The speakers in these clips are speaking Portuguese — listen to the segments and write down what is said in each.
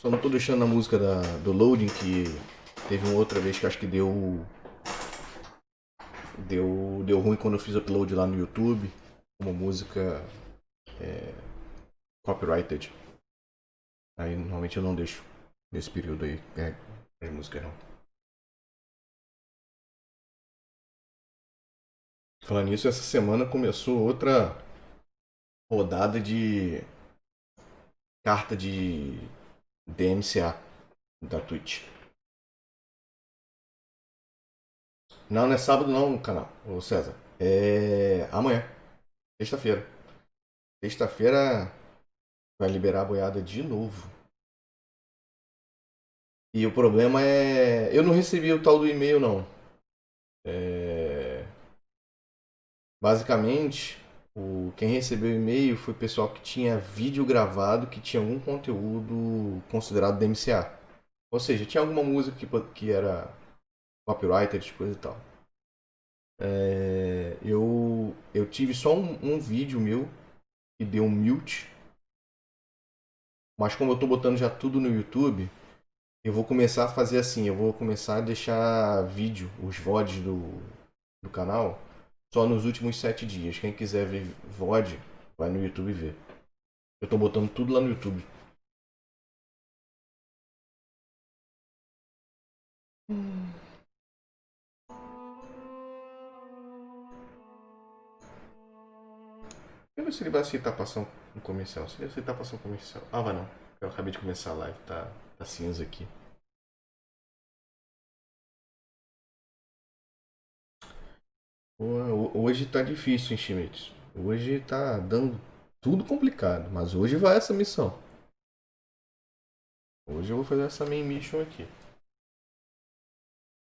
Só não tô deixando a música do loading, que teve uma outra vez que acho que deu ruim quando eu fiz upload lá no YouTube. Uma música copyrighted. Aí normalmente eu não deixo nesse período aí as músicas não. Falando nisso, essa semana começou outra rodada de carta de DMCA da Twitch. Não, não é sábado não, no canal, ô César. É amanhã, sexta-feira. Sexta-feira vai liberar a boiada de novo. E o problema é. Eu não recebi o tal do e-mail, não. É... Basicamente, quem recebeu o e-mail foi o pessoal que tinha vídeo gravado que tinha algum conteúdo considerado DMCA. Ou seja, tinha alguma música que era copyrighted, coisa e tal. Eu tive só um vídeo meu que deu um mute, mas como eu tô botando já tudo no YouTube, eu vou começar a fazer assim, eu vou começar a deixar vídeo, os VODs do canal, só nos últimos 7 dias. Quem quiser ver VOD, vai no YouTube ver. Eu tô botando tudo lá no YouTube. Deixa eu ver se ele vai aceitar passar um comercial. Se ele aceitar passar um comercial. Ah, vai não. Eu acabei de começar a live, tá cinza aqui. Hoje tá difícil, hein, Schmidt? Hoje tá dando tudo complicado, mas hoje vai essa missão. Hoje eu vou fazer essa main mission aqui.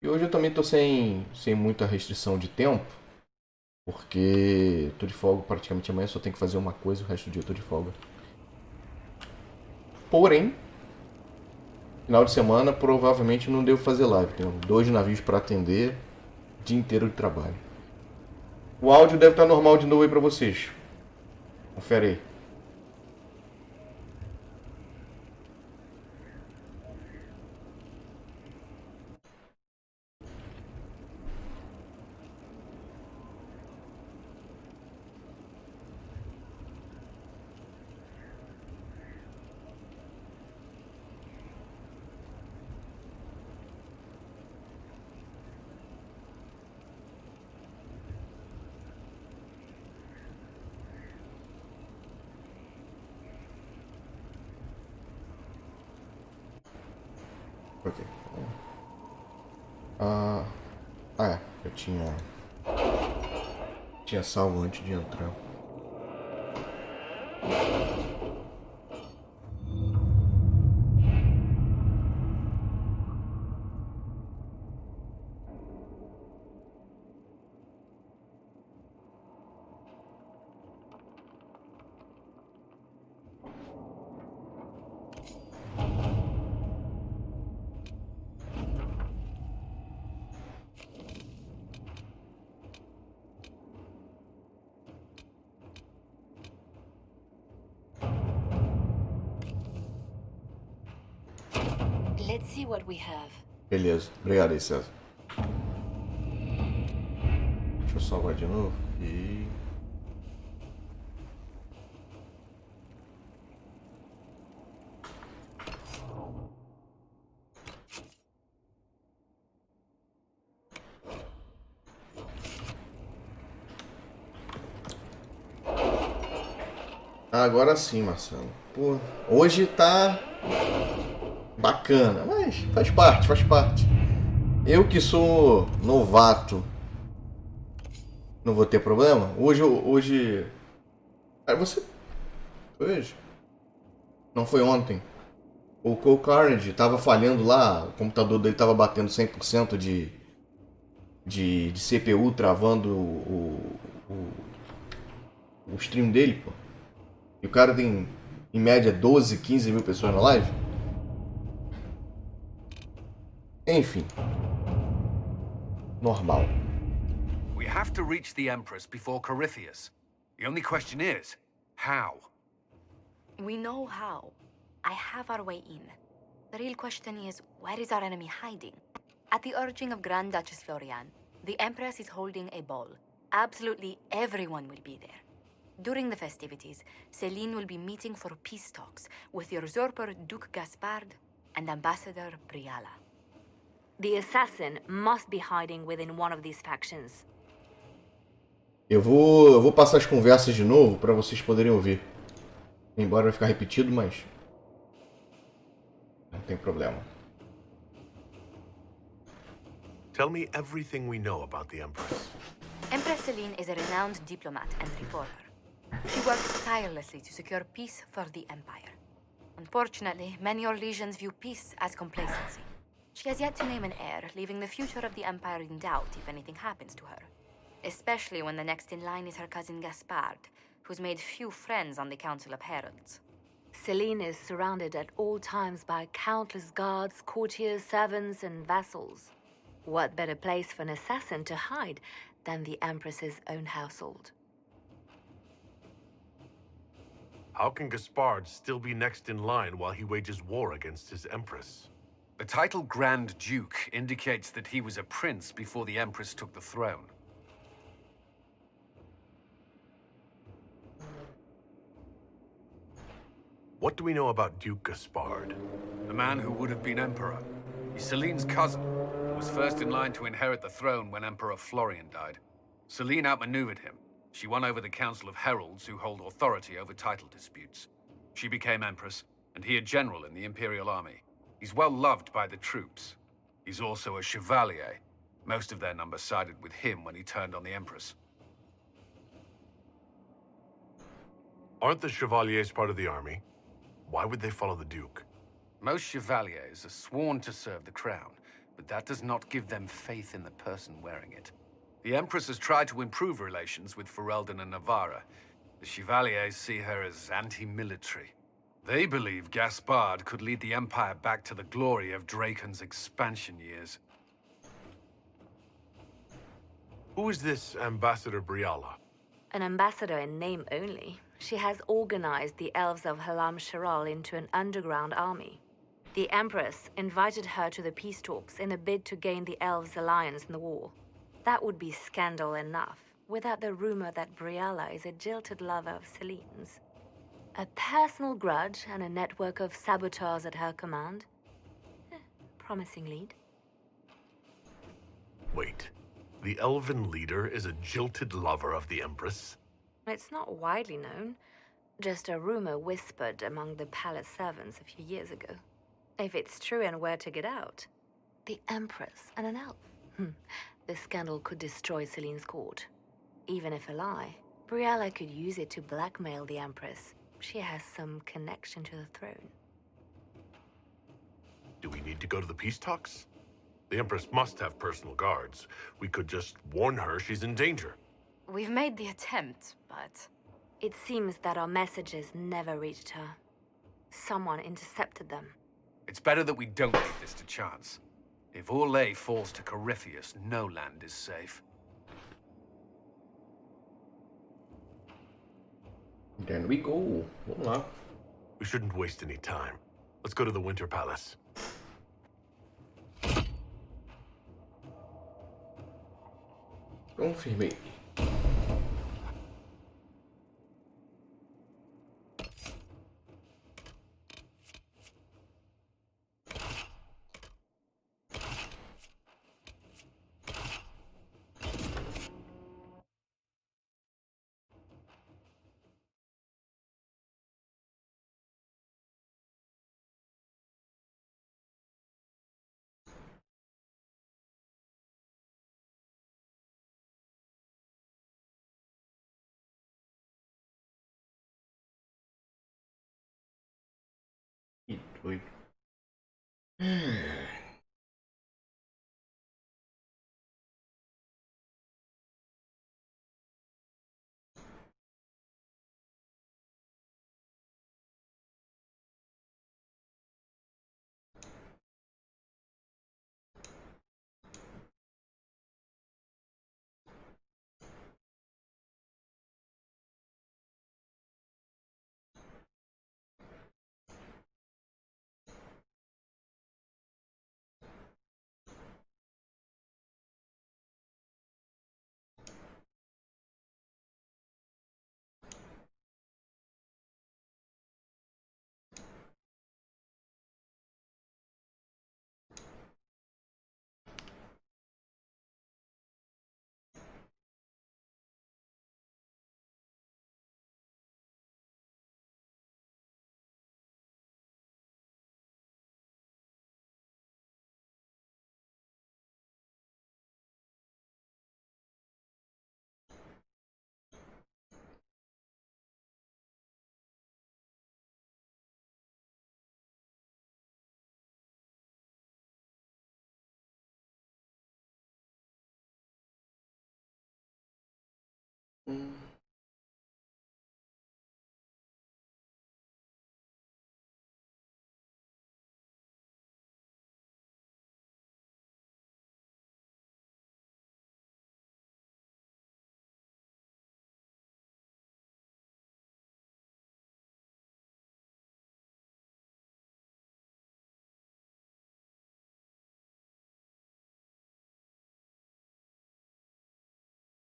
E hoje eu também tô sem muita restrição de tempo, porque tô de folga praticamente amanhã, só tenho que fazer uma coisa, o resto do dia eu tô de folga. Porém, final de semana provavelmente não devo fazer live. Tenho 2 navios para atender, dia inteiro de trabalho. O áudio deve estar normal de novo aí pra vocês. Confere aí. Ok. Ah, eu tinha salvo antes de entrar. Let's see what we have. Beleza, obrigado aí, César. Deixa eu salvar de novo e. Agora sim, Marcelo. Pô, hoje tá bacana, mas faz parte, faz parte. Eu que sou novato, não vou ter problema? Hoje. Você. Hoje? Não foi ontem. O Cole Carnage tava falhando lá, o computador dele tava batendo 100% de CPU, travando o stream dele, pô. E o cara tem, em média, 12, 15 mil pessoas na live. Enfim, normal. We have to reach the Empress before Corythius. The only question is, how? We know how. I have our way in. The real question is, where is our enemy hiding? At the urging of Grand Duchess Florian, the Empress is holding a ball. Absolutely everyone will be there. During the festivities, Celine will be meeting for peace talks with the usurper Duke Gaspard and Ambassador Briala. The assassin must be hiding within one of these factions. Eu vou passar as conversas de novo para vocês poderem ouvir. Embora vai ficar repetido, mas não tem problema. Tell me everything we know about the Empress. Empress Celine is a renowned diplomat and reformer. She works tirelessly to secure peace for the Empire. Unfortunately, many Orlesians view peace as complacency. She has yet to name an heir, leaving the future of the Empire in doubt if anything happens to her. Especially when the next in line is her cousin Gaspard, who's made few friends on the Council of Heralds. Celine is surrounded at all times by countless guards, courtiers, servants, and vassals. What better place for an assassin to hide than the Empress's own household? How can Gaspard still be next in line while he wages war against his Empress? The title Grand Duke indicates that he was a prince before the Empress took the throne. What do we know about Duke Gaspard? The man who would have been emperor. He's Celine's cousin, and was first in line to inherit the throne when Emperor Florian died. Celine outmaneuvered him. She won over the Council of Heralds, who hold authority over title disputes. She became empress, and he a general in the Imperial Army. He's well loved by the troops. He's also a chevalier. Most of their number sided with him when he turned on the Empress. Aren't the Chevaliers part of the army? Why would they follow the Duke? Most chevaliers are sworn to serve the crown, but that does not give them faith in the person wearing it. The Empress has tried to improve relations with Ferelden and Navarra. The Chevaliers see her as anti-military. They believe Gaspard could lead the Empire back to the glory of Draken's expansion years. Who is this Ambassador Briala? An ambassador in name only. She has organized the elves of Halam Sharal into an underground army. The Empress invited her to the peace talks in a bid to gain the elves' alliance in the war. That would be scandal enough, without the rumor that Briala is a jilted lover of Celine's. A personal grudge and a network of saboteurs at her command. Promising lead. Wait, the elven leader is a jilted lover of the Empress? It's not widely known. Just a rumor whispered among the palace servants a few years ago. If it's true and were to get out, the Empress and an elf. The scandal could destroy Celine's court. Even if a lie, Briala could use it to blackmail the Empress. She has some connection to the throne. Do we need to go to the peace talks? The Empress must have personal guards. We could just warn her she's in danger. We've made the attempt, but It seems that our messages never reached her. Someone intercepted them. It's better that we don't leave this to chance. If Orlais falls to Corypheus, no land is safe. Then we go. Vamos lá. We shouldn't waste any time. Let's go to the Winter Palace. Confirmei. Que doido.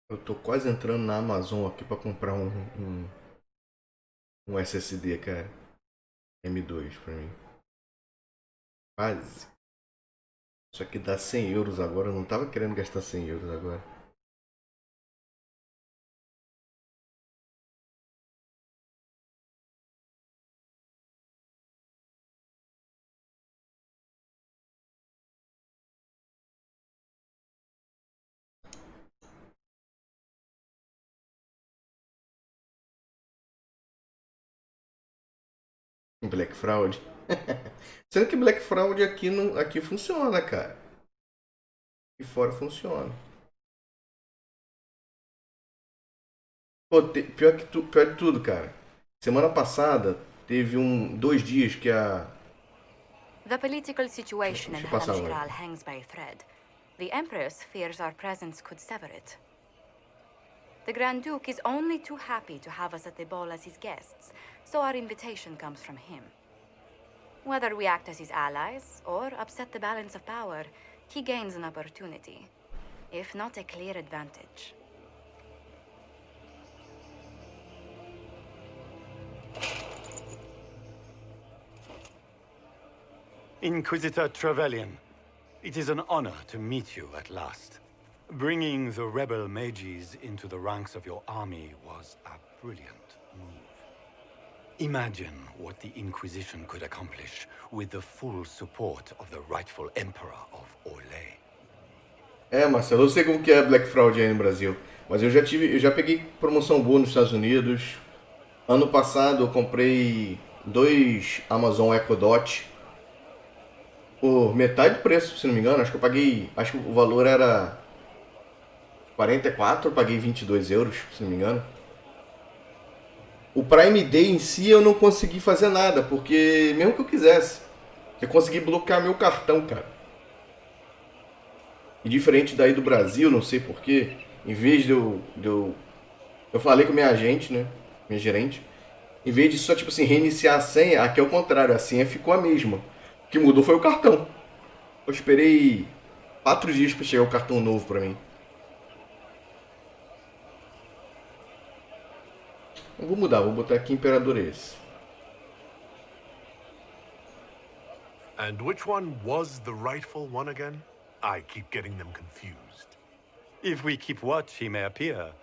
Eu tô quase entrando na Amazon aqui pra comprar um SSD, cara. M2 pra mim. Quase. Isso aqui dá 100 euros agora. Eu não tava querendo gastar 100 euros agora. Black Fraud. Sendo que Black Fraud aqui, não, aqui funciona, cara. Aqui fora funciona. Pô, pior de tudo, cara. Semana passada teve 2 dias que a. The political situation in Deixa eu passar agora. Halam-Shiral hangs by a thread. The Empress fears our presence could sever it. The Grand Duke is only too happy to have us at the ball as his guests, so our invitation comes from him. Whether we act as his allies or upset the balance of power, he gains an opportunity, if not a clear advantage. Inquisitor Trevelyan, it is an honor to meet you at last. Bringing the rebel mages into the ranks of your army was a brilliant move. Imagine what the Inquisition could accomplish with the full support of the rightful Emperor of Orlais. Marcelo, eu sei como que é Black Fraud aí no Brasil, mas eu já peguei promoção boa nos Estados Unidos. Ano passado eu comprei 2 Amazon Echo Dot por metade do preço, se não me engano. Acho que o valor era 44, eu paguei 22 euros, se não me engano. O Prime Day em si eu não consegui fazer nada, porque mesmo que eu quisesse, eu consegui bloquear meu cartão, cara. E diferente daí do Brasil, não sei porquê, em vez de eu falei com minha agente, né, minha gerente, em vez de só tipo assim reiniciar a senha, aqui é o contrário, a senha ficou a mesma. O que mudou foi o cartão. Eu esperei 4 dias para chegar o cartão novo para mim. Eu vou mudar, vou botar aqui Imperador esse. And which one was the rightful one again? I keep getting them confused. If we keep watch, he may appear,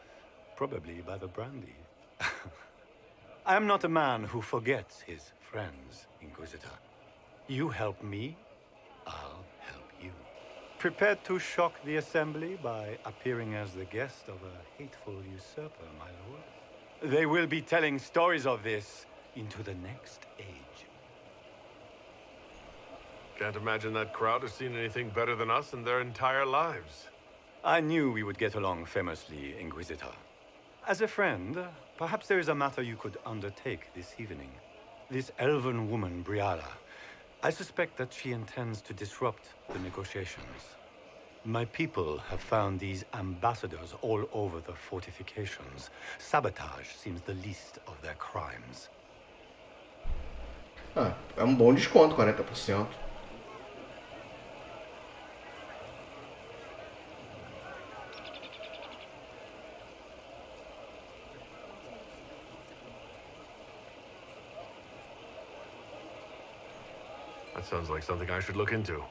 probably by the brandy. I am not a man who forgets his friends, Inquisitor. You help me, I'll help you. Prepared to shock the Assembly by appearing as the guest of a hateful usurper, my lord? They will be telling stories of this into the next age. Can't imagine that crowd has seen anything better than us in their entire lives. I knew we would get along famously, Inquisitor. As a friend, perhaps there is a matter you could undertake this evening. This elven woman, Briala, I suspect that she intends to disrupt the negotiations. My people have found these ambassadors all over the fortifications. Sabotage seems the least of their crimes. Ah, é um bom desconto, 40%. That sounds like something I should look into.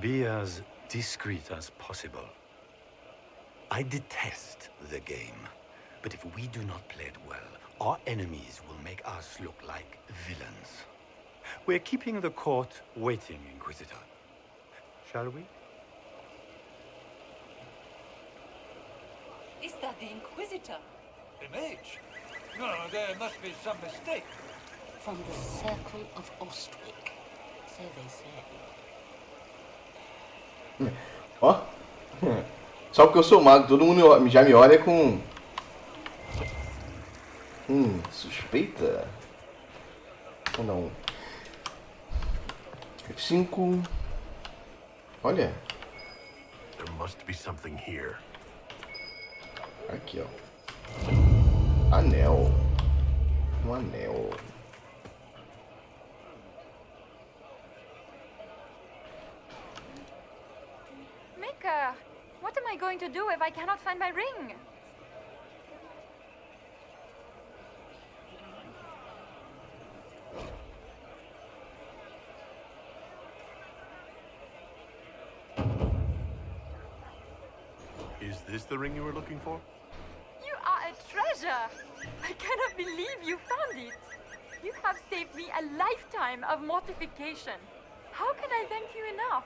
Be as discreet as possible. I detest the game, but if we do not play it well, our enemies will make us look like villains. We're keeping the court waiting, Inquisitor. Shall we? Is that the Inquisitor? The mage? No, there must be some mistake. From the Circle of Ostwick, so they say. Ó, Só porque eu sou mago, todo mundo já me olha com... suspeita. Vamos dar um... F5. Olha. There must be something here. Aqui, ó. Anel. Um anel. Maker, what am I going to do if I cannot find my ring? Is this the ring you were looking for? You are a treasure! I cannot believe you found it! You have saved me a lifetime of mortification. How can I thank you enough?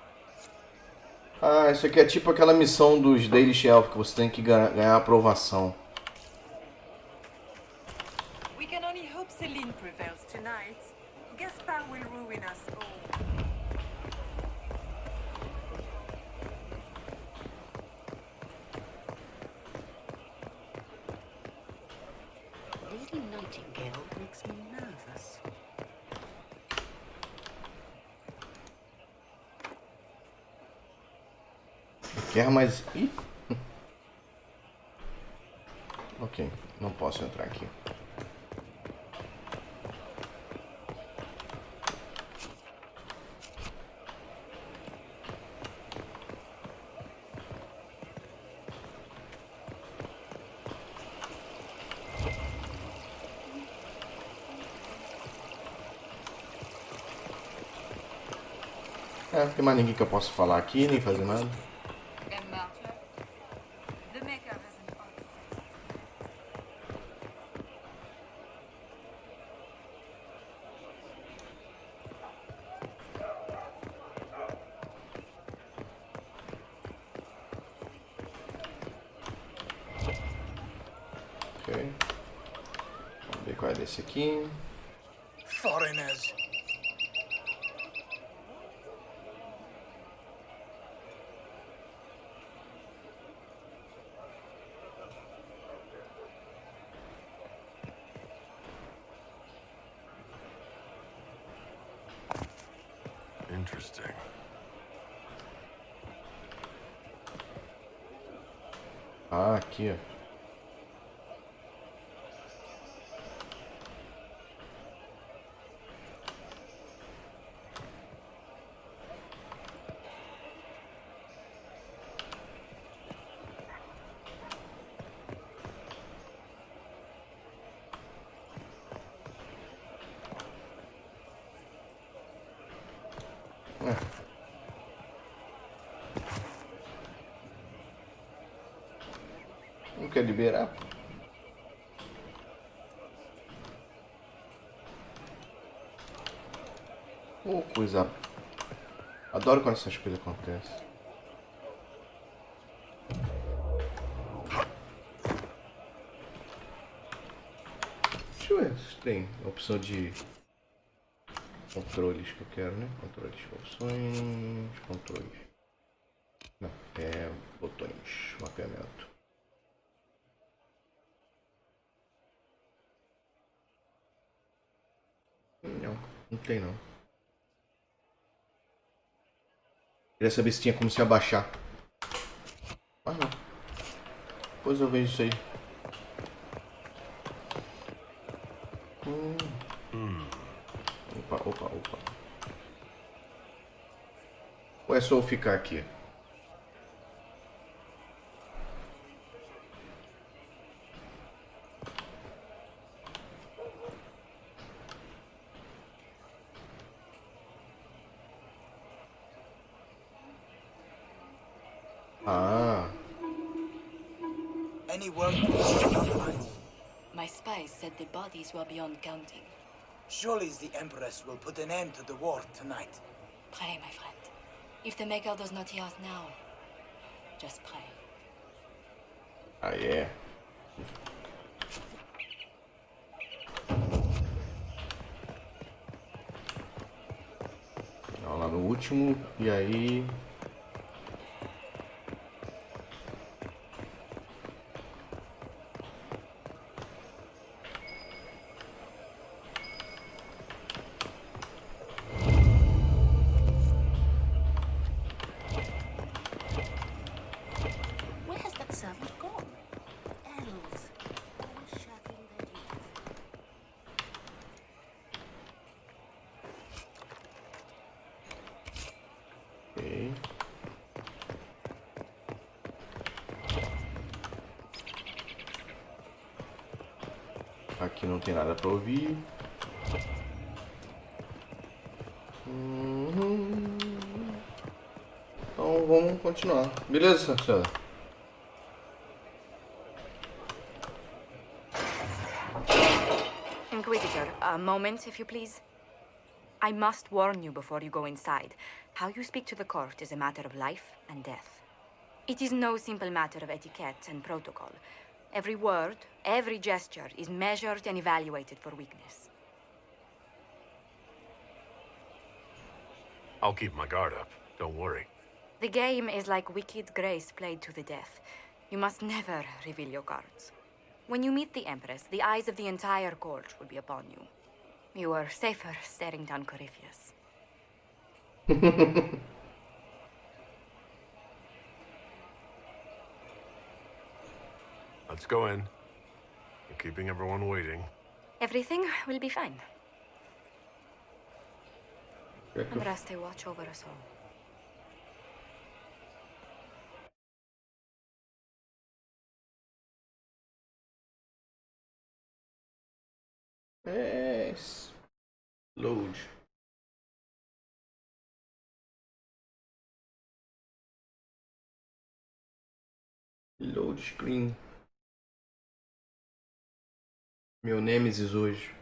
Ah, isso aqui é tipo aquela missão dos Daily Shelf que você tem que ganhar aprovação. We can only hope Celine prevails tonight. Gaspar will ruin us all. Lady Nightingale makes me nervous. Quer mais... Ih. Ok, não posso entrar aqui. Não tem mais ninguém que eu possa falar aqui, nem fazer nada. Emma, the Maker has an answer. Ok. Vamos ver qual é desse aqui. Foreigners. Interesting. Ah, aqui, ó. Não quer liberar? Oh, coisa... Adoro quando essas coisas acontecem. Deixa eu ver se tem a opção de controles que eu quero, né? Controles, opções, controles. Não, é botões, mapeamento. Não, não tem não. Queria saber se tinha como se abaixar. Ah não. Depois eu vejo isso aí. Opa. Ou é só eu ficar aqui? Ah. Any word from the My spies said the bodies were beyond counting. Surely the Empress will put an end to the war tonight. Pray, my friend. If the Maker does not hear us now, just pray. Ah, é. Não, lá no último, e aí... Ok. Aqui não tem nada para ouvir. Então vamos continuar. Beleza, senhora? Inquisitor, a moment, if you please. I must warn you before you go inside. How you speak to the court is a matter of life and death. It is no simple matter of etiquette and protocol. Every word, every gesture is measured and evaluated for weakness. I'll keep my guard up. Don't worry. The game is like Wicked Grace played to the death. You must never reveal your cards. When you meet the Empress, the eyes of the entire court will be upon you. You are safer staring down Corypheus. Let's go in. You're keeping everyone waiting. Everything will be fine. Andraste, watch over us all. Yes. Load. Load screen. Meu Nemesis hoje.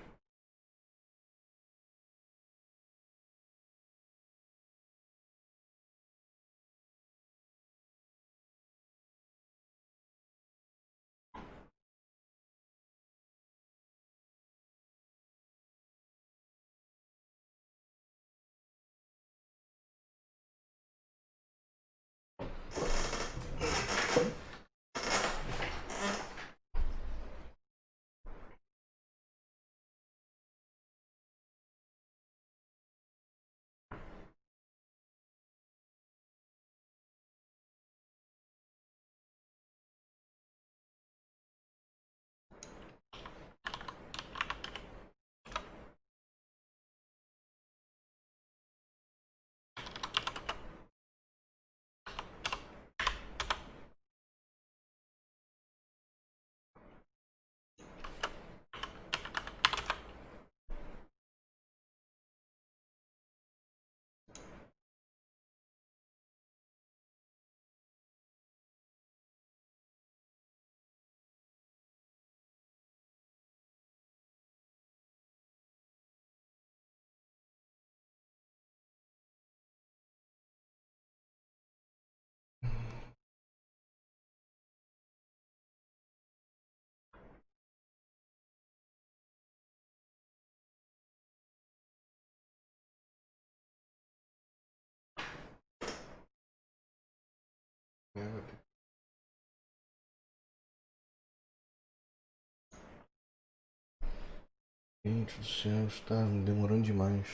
Gente do céu, está demorando demais.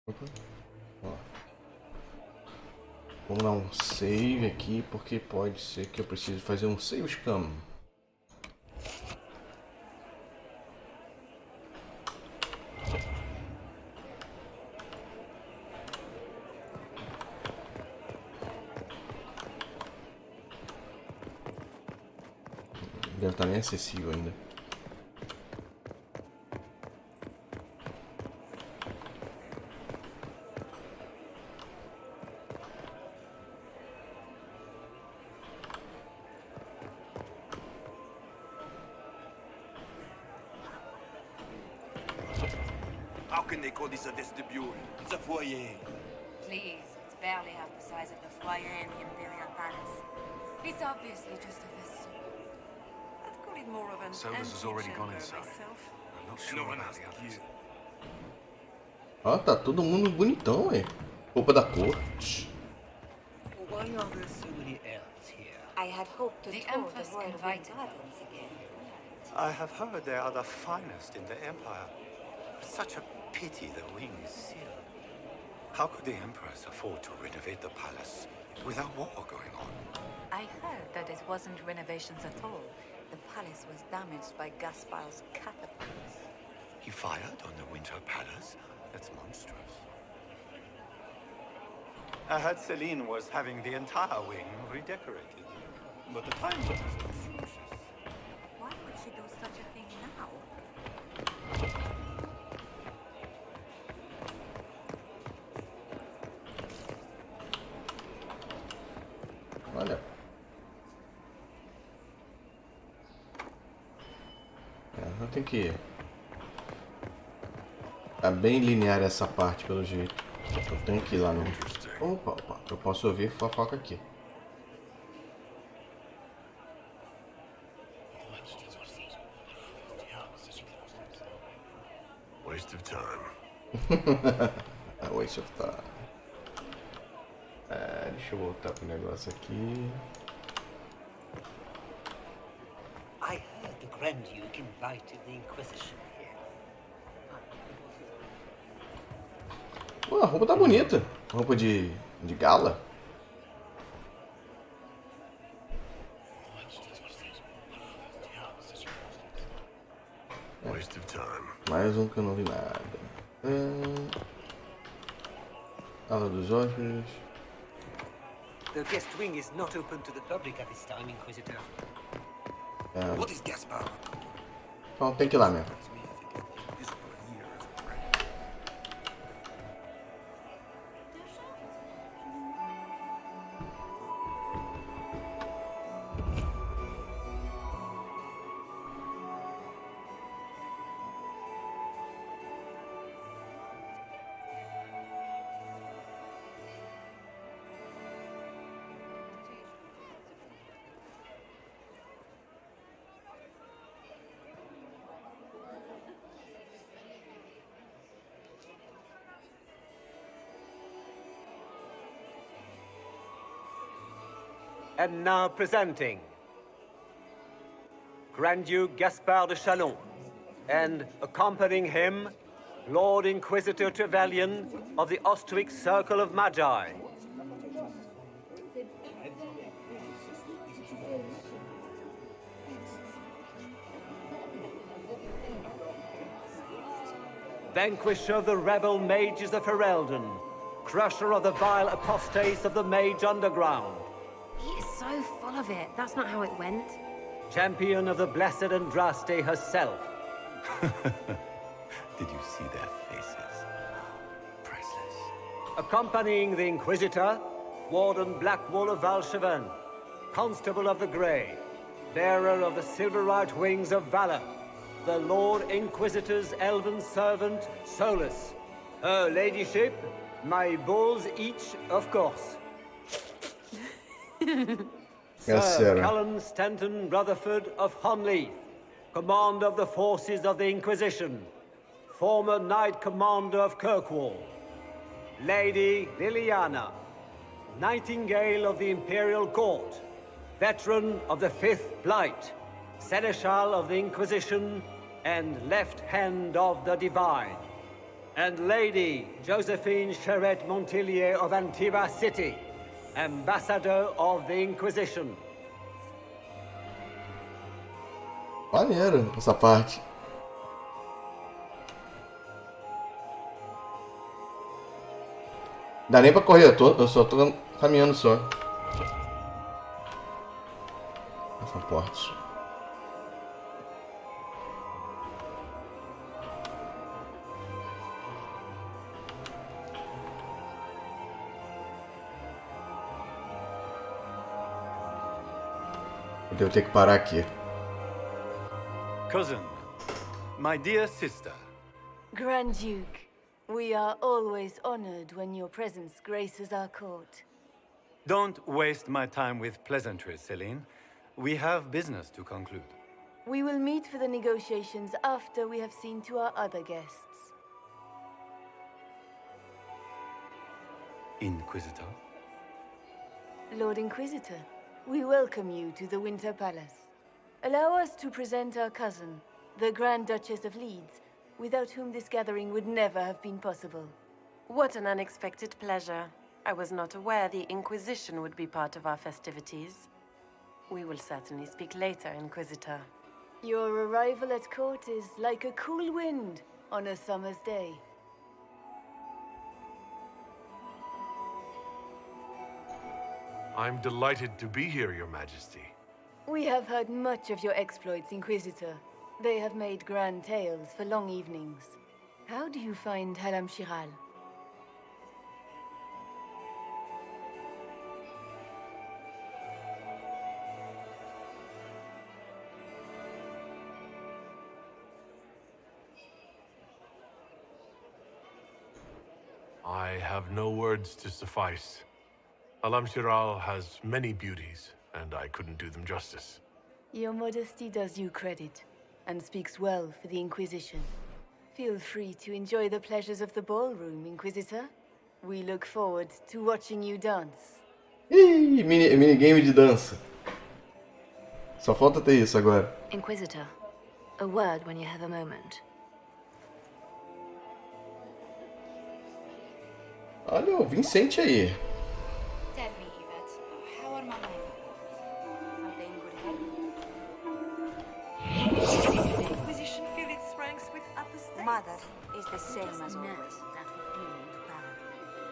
Opa. Ó. Vamos dar um save aqui, porque pode ser que eu precise fazer um save scam. Deve estar nem acessível ainda. can they call this a vestibule? It's a foyer. Please, it's barely half the size of the foyer in the Imperial Palace. It's obviously just a vestibule. I'd call it more of an Solus has already gone antechamber inside. myself. I'm not sure about the others. Ó, tá todo mundo bonitão, ué. Roupa da corte. Why are there so many elves here? I had hoped to The tour the Empress Royal invited Gardens again. I have heard they are the finest in the Empire. Such a pity the wing is sealed. How could the Empress afford to renovate the palace without war going on? I heard that it wasn't renovations at all. The palace was damaged by Gaspar's catapults. He fired on the Winter Palace? That's monstrous. I heard Celine was having the entire wing redecorated. But the times are atrocious. Why would she do such a thing now? Olha. Eu tenho que... Tá bem linear essa parte, pelo jeito. Eu tenho que ir lá no... Opa, opa. Eu posso ouvir fofoca aqui. Waste of time. Waste of time. Deixa eu voltar pro negócio aqui. I heard the Grand Duke invited the Inquisition here. Pô, a roupa tá bonita. Roupa de gala. Waste of time. Mais um que eu não vi nada. Ala dos hóspedes. The guest wing is not open to the public at this time, Inquisitor. What is Gaspar? Então tem que ir lá mesmo. And now presenting Grand Duke Gaspard de Chalon, and accompanying him, Lord Inquisitor Trevelyan of the Ostrich Circle of Magi. Vanquisher of the rebel mages of Ferelden, crusher of the vile apostates of the Mage Underground. He is so full of it. That's not how it went. Champion of the Blessed Andraste herself. Did you see their faces? Priceless. Accompanying the Inquisitor, Warden Blackwall of Valchevan, Constable of the Grey, bearer of the silver-right wings of valor, the Lord Inquisitor's elven servant, Solus. Her ladyship, my bulls each, of course. Sir Cullen Stanton Rutherford of Honleith, commander of the forces of the Inquisition, former Knight Commander of Kirkwall. Lady Liliana, Nightingale of the Imperial Court, veteran of the Fifth Blight, Seneschal of the Inquisition, and left hand of the Divine. And Lady Josephine Charette Montillier of Antiva City, Ambassador of the Inquisition. Maneiro essa parte. Dá nem pra correr, eu só tô caminhando só. Essa porta. Eu devo ter que parar aqui. Cousin, my dear sister. Grand Duke, We are always honored when your presence graces our court. Don't waste my time with pleasantries, Celine. We have business to conclude. We will meet for the negotiations after we have seen to our other guests. Inquisitor? Lord Inquisitor, we welcome you to the Winter Palace. Allow us to present our cousin, the Grand Duchess of Leeds, without whom this gathering would never have been possible. What an unexpected pleasure. I was not aware the Inquisition would be part of our festivities. We will certainly speak later, Inquisitor. Your arrival at court is like a cool wind on a summer's day. I'm delighted to be here, Your Majesty. We have heard much of your exploits, Inquisitor. They have made grand tales for long evenings. How do you find Halam Shiral? I have no words to suffice. Alam Shiral has many beauties, and I couldn't do them justice. Your modesty does you credit, and speaks well for the Inquisition. Feel free to enjoy the pleasures of the ballroom, Inquisitor. We look forward to watching you dance. Ih, minigame de dança. Só falta ter isso agora. Inquisitor, a word when you have a moment. Olha o Vincent aí. Tell me, Yvette, how are Mama and Papa? Are they in good health? The Inquisition fill its ranks with upper states. Mother is the same as always.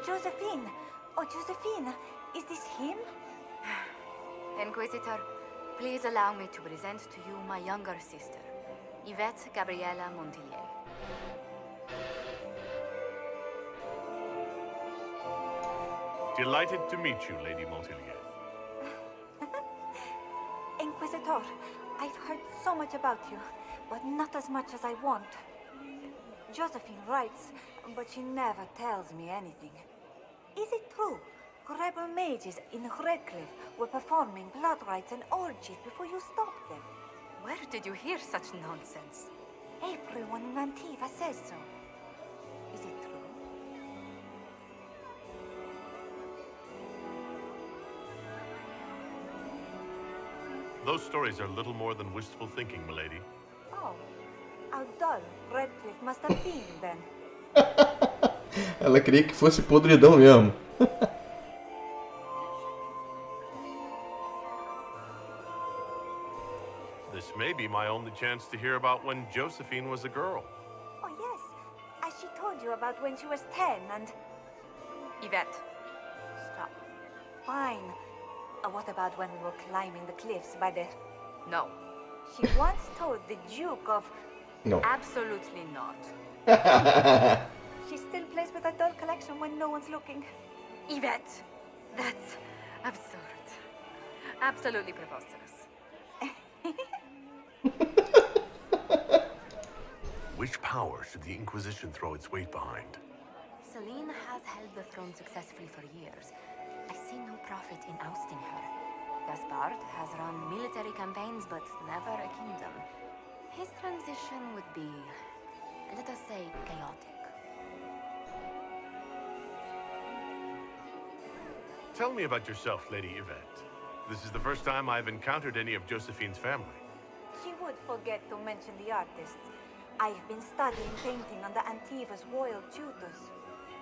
Josephine! Oh, Josephine! Is this him? Inquisitor, please allow me to present to you my younger sister, Yvette Gabriella Montillier. Delighted to meet you, Lady Montillier. Inquisitor, I've heard so much about you, but not as much as I want. Josephine writes, but she never tells me anything. Is it true? Rebel mages in Redcliffe were performing blood rites and orgies before you stopped them. Where did you hear such nonsense? Everyone in Antiva says so. Is it true? Those stories are little more than wistful thinking, milady. Oh, how dull Redcliffe must have been then. Ela queria que fosse podridão mesmo. This may be my only chance to hear about when Josephine was a girl. Oh yes, as she told you about when she was 10 and... Yvette, Stop. Fine. What about when we were climbing the cliffs by the... no. She once told the Duke of... No. Absolutely not. She still plays with her doll collection when no one's looking. Yvette, that's absurd. Absolutely preposterous. Which power should the Inquisition throw its weight behind? Celine has held the throne successfully for years. I see no profit in ousting her. Gaspard has run military campaigns, but never a kingdom. His transition would be, let us say, chaotic. Tell me about yourself, Lady Yvette. This is the first time I've encountered any of Josephine's family. She would forget to mention the artists. I've been studying painting under Antiva's royal tutors.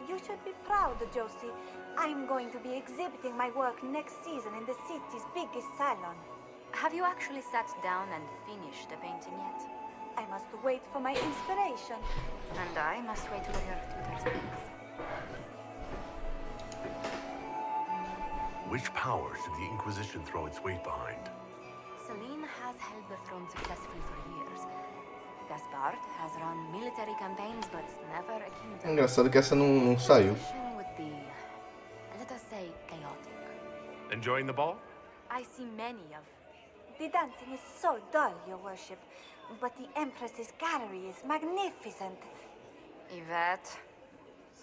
You should be proud, Josie. I'm going to be exhibiting my work next season in the city's biggest salon. Have you actually sat down and finished the painting yet? I must wait for my inspiration. And I must wait for your tutor speaks. Which power should the Inquisition throw its weight behind? Celine has held the throne successfully for years. Gaspard has run military campaigns, but never a kingdom. Engraçado que essa não saiu. Would be, let us say, chaotic. Enjoying the ball? I see many of... The dancing is so dull, Your Worship. But the Empress's gallery is magnificent. Yvette,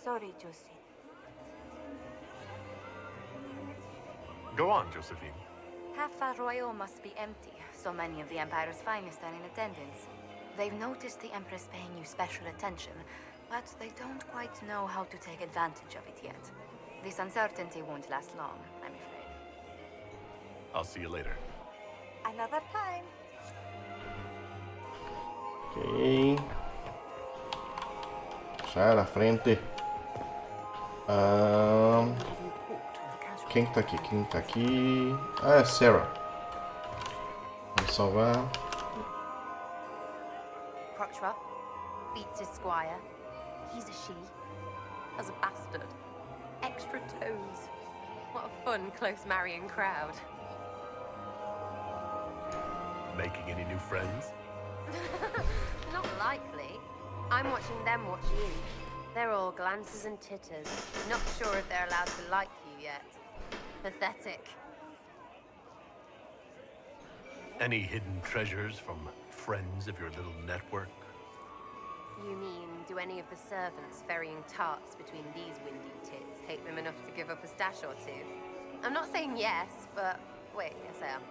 sorry, Josie. Go on, Josephine. Half Arroyo must be empty. So many of the Empire's finest are in attendance. They've noticed the Empress paying you special attention, but they don't quite know how to take advantage of it yet. This uncertainty won't last long, I'm afraid. I'll see you later. Another time. Ok. Sai da frente. Quem que tá aqui? Quem tá aqui? Ah, é Sarah. Vamos salvar. Proctra beats his squire. He's a she. As a bastard. Extra toes. What a fun, close marrying crowd. Making any new friends? Not likely. I'm watching them watch you. They're all glances and titters. Not sure if they're allowed to like you yet. Pathetic. Any hidden treasures from friends of your little network? You mean, do any of the servants ferrying tarts between these windy tits hate them enough to give up a stash or two? I'm not saying yes, but wait, yes I am.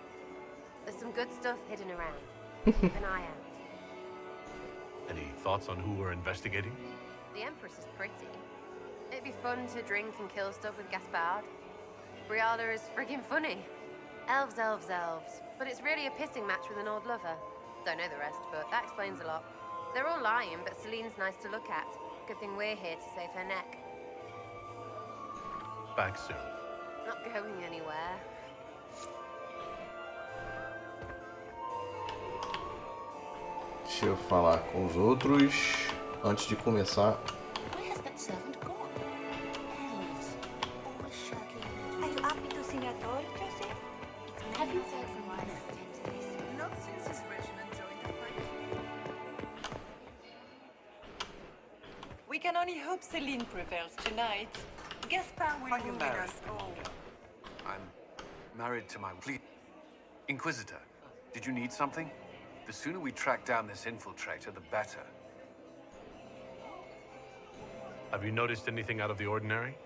There's some good stuff hidden around. Keep an eye out. Any thoughts on who we're investigating? The Empress is pretty. It'd be fun to drink and kill stuff with Gaspard. Briala is friggin' funny. Elves, elves, elves. But it's really a pissing match with an old lover. Don't know the rest, but that explains a lot. They're all lying, but Celine's nice to look at. Good thing we're here to save her neck. Back soon. Not going anywhere. Deixa eu falar com os outros antes de começar. Where has that servant gone? Elves. Always shirking. Are you happy to sing at all, Josie? Have you heard from my assistant to this? Not since his regiment joined the fight. We can only hope Celine prevails tonight. Gaspard will Are you ruin married? us all. I'm married to my Inquisitor. Did you need something? The sooner we track down this infiltrator, the better. Have you noticed anything out of the ordinary?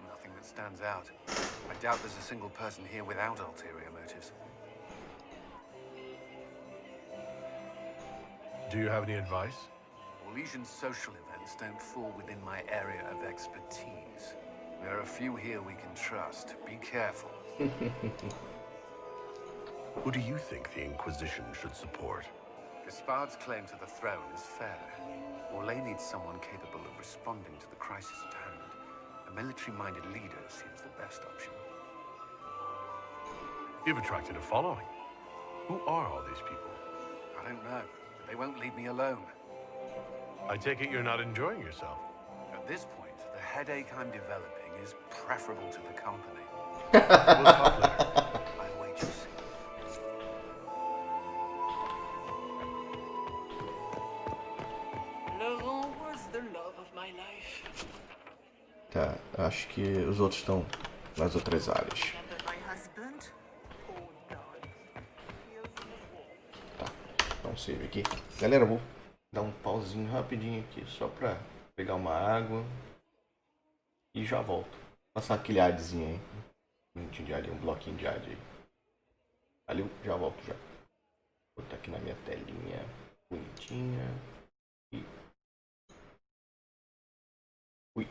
Nothing that stands out. I doubt there's a single person here without ulterior motives. Do you have any advice? Orlesian's social events don't fall within my area of expertise. There are a few here we can trust. Be careful. Who do you think the Inquisition should support? Gaspard's claim to the throne is fair. Orlais needs someone capable of responding to the crisis at hand. A military-minded leader seems the best option. You've attracted a following. Who are all these people? I don't know, but they won't leave me alone. I take it you're not enjoying yourself. At this point, the headache I'm developing is preferable to the company. We'll talk later. I'll wait, you see. Laurent was the love of my life. Tá, acho que os outros estão nas outras áreas. Remember my husband? Tá, dá um save aqui. Galera, eu vou dar um pauzinho rapidinho aqui só pra pegar uma água e já volto. Passar aquele adzinho aí. Um minutinho de ad, um bloquinho de ad aí. Valeu, já volto já. Vou botar aqui na minha telinha bonitinha. E fui.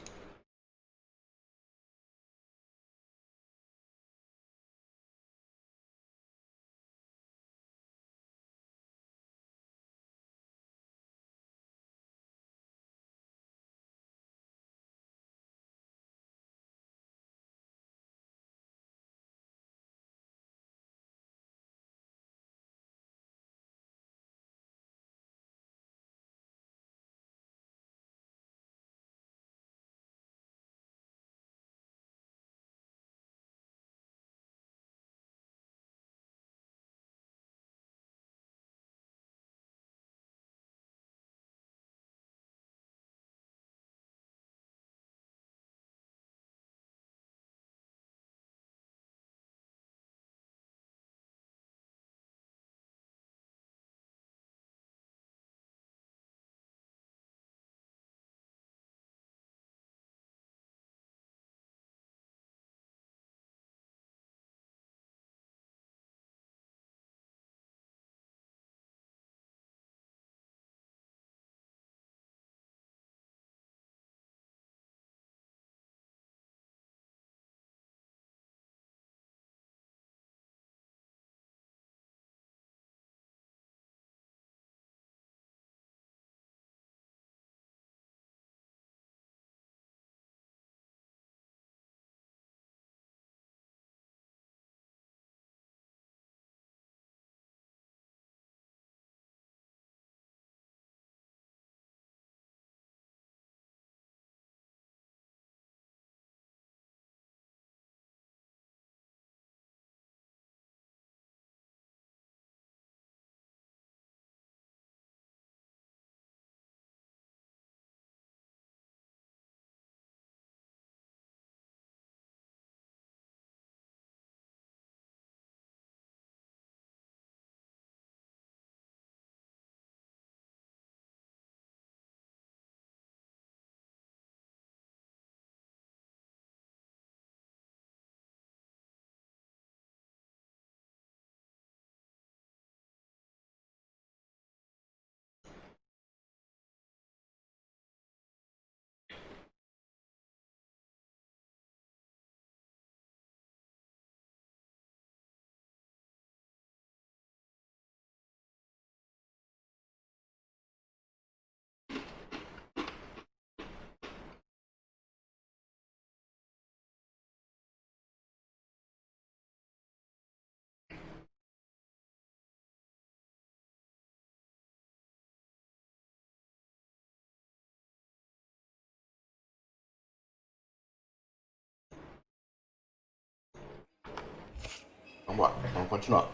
Vambora, vamos continuar.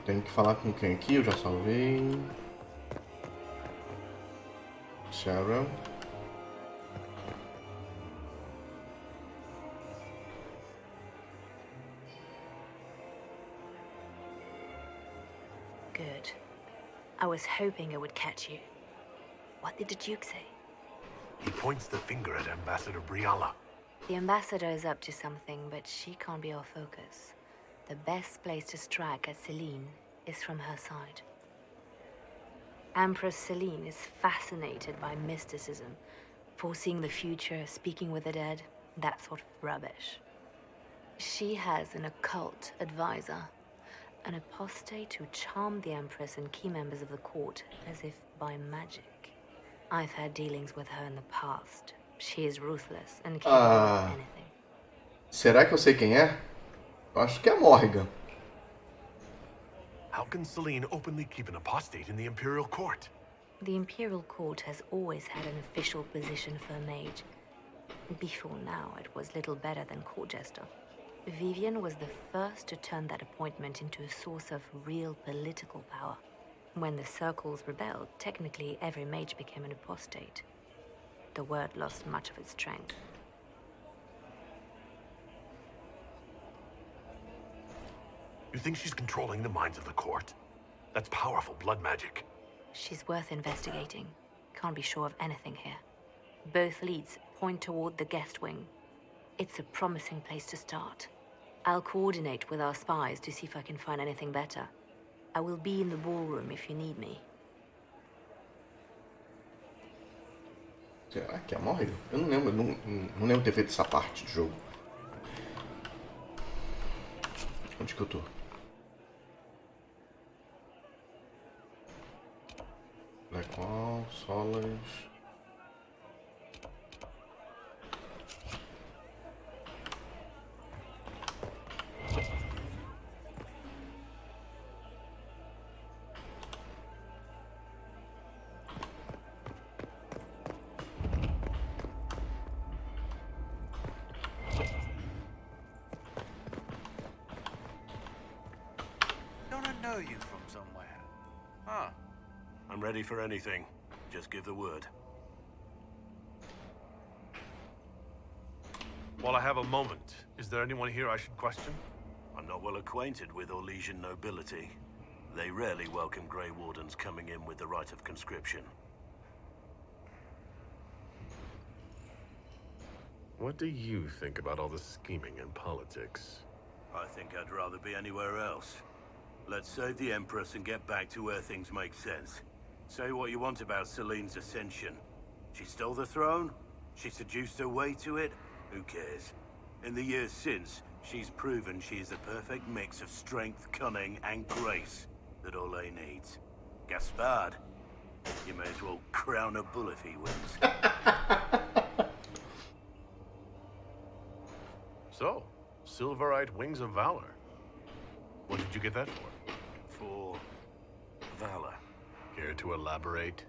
Tenho que falar com quem aqui? Eu já salvei. Sarah. Good. I was hoping I would catch you. What did the Duke say? He points the finger at Ambassador Briala. The ambassador is up to something, but she can't be our focus. The best place to strike at Celine is from her side. Empress Celine is fascinated by mysticism, foreseeing the future, speaking with the dead, that sort of rubbish. She has an occult advisor, an apostate who charmed the Empress and key members of the court as if by magic. I've had dealings with her in the past. She is ruthless and capable of anything. Será que eu sei quem é? Eu acho que é Morrigan. How can Celine openly keep an apostate in the Imperial Court? The Imperial Court has always had an official position for a mage. Before now, it was little better than court jester. Vivian was the first to turn that appointment into a source of real political power. When the circles rebelled, technically every mage became an apostate. The word lost much of its strength. You think she's controlling the minds of the court? That's powerful blood magic. She's worth investigating. Can't be sure of anything here. Both leads point toward the guest wing. It's a promising place to start. I'll coordinate with our spies to see if I can find anything better. I will be in the ballroom if you need me. Será que é Morrigan? Eu não lembro, não lembro ter feito essa parte do jogo. Onde que eu tô? Blackwall, Solas. Know you from somewhere. Huh. I'm ready for anything. Just give the word. While I have a moment, is there anyone here I should question? I'm not well acquainted with Orlesian nobility. They rarely welcome Grey Wardens coming in with the right of conscription. What do you think about all the scheming and politics? I think I'd rather be anywhere else. Let's save the Empress and get back to where things make sense. Say what you want about Celine's ascension. She stole the throne? She seduced her way to it? Who cares? In the years since, she's proven she is the perfect mix of strength, cunning, and grace that Orlais needs. Gaspard, you may as well crown a bull if he wins. So, Silverite Wings of Valor. What did you get that for? For valor. Care to elaborate?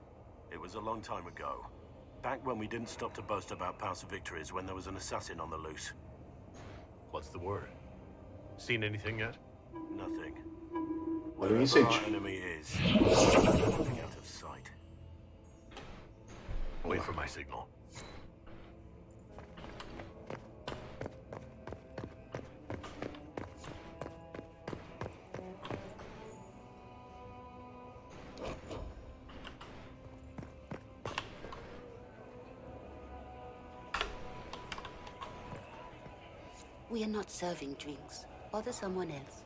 It was a long time ago. Back when we didn't stop to boast about past victories when there was an assassin on the loose. What's the word? Seen anything yet? Nothing. Wherever our enemy is, nothing out of sight. Wait for my signal. We are not serving drinks. Bother someone else.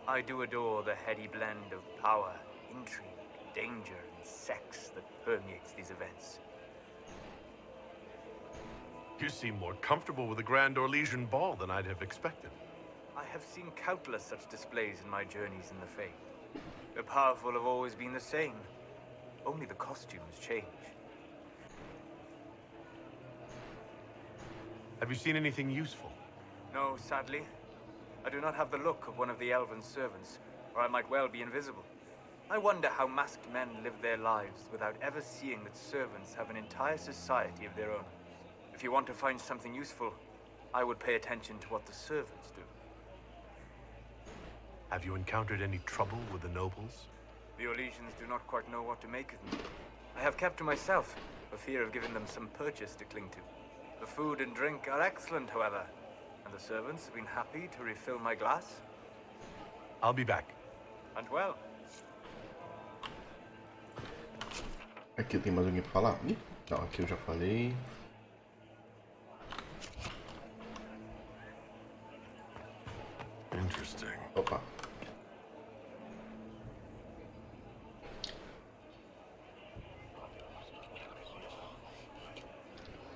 I do adore the heady blend of power, intrigue, danger, and sex that permeates these events. You seem more comfortable with a Grand Orlesian ball than I'd have expected. I have seen countless such displays in my journeys in the Fae. The powerful have always been the same. Only the costumes change. Have you seen anything useful? No, sadly. I do not have the look of one of the elven servants, or I might well be invisible. I wonder how masked men live their lives without ever seeing that servants have an entire society of their own. If you want to find something useful, I would pay attention to what the servants do. Have you encountered any trouble with the nobles? The Orlesians do not quite know what to make of me. I have kept to myself, for fear of giving them some purchase to cling to. The food and drink are excellent, however, and the servants have been happy to refill my glass. I'll be back. And well. Aqui tem mais alguém pra falar? Ih, não, aqui eu já falei. Interesting. Opa.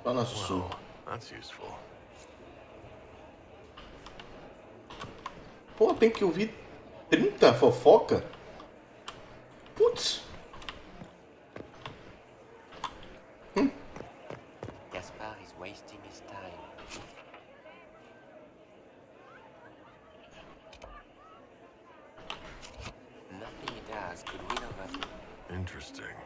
Lá no sul. That's useful. Pô, tem que ouvir 30 fofoca? Putz. Gaspard is wasting his time. Nothing he does could win over him. Interesting.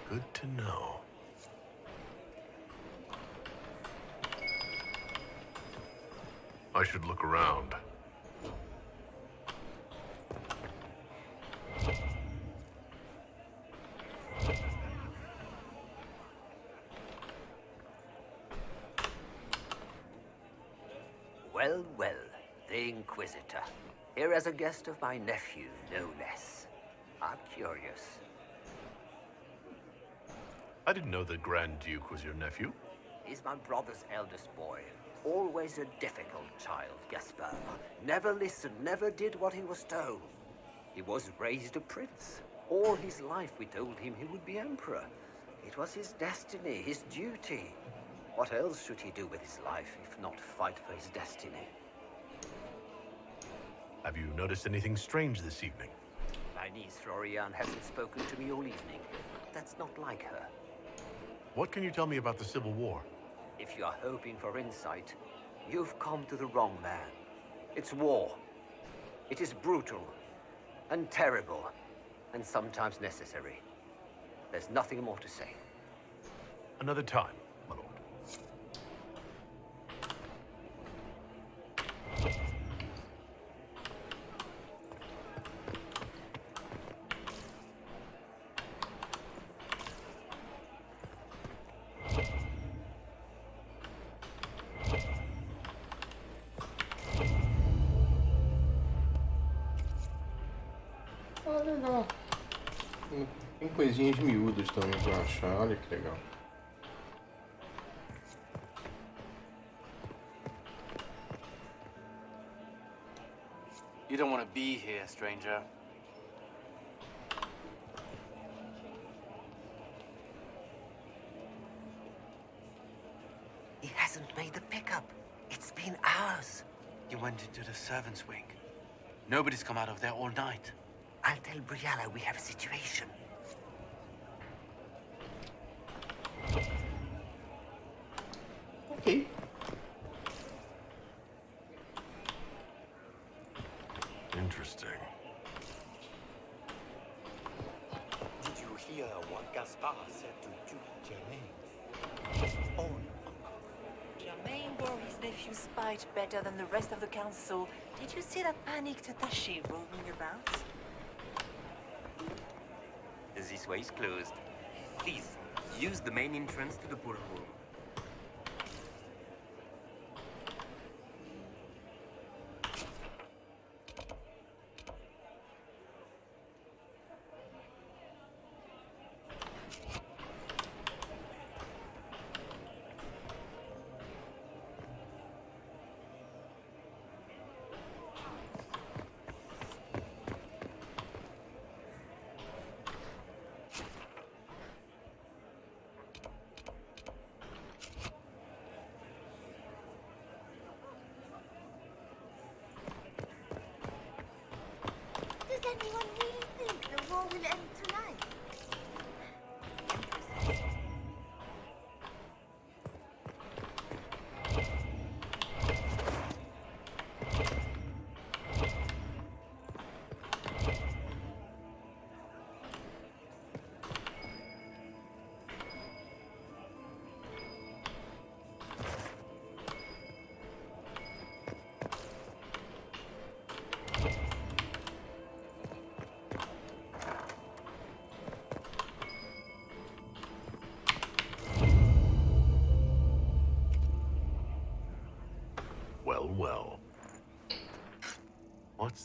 Good to know. I should look around. Well, well, the Inquisitor. Here as a guest of my nephew, no less. I'm curious. I didn't know the Grand Duke was your nephew. He's my brother's eldest boy. Always a difficult child, Gaspard. Never listened, never did what he was told. He was raised a prince. All his life we told him he would be emperor. It was his destiny, his duty. What else should he do with his life if not fight for his destiny? Have you noticed anything strange this evening? My niece Florian hasn't spoken to me all evening. That's not like her. What can you tell me about the Civil War? If you are hoping for insight, you've come to the wrong man. It's war. It is brutal, and terrible, and sometimes necessary. There's nothing more to say. Another time, my lord. Ah, legal. Tem coisinhas miúdas também pra achar. Olha que legal. You don't want to be here, stranger. He hasn't made the pickup. It's been hours. You went into the servants' wing. Nobody's come out of there all night. I'll tell Briala we have a situation. Okay. Interesting. Did you hear what Gaspard said to Duke Germain? His own uncle. Germain bore his nephew's spite better than the rest of the council. Did you see that panicked attaché roaming about? This way is closed. Please, use the main entrance to the pool room.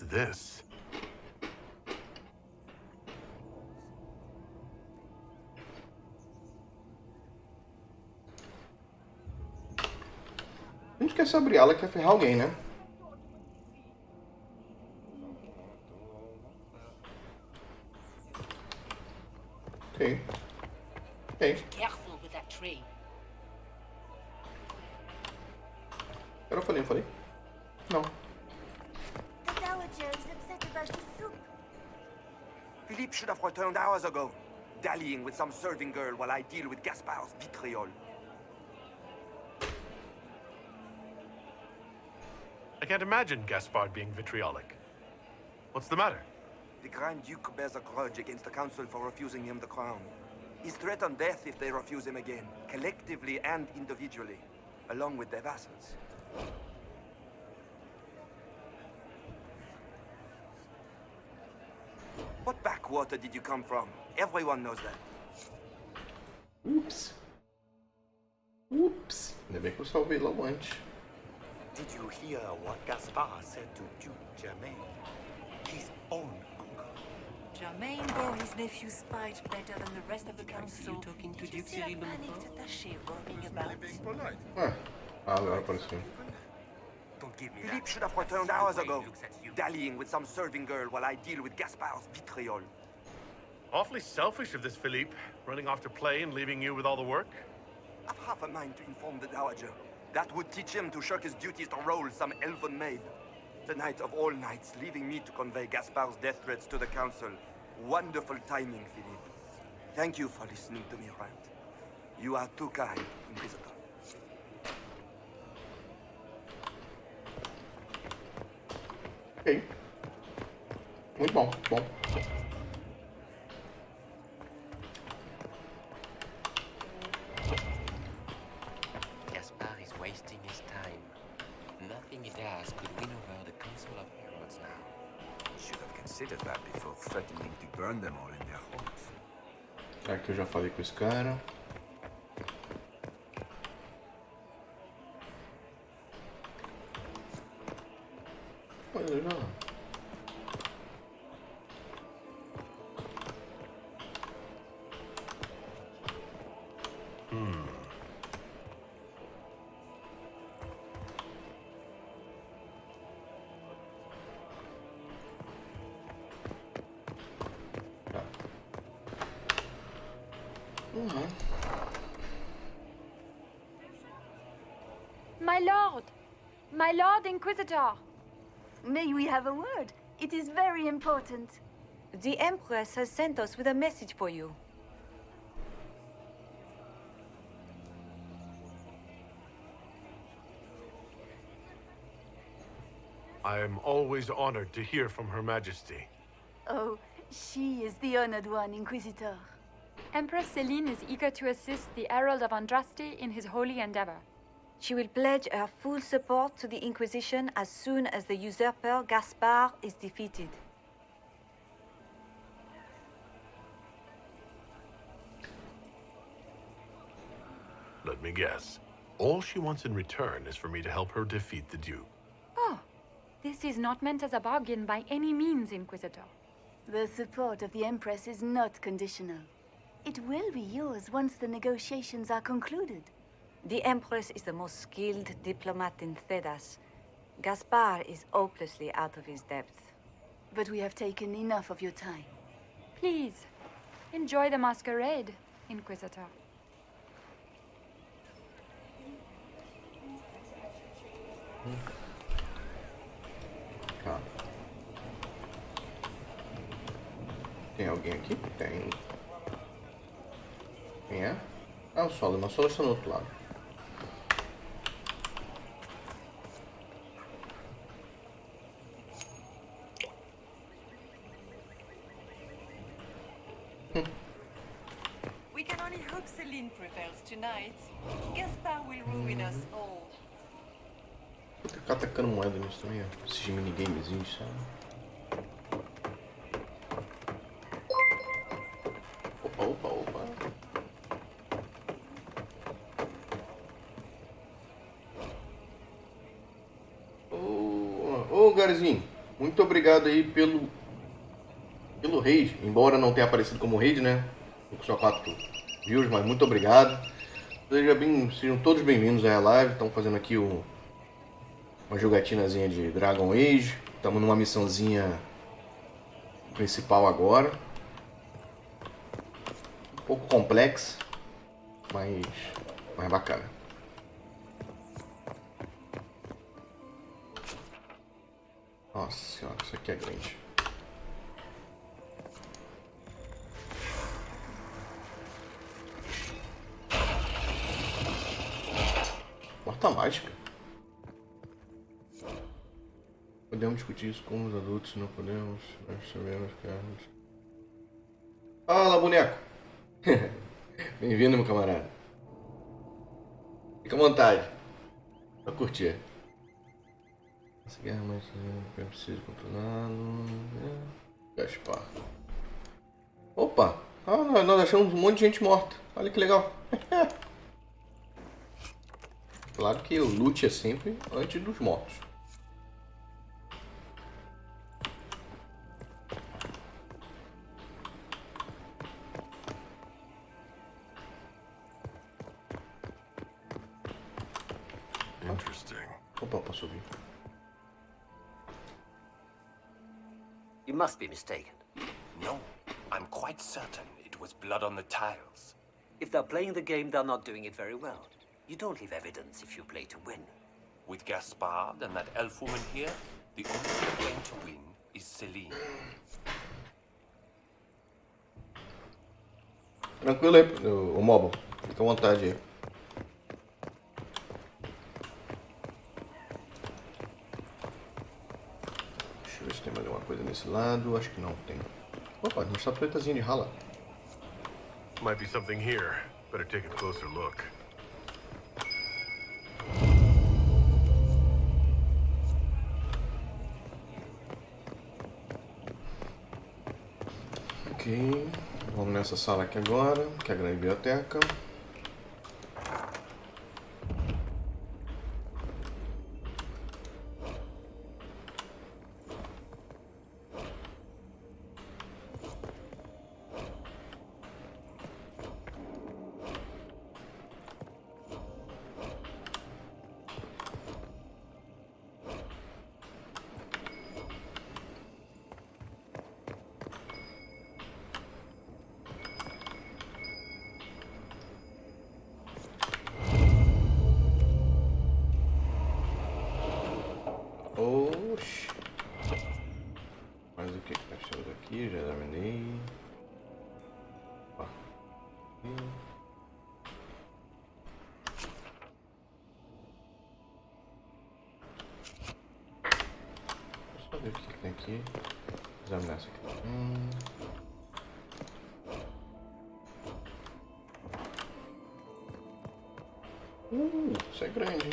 this? A gente quer se abrir ela, quer ferrar alguém, né? Ok. Ok. Careful with that tree. Eu falei? Não. The Dowager is upset about the soup. Philippe should have returned hours ago, dallying with some serving girl while I deal with Gaspard's vitriol. I can't imagine Gaspard being vitriolic. What's the matter? The Grand Duke bears a grudge against the Council for refusing him the crown. He's threatened death if they refuse him again, collectively and individually, along with their vassals. What backwater did you come from? Everyone knows that. Ups. Ups. Ainda bem que eu salvei logo antes. Did you hear what Gaspard said to Duke Germain? His own uncle. Germain bore his nephew's spite better than the rest of the council. You talking to Duke Cyril Taché roaming about? Being polite. Agora apareceu. Don't give me Philippe should have returned hours ago, dallying with some serving girl while I deal with Gaspard's vitriol. Awfully selfish of this Philippe, running off to play and leaving you with all the work. I've half a mind to inform the Dowager. That would teach him to shirk his duties to roll some elven maid. The night of all nights, leaving me to convey Gaspard's death threats to the Council. Wonderful timing, Philippe. Thank you for listening to me rant. You are too kind, Inquisitor. Ok. Muito bom, bom. Gaspard is wasting his time. Nothing he does could win over the Council of Heralds now. Should have considered that before threatening to burn them all in their homes. Aqui eu já falei com esse cara. Olha já. My Lord Inquisitor! May we have a word? It is very important. The Empress has sent us with a message for you. I am always honored to hear from Her Majesty. Oh, she is the honored one, Inquisitor. Empress Celine is eager to assist the Herald of Andraste in his holy endeavor. She will pledge her full support to the Inquisition as soon as the usurper Gaspard is defeated. Let me guess. All she wants in return is for me to help her defeat the Duke. Oh, this is not meant as a bargain by any means, Inquisitor. The support of the Empress is not conditional. It will be yours once the negotiations are concluded. The Empress is the most skilled diplomat in Thedas. Gaspard is hopelessly out of his depth. But we have taken enough of your time. Please, enjoy the masquerade, Inquisitor. Tá. Tem alguém aqui? Tem. Quem é? Ah, o Solo. Mas o Solo está no outro lado. We can only hope Celine prevails tonight. Gaspard will ruin us all. Vou ficar atacando moeda nisso também, ó. Esses minigamezinhos, sabe? Opa. Ô, Garzinho. muito obrigado aí pelo raid. Embora não tenha aparecido como raid, né? Com só 4 views, mas muito obrigado. Sejam todos bem-vindos à live. Estamos fazendo aqui uma jogatinazinha de Dragon Age. Estamos numa missãozinha principal agora. Um pouco complexa, mas bacana. Nossa senhora, isso aqui é grande. Porta mágica. Podemos discutir isso com os adultos, se não podemos. Nós sabemos que é. Fala, boneco! Bem-vindo, meu camarada. Fica à vontade. Pra curtir. Essa guerra mais é preciso controlá-lo. Gaspar. Opa! Nós achamos um monte de gente morta. Olha que legal. Claro que o loot é sempre antes dos mortos. Interesting. Opa, posso subir. You must be mistaken. No, I'm quite certain it was blood on the tiles. If they're playing the game, they're not doing it very well. You don't leave evidence if you play to win. With Gaspard and that elf woman here, the only way to win is Celine. Tranquilo aí, o Mobo. Fica à vontade aí. Deixa eu ver se tem mais alguma coisa nesse lado. Acho que não tem. Opa, uma estatuetazinha de rala. Might be something here. Better take a closer look. Ok, vamos nessa sala aqui agora, que é a grande biblioteca. Oxi. Mas o que nós temos aqui? Já examinei. Opa. Deixa eu só ver o que tem aqui. Examinar essa aqui. Isso é grande, hein?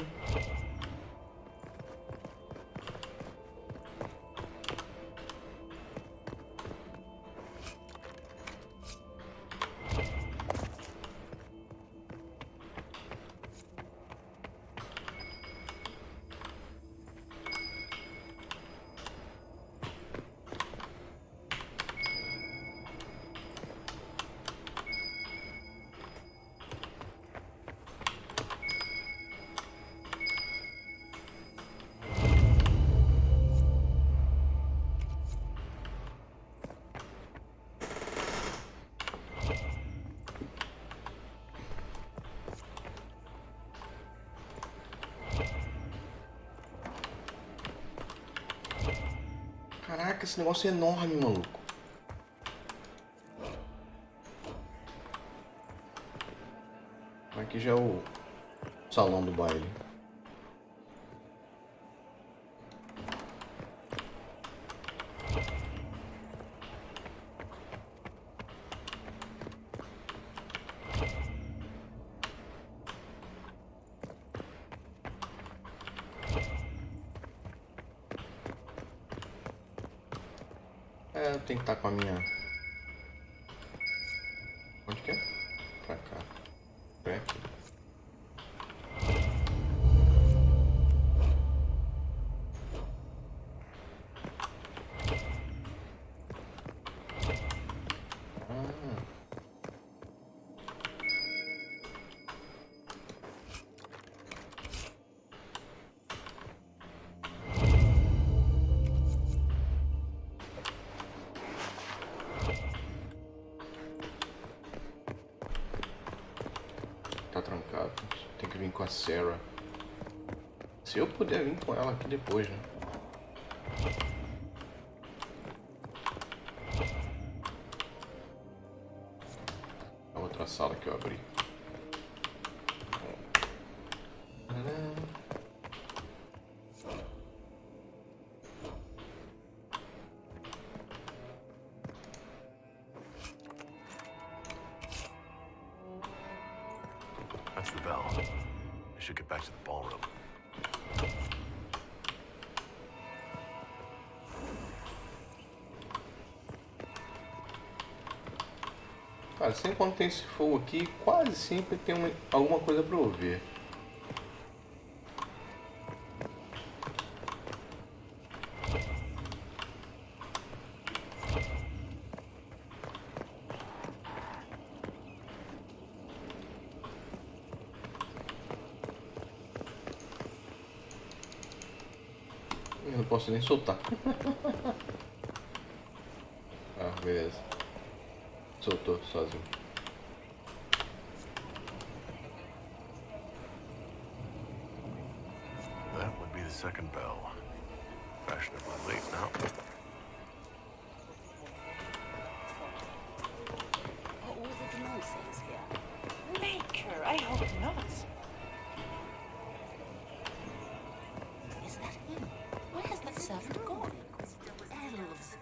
Caraca, esse negócio é enorme, maluco. Aqui já é o salão do baile. Eu tenho que estar com a minha... Onde que é? Pra cá. Pra aqui. ficar trancado. Tem que vir com a Sarah. Se eu puder vir com ela aqui depois, né? A outra sala que eu abri. That's the bell. I should get back to the ballroom. Cara, sempre quando tem esse fogo aqui, quase sempre tem alguma coisa pra eu ver. Eu não posso nem soltar. Ah, beleza. Soltou sozinho. That would be the second bell. Fashionably late now. Are all the nonsense here? Maker, I hope not. Is that him? Where has that servant gone? Elves,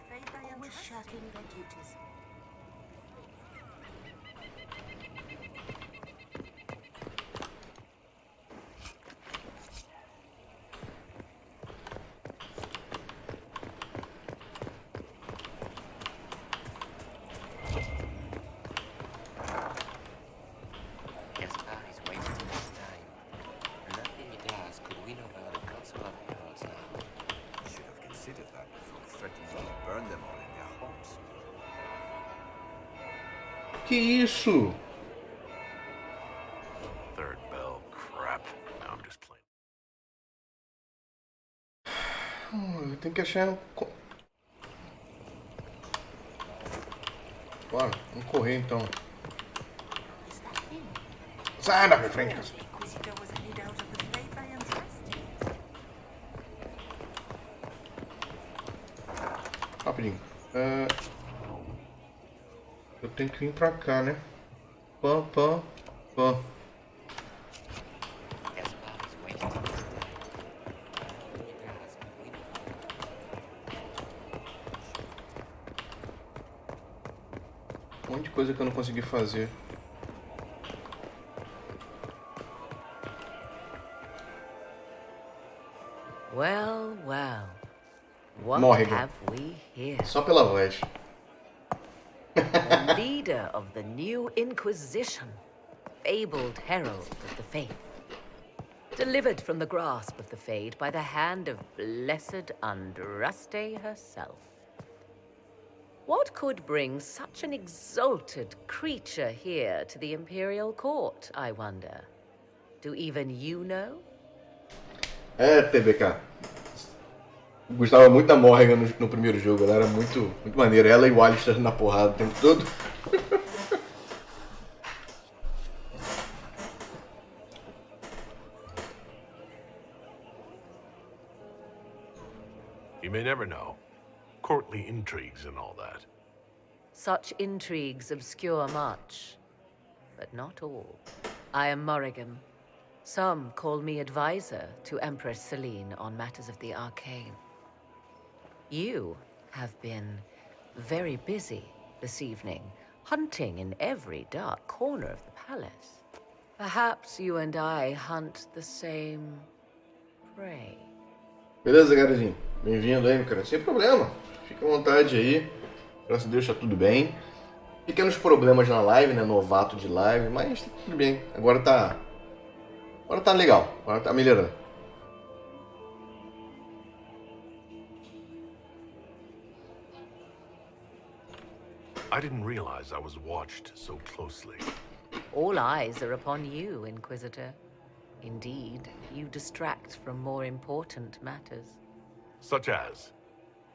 always shirking their duties. Gaspar is wasting his time. Nothing he does could win over the Council of Heralds now. Should have considered that before threatening to burn them all in their homes. Que isso? Third bell. Crap. Now I'm just playing. Eu tenho que achar. Bora, vamos correr então. Sai da minha frente, cara. Inquisitor was lead out of the faith by Andraste. Rapidinho. Eu tenho que vir pra cá, né? Pã. Gaspar is wasting his time. Nothing he does could win over. Um monte de coisa que eu não consegui fazer. Well, well. What Morrigan. have we here? Só pela voz. The leader of the new Inquisition, fabled herald of the faith. Delivered from the grasp of the Fade by the hand of blessed Andraste herself. What could bring such an exalted creature here to the Imperial Court, I wonder? Do even you know? É, TBK. Gostava muito da Morrigan no primeiro jogo. Ela era muito maneira. Ela e o Alistair na porrada o tempo todo. You may never know. Courtly intrigues and all that. Such intrigues obscure much, but not all. I am Morrigan. Some call me advisor to Empress Celine on matters of the arcane. You have been very busy this evening, hunting in every dark corner of the palace. Perhaps you and I hunt the same prey. Beleza, garotinho? Bem-vindo aí, meu cara. Sem problema. Fica à vontade aí. Graças a Deus tá tudo bem. Pequenos problemas na live, né? Novato de live, mas tá tudo bem. Agora tá legal. Agora tá melhorando. I didn't realize I was watched so closely. All eyes are upon you, Inquisitor. Indeed, you distract from more important matters. Such as?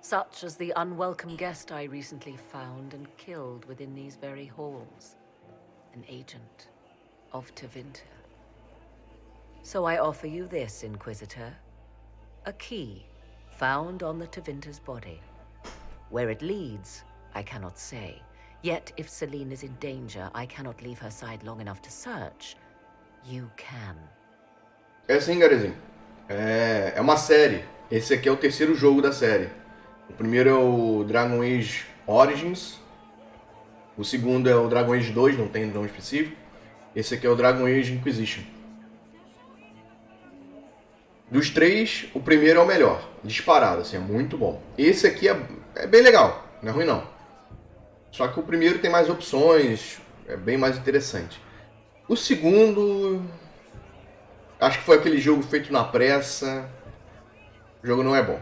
Such as the unwelcome guest I recently found and killed within these very halls. An agent of Tevinter. So I offer you this, Inquisitor. A key found on the Tevinter's body. Where it leads, I cannot say. Yet, if Celine is in danger, I cannot leave her side long enough to search. You can. É assim, Garezinho. É uma série. Esse aqui é o terceiro jogo da série. O primeiro é o Dragon Age Origins. O segundo é o Dragon Age 2, não tem nome específico. Esse aqui é o Dragon Age Inquisition. Dos três, o primeiro é o melhor. Disparado, assim, é muito bom. Esse aqui é bem legal, não é ruim não. Só que o primeiro tem mais opções, é bem mais interessante. O segundo... acho que foi aquele jogo feito na pressa. O jogo não é bom.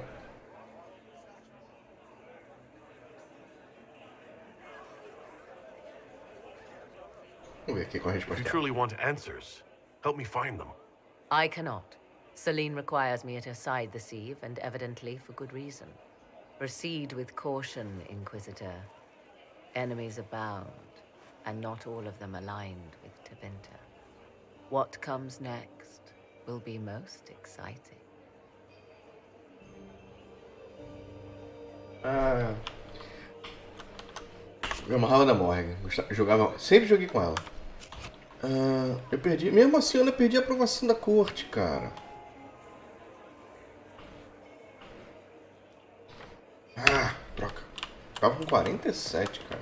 Vamos ver aqui com a If you resposta. truly want answers, help me find them. I cannot. Celine requires me at her side this eve, and evidently for good reason. Proceed with caution, Inquisitor. Enemies abound, and not all of them aligned with Tevinter. What comes next will be most exciting. Eu amarrava da Morgan. Jogava, sempre joguei com ela. Eu perdi. Mesmo assim, eu ainda perdi a aprovação da corte, cara. Troca. Tava com 47, cara.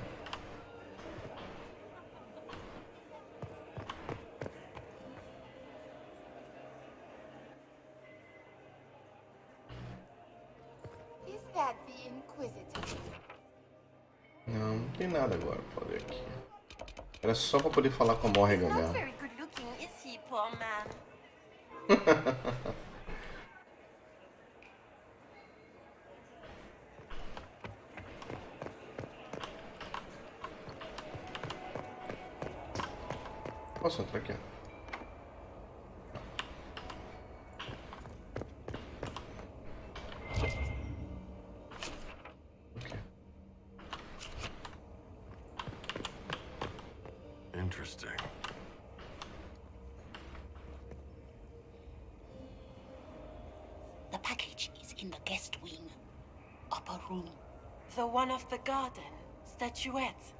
Is that the Inquisitor? Não tem nada agora pra ver aqui. Era só pra poder falar com a Morrigan Not mesmo. very good looking, is he, poor man? Posso entrar aqui? Interesting. The package is in the guest wing. Upper room. The one of the garden. Statuette.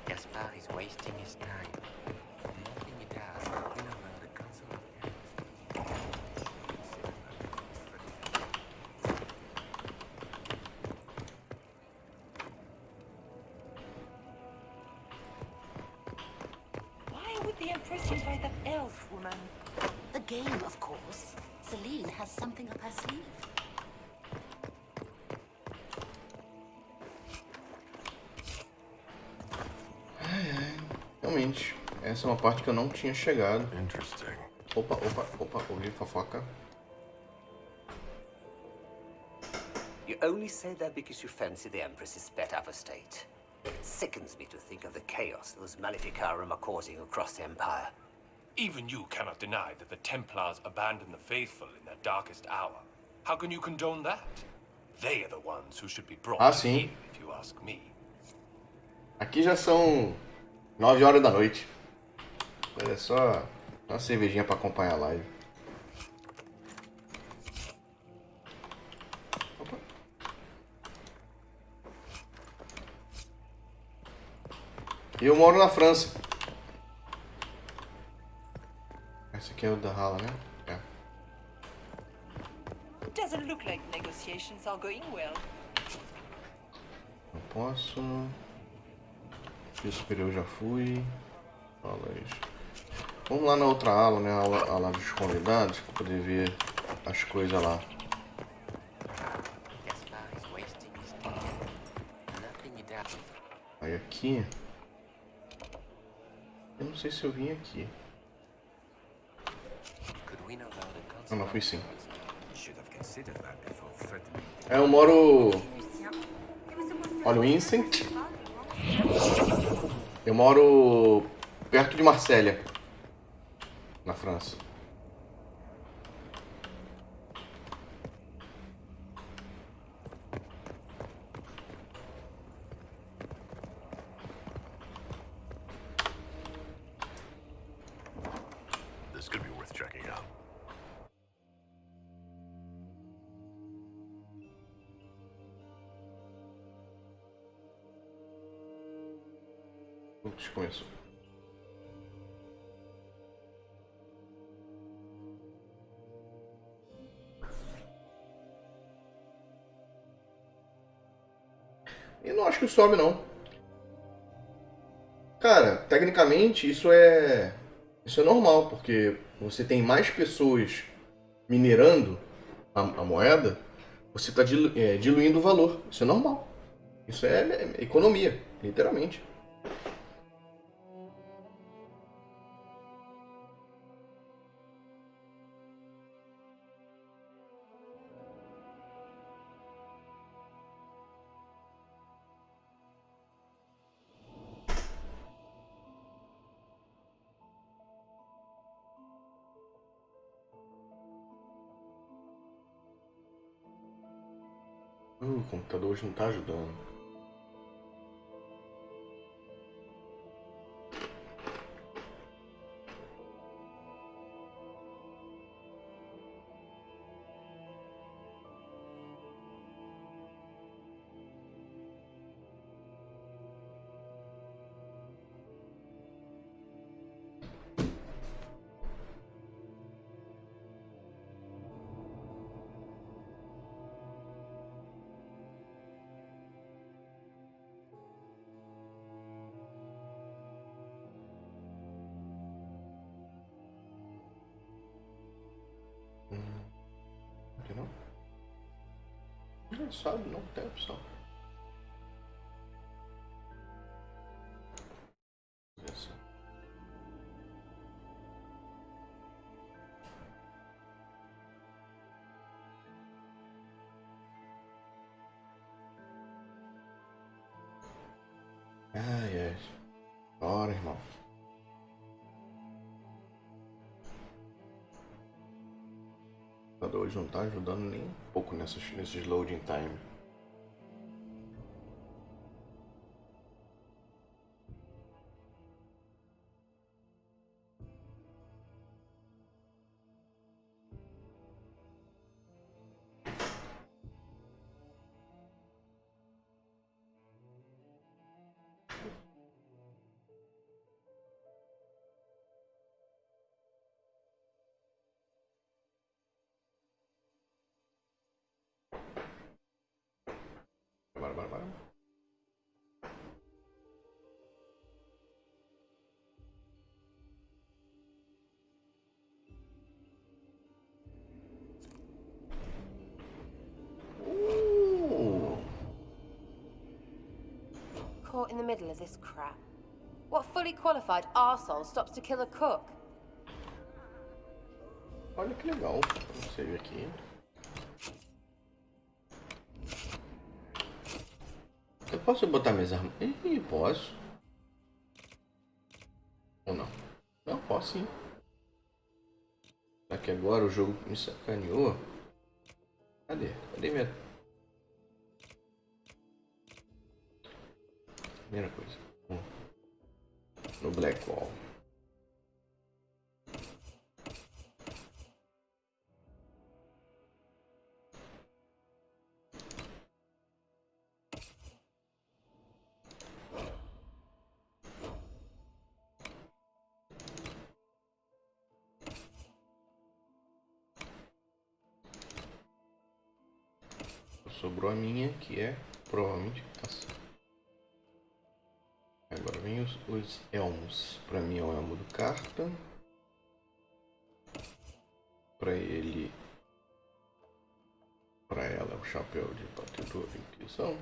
Gaspard is wasting his time. Nothing he does will win over the Council of Why would the Empress invite that elf woman? The game, of course. Celine has something up her sleeve. Realmente, essa é uma parte que eu não tinha chegado. Interesting. Opa, ouvi fofoca. You only say that because you fancy the Empress's pet apostate. It sickens me to think of the chaos those Maleficarum are causing across the Empire. Even you cannot deny that the Templars abandoned the faithful in their darkest hour. How can you condone that? They are the ones who should be brought to sim. heel, if you ask me. Aqui já são 9 horas da noite. É só uma cervejinha pra acompanhar a live. Opa. E eu moro na França. Esse aqui é o da Hala, né? É. It doesn't look like negotiations are going well. Não posso. Fio superior já fui. Alas. Vamos lá na outra ala, né? A ala dos convidados, pra poder ver as coisas lá. Aí aqui. Eu não sei se eu vim aqui. Ah, não, fui sim. Eu moro. Olha o Incent. Eu moro perto de Marsella, na França. Putz, começou. Eu não acho que sobe, não. Cara, tecnicamente isso é normal, porque você tem mais pessoas minerando a moeda, você está diluindo o valor. Isso é normal. Isso é economia, literalmente. O computador hoje não está ajudando. Aqui não? Engraçado, não tem opção. Essa. Ai, ai. Bora, irmão. O computador hoje não está ajudando nem um pouco nesses loading time. Bora. Caught in the middle of this crap. What fully qualified arsehole stops to kill a cook? Olha que legal. Você ver aqui. Eu posso botar minhas armas? Ih, posso. Ou não? Não, posso sim. Só que agora o jogo me sacaneou. Cadê? Cadê minha... Primeira coisa. No Black Wall. Sobrou a minha, que é provavelmente essa. Agora vem os elmos. Pra mim é o elmo do carta. Pra ele... Pra ela é o chapéu de batedor de Inquisição.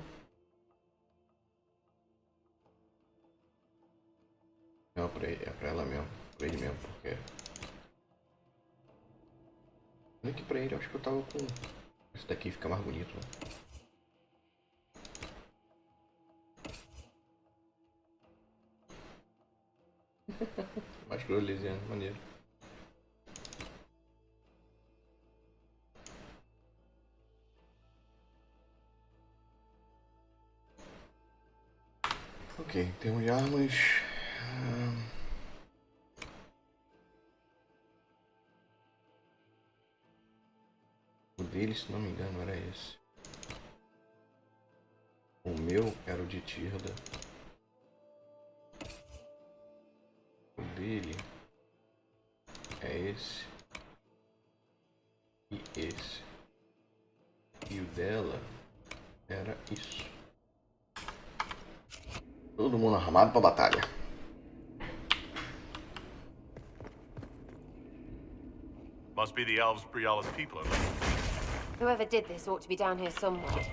Não, é pra ela mesmo. Pra ele mesmo, porque... Nem que pra ele, eu acho que eu tava com... Esse daqui fica mais bonito, né? Mais groselhinho, maneiro. Ok, temos de armas. O dele, se não me engano, era esse. O meu era o de Tirda. dele é esse e esse. E o dela era isso. Todo mundo armado pra batalha. Must be the elves Briala's people are looking. Whoever did this ought to be down here somewhere.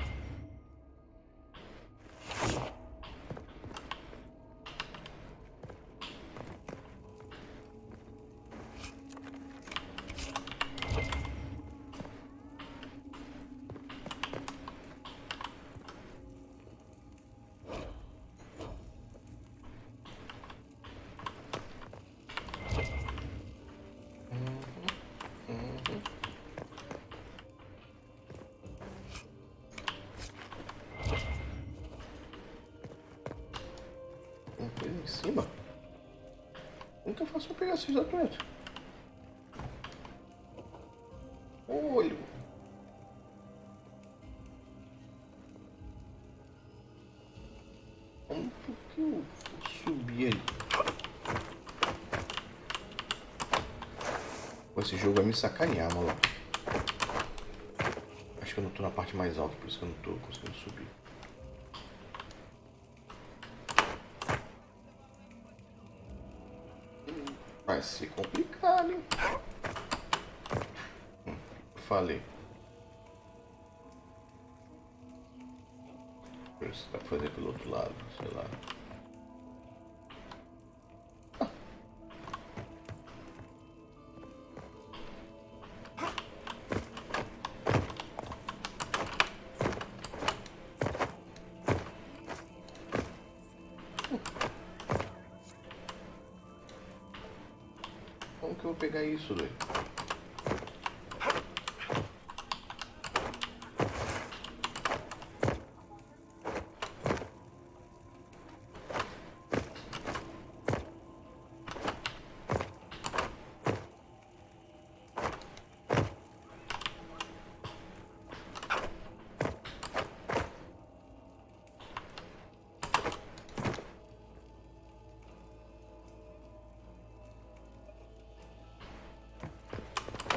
Em cima? Como que eu faço pra pegar esses documentos? Olho. Como que eu vou subir ali? Pô, esse jogo vai me sacanear, maluco. Acho que eu não tô na parte mais alta, por isso que eu não tô conseguindo subir. Vai ser complicado, hein? Falei. Deixa eu ver se dá pra fazer pelo outro lado, sei lá. Como que eu vou pegar isso, velho?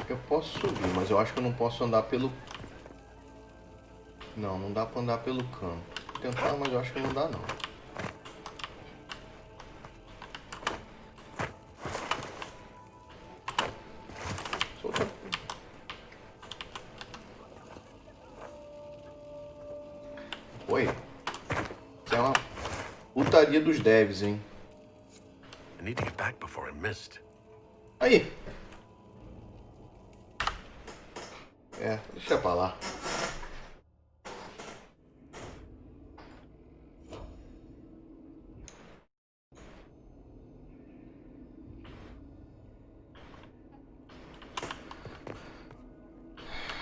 Eu posso subir, mas eu acho que eu não posso andar pelo... Não, não dá pra andar pelo canto. Vou tentar, mas eu acho que não dá, não. Solta. Oi. Isso é uma putaria dos devs, hein? I need to get back before I missed. Aí. É, deixa pra lá.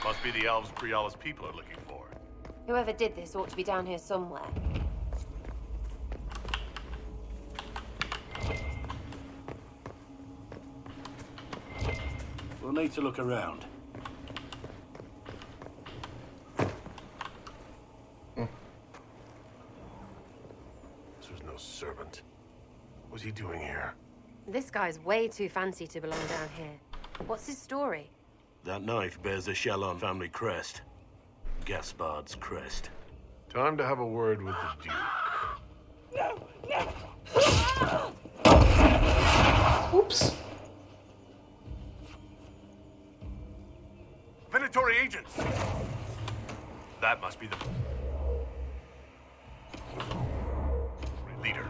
Must be the elves Briala's people are looking for. Whoever did this ought to be down here somewhere. We'll need to look around. This was no servant. What was he doing here? This guy's way too fancy to belong down here. What's his story? That knife bears the Chalon family crest. Gaspard's crest. Time to have a word with the Duke. Oops. Venatory agents! That must be the... leader.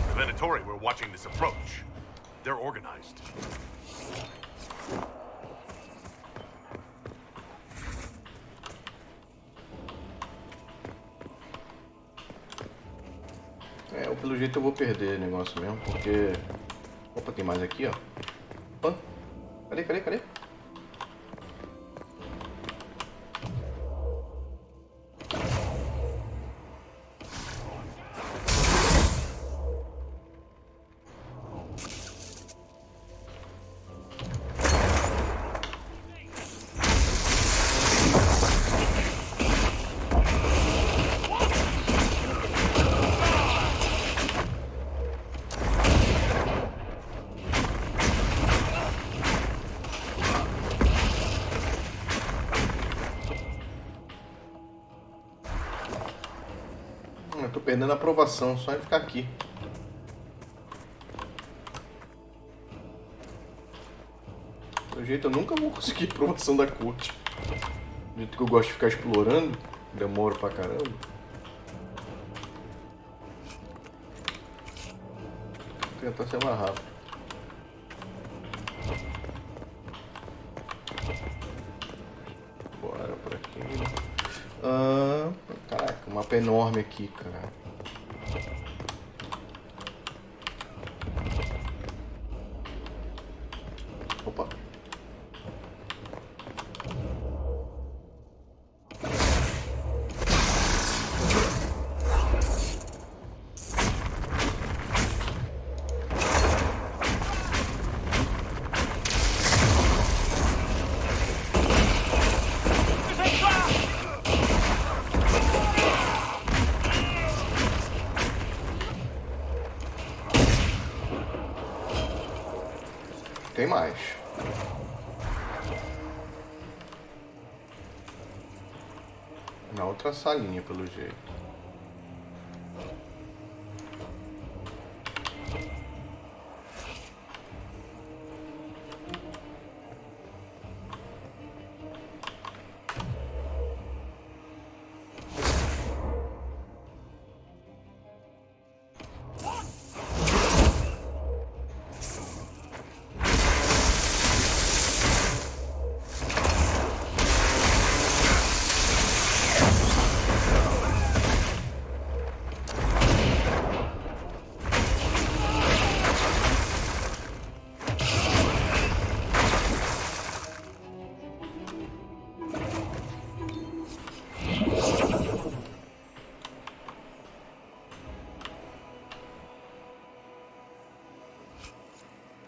The Venatory were watching this approach. They're organized. É, pelo jeito eu vou perder o negócio mesmo, porque... Opa, tem mais aqui, ó. Opa. Cadê? perdendo a aprovação só em ficar aqui. Pelo jeito eu nunca vou conseguir aprovação da corte. Do jeito que eu gosto de ficar explorando, demoro pra caramba. Vou tentar ser mais rápido. Bora por aqui. Caraca, o mapa é enorme aqui, cara. Opa. Tem mais. Na outra salinha, pelo jeito.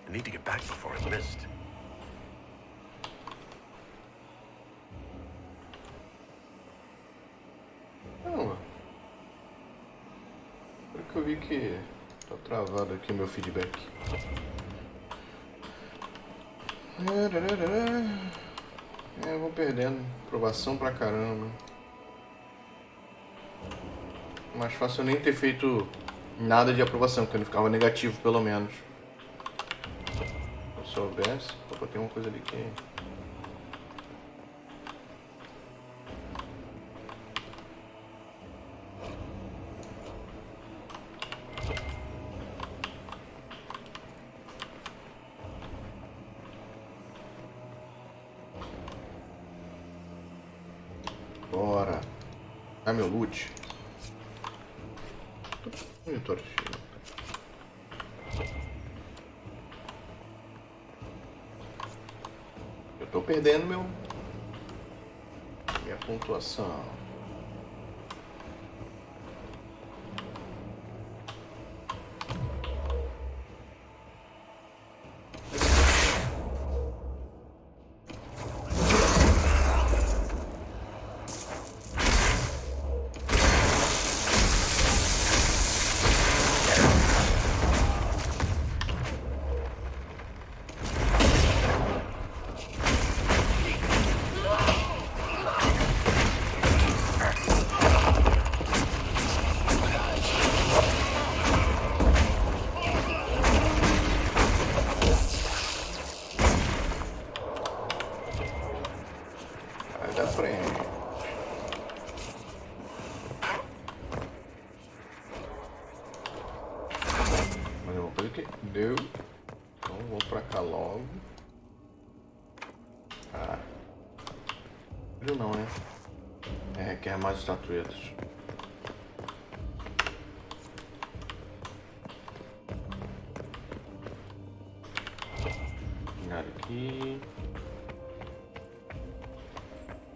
I need to get back before I missed. Não. Agora que eu vi que tá travado aqui o meu feedback. Eu vou perdendo aprovação pra caramba. Mais fácil eu nem ter feito nada de aprovação, porque eu não ficava negativo pelo menos. Se eu soubesse, opa, tem uma coisa ali que... Bora. Ah, meu loot. Monitor cheio. Eu tô perdendo minha pontuação. Deu. Então vou pra cá logo. Ah. Viu não, né? É, quer mais estatuetas. Nada aqui.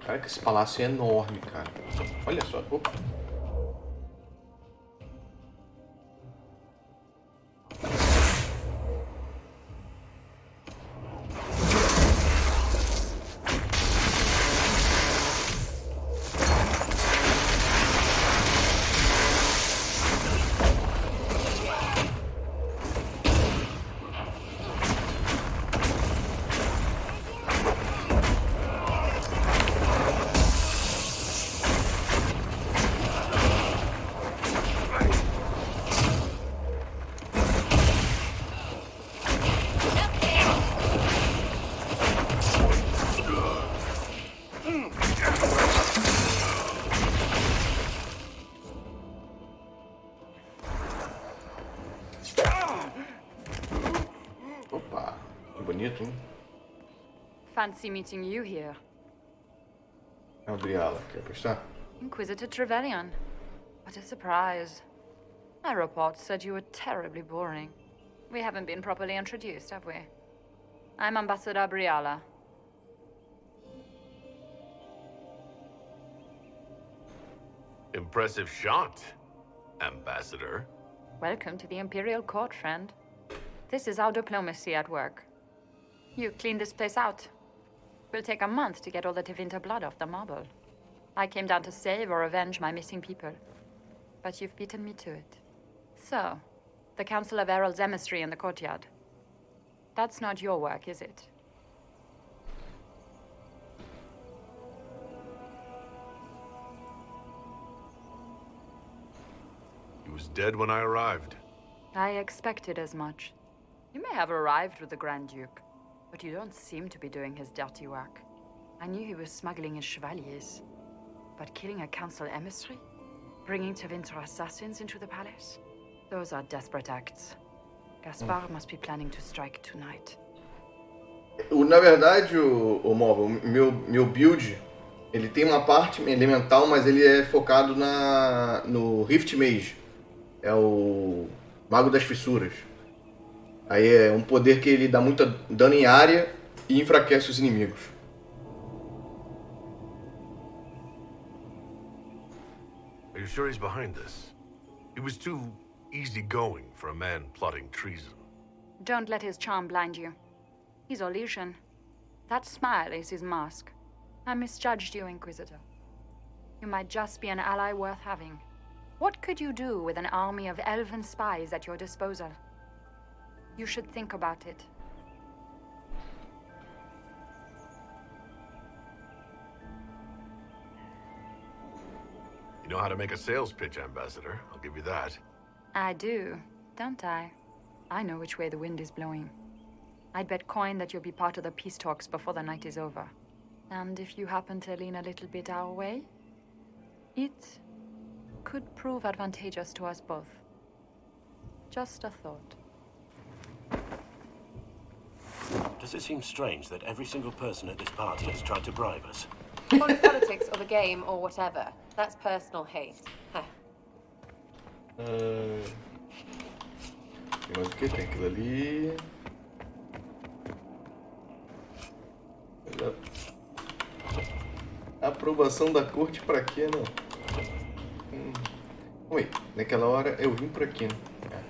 Cara, que esse palácio é enorme, cara. Olha só. Opa. bonito, hein? Fancy meeting you here. Gabriela, quer apostar? Inquisitor Trevelyan. What a surprise. My reports said you were terribly boring. We haven't been properly introduced, have we? I'm Ambassador Briala. Impressive shot, Ambassador. Welcome to the Imperial Court, friend. This is our diplomacy at work. You clean this place out. Will take a month to get all the Tevinter blood off the marble. I came down to save or avenge my missing people. But you've beaten me to it. So, the Council of Herald's emissary in the courtyard. That's not your work, is it? He was dead when I arrived. I expected as much. You may have arrived with the Grand Duke, but you don't seem to be doing his dirty work. I knew he was smuggling his chevaliers. But killing a council emissary? Bringing Tevinter assassins into the palace? Those are desperate acts. Gaspar must be planning to strike tonight. Na verdade, o móvel, meu build, ele tem uma parte elemental, mas ele é focado no Rift Mage. É o Mago das Fissuras. Aí é um poder que ele dá muito dano em área e enfraquece os inimigos. Are you sure he's behind this? He was too easygoing for a man plotting treason. Don't let his charm blind you. He's Orlesian. That smile is his mask. I misjudged you, Inquisitor. You might just be an ally worth having. What could you do with an army of elven spies at your disposal? You should think about it. You know how to make a sales pitch, Ambassador. I'll give you that. I do, don't I? I know which way the wind is blowing. I'd bet coin that you'll be part of the peace talks before the night is over. And if you happen to lean a little bit our way, it could prove advantageous to us both. Just a thought. Does it seem strange that every single person at this party has tried to bribe us? Call it politics or the game or whatever. That's personal hate. Heh. Tem mais o que? Tem aquilo ali. Aprovação da corte pra quê, não? Oi, naquela hora eu vim por aqui, né?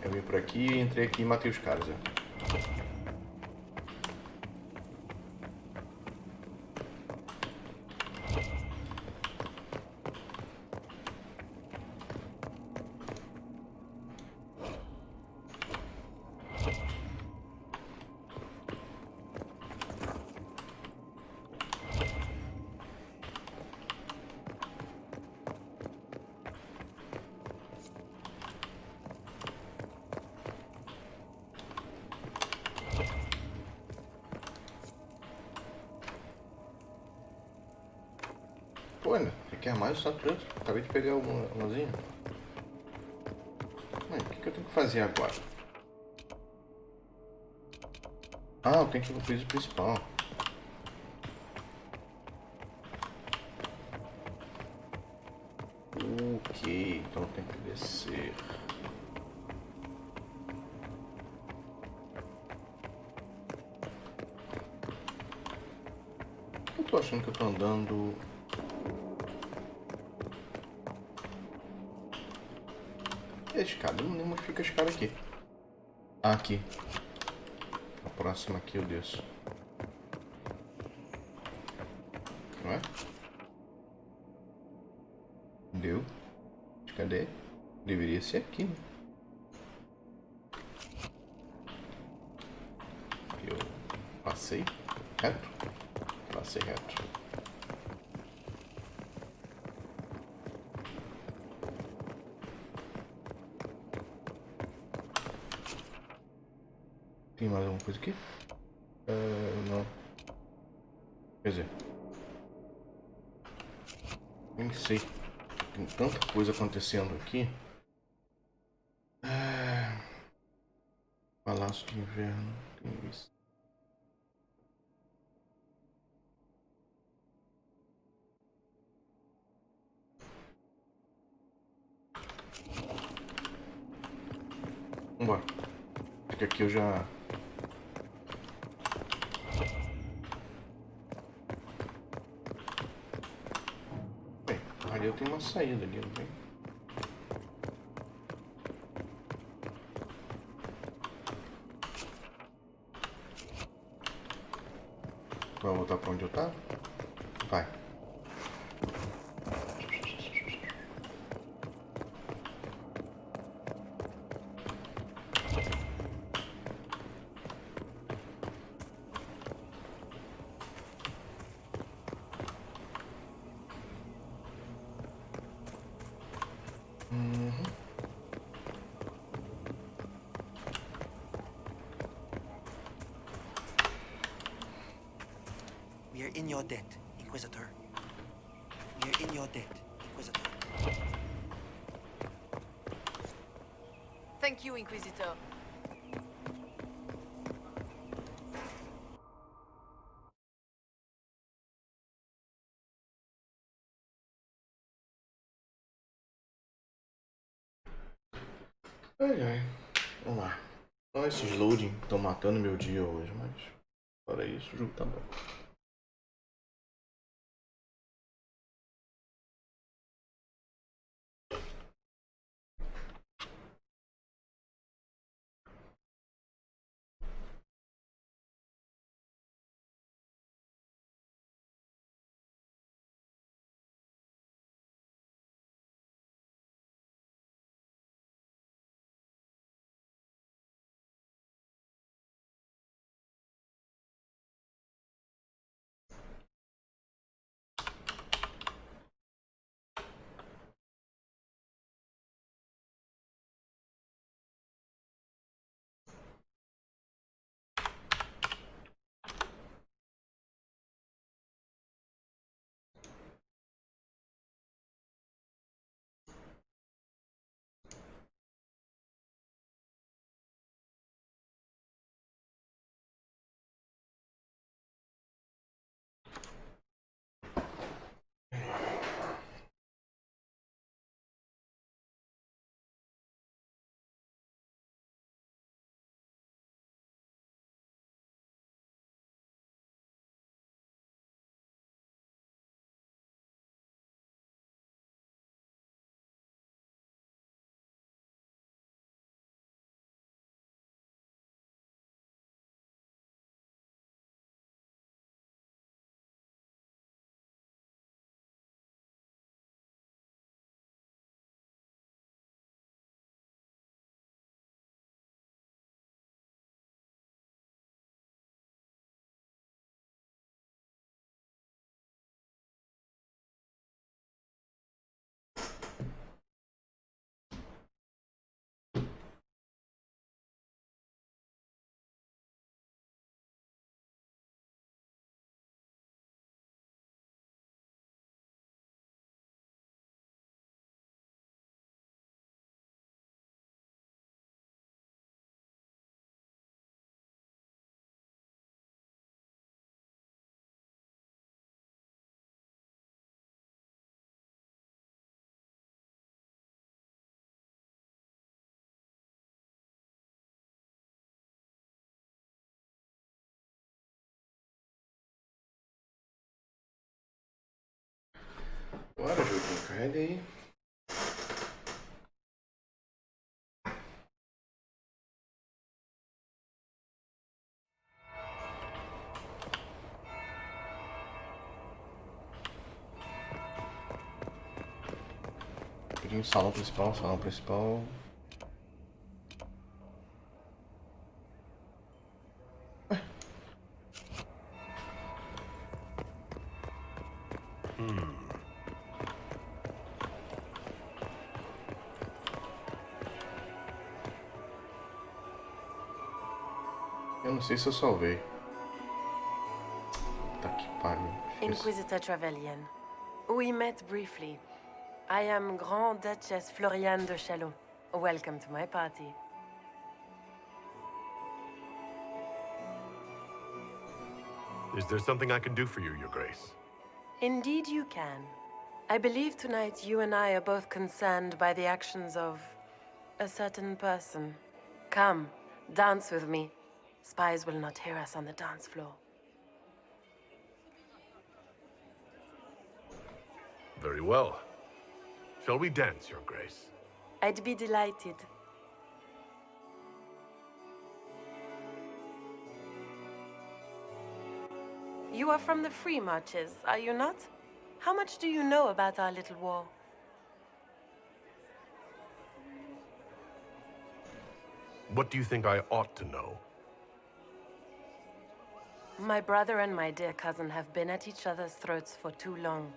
Eu vim por aqui, entrei aqui e matei os caras, ó. Pô, né? Você quer mais só tanto? Acabei de pegar umazinha. O que eu tenho que fazer agora? Ah, eu tenho que ir pro piso principal. Ok, então tem que descer. Eu tô achando que eu tô andando... É escada, eu não lembro onde fica a escada aqui. Ah, aqui. A próxima aqui eu desço. Não é? Deu. Cadê? Deveria ser aqui, né? Eu passei reto? Passei reto. Tem mais alguma coisa aqui? Não. Quer dizer... Nem sei. Tem tanta coisa acontecendo aqui. Palácio de Inverno. Tem isso. Vambora. Acho que aqui eu já... Bem, ali eu tenho uma saída ali, não tem? Vai voltar pra onde eu tava? Vai. We are in your debt, Inquisitor. We are in your debt, Inquisitor. Thank you, Inquisitor. Ai, ai. Vamos lá. Então, esses loading estão matando meu dia hoje, mas fora isso, o jogo tá bom. Bora, joguinho, carrega aí. Joguinho, salão principal, salão principal. Eu não sei se eu salvei. Tá que pariu. Inquisitor Trevelyan. We met briefly. I am Grand Duchess Floriane de Chalon. Welcome to my party. Is there something I can do for you, Your Grace? Indeed you can. I believe tonight you and I are both concerned by the actions of a certain person. Come, dance with me. Spies will not hear us on the dance floor. Very well. Shall we dance, Your Grace? I'd be delighted. You are from the Free Marches, are you not? How much do you know about our little war? What do you think I ought to know? My brother and my dear cousin have been at each other's throats for too long.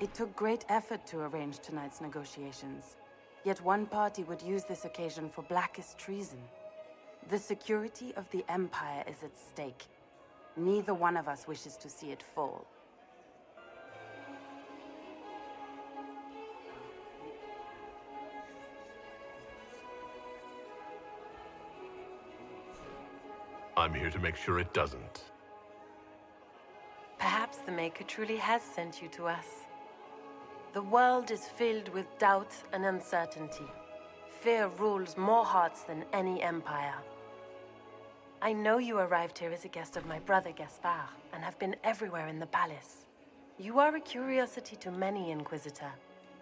It took great effort to arrange tonight's negotiations. Yet one party would use this occasion for blackest treason. The security of the Empire is at stake. Neither one of us wishes to see it fall. I'm here to make sure it doesn't. Perhaps the Maker truly has sent you to us. The world is filled with doubt and uncertainty. Fear rules more hearts than any empire. I know you arrived here as a guest of my brother Gaspard, and have been everywhere in the palace. You are a curiosity to many, Inquisitor,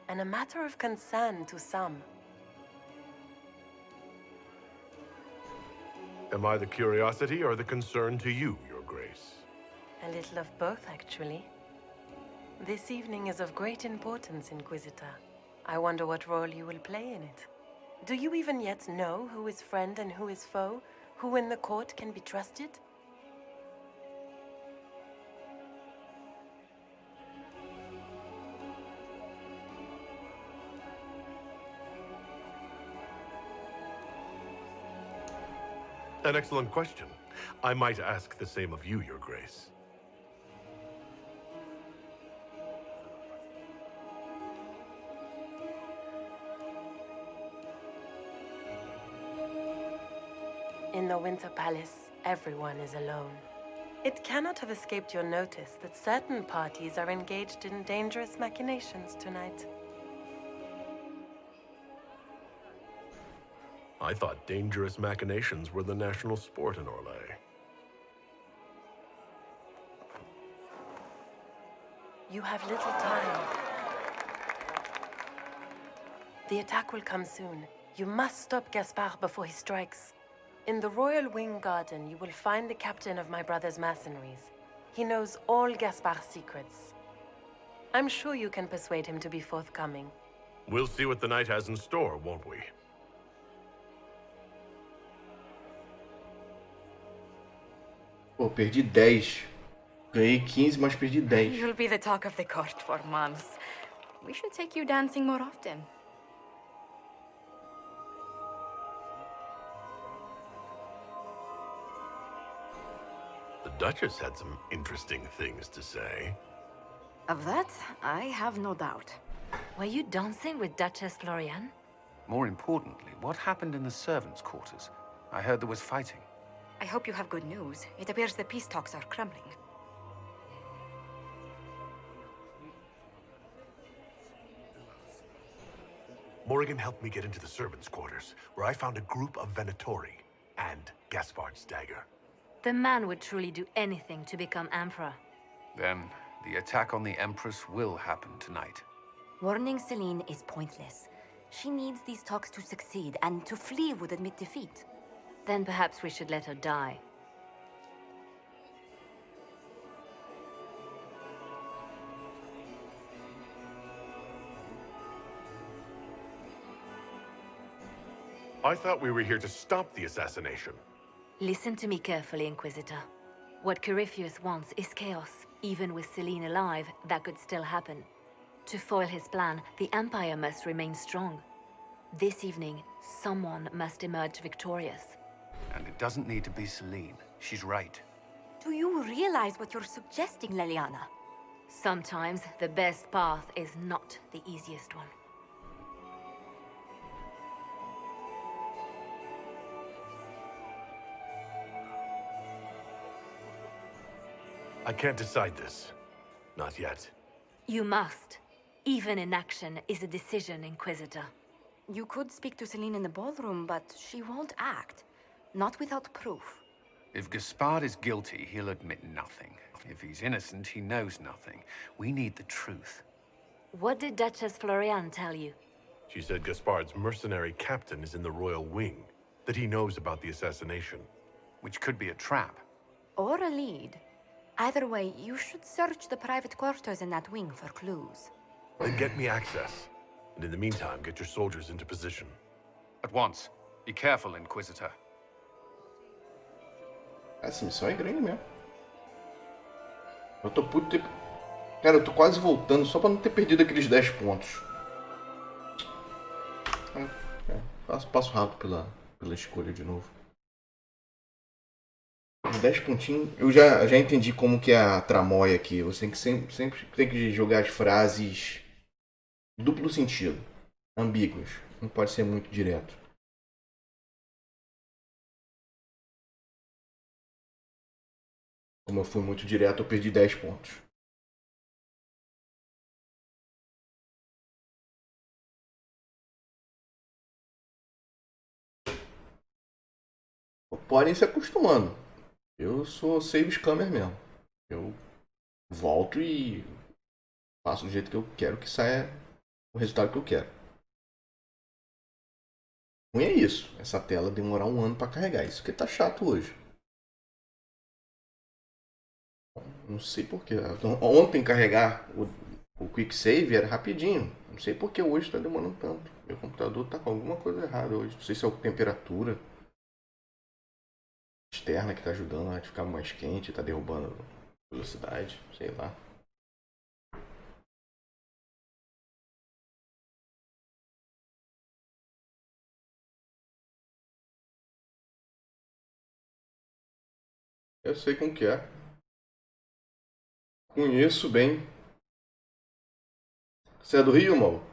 and a matter of concern to some. Am I the curiosity or the concern to you, Your Grace? A little of both, actually. This evening is of great importance, Inquisitor. I wonder what role you will play in it. Do you even yet know who is friend and who is foe? Who in the court can be trusted? An excellent question. I might ask the same of you, Your Grace. In the Winter Palace, everyone is alone. It cannot have escaped your notice that certain parties are engaged in dangerous machinations tonight. I thought dangerous machinations were the national sport in Orlais. You have little time. The attack will come soon. You must stop Gaspard before he strikes. In the Royal Wing Garden, you will find the captain of my brother's mercenaries. He knows all Gaspard's secrets. I'm sure you can persuade him to be forthcoming. We'll see what the night has in store, won't we? Pô, perdi 10. Ganhei 15, mas perdi 10. You'll be the talk of the court for months. We should take you dancing more often. The Duchess had some interesting things to say. Of that, I have no doubt. Were you dancing with Duchess Florian? More importantly, what happened in the servants' quarters? I heard there was fighting. I hope you have good news. It appears the peace talks are crumbling. Morrigan helped me get into the servants' quarters, where I found a group of Venatori and Gaspard's dagger. The man would truly do anything to become Emperor. Then, the attack on the Empress will happen tonight. Warning Celine is pointless. She needs these talks to succeed, and to flee would admit defeat. Then perhaps we should let her die. I thought we were here to stop the assassination. Listen to me carefully, Inquisitor. What Corypheus wants is chaos. Even with Celine alive, that could still happen. To foil his plan, the Empire must remain strong. This evening, someone must emerge victorious. And it doesn't need to be Celine. She's right. Do you realize what you're suggesting, Leliana? Sometimes the best path is not the easiest one. I can't decide this. Not yet. You must. Even inaction is a decision, Inquisitor. You could speak to Celine in the ballroom, but she won't act. Not without proof. If Gaspard is guilty, he'll admit nothing. If he's innocent, he knows nothing. We need the truth. What did Duchess Florian tell you? She said Gaspard's mercenary captain is in the royal wing, that he knows about the assassination. Which could be a trap. Or a lead. Either way, you should search the private quarters in that wing for clues. Then get me access. And in the meantime, get your soldiers into position. At once. Be careful, Inquisitor. Essa missão é grande mesmo. Eu tô puto ter... Cara, eu tô quase voltando só pra não ter perdido aqueles 10 pontos. Passo rápido pela escolha de novo. Os 10 pontinhos... Eu já entendi como que é a tramóia aqui. Você tem que sempre tem que jogar as frases duplo sentido. Ambíguas. Não pode ser muito direto. Como eu fui muito direto, eu perdi 10 pontos. Podem se acostumando. Eu sou save scammer mesmo. Eu volto e faço do jeito que eu quero que saia o resultado que eu quero. Ruim é isso. Essa tela demorar um ano para carregar. Isso que tá chato hoje. Não sei porquê. Ontem carregar o Quick Save era rapidinho. Não sei porque hoje está demorando tanto. Meu computador tá com alguma coisa errada hoje. Não sei se é a temperatura externa que tá ajudando a ficar mais quente, tá derrubando a velocidade, sei lá. Eu sei como que é. Conheço bem. Você é do Rio, Mal?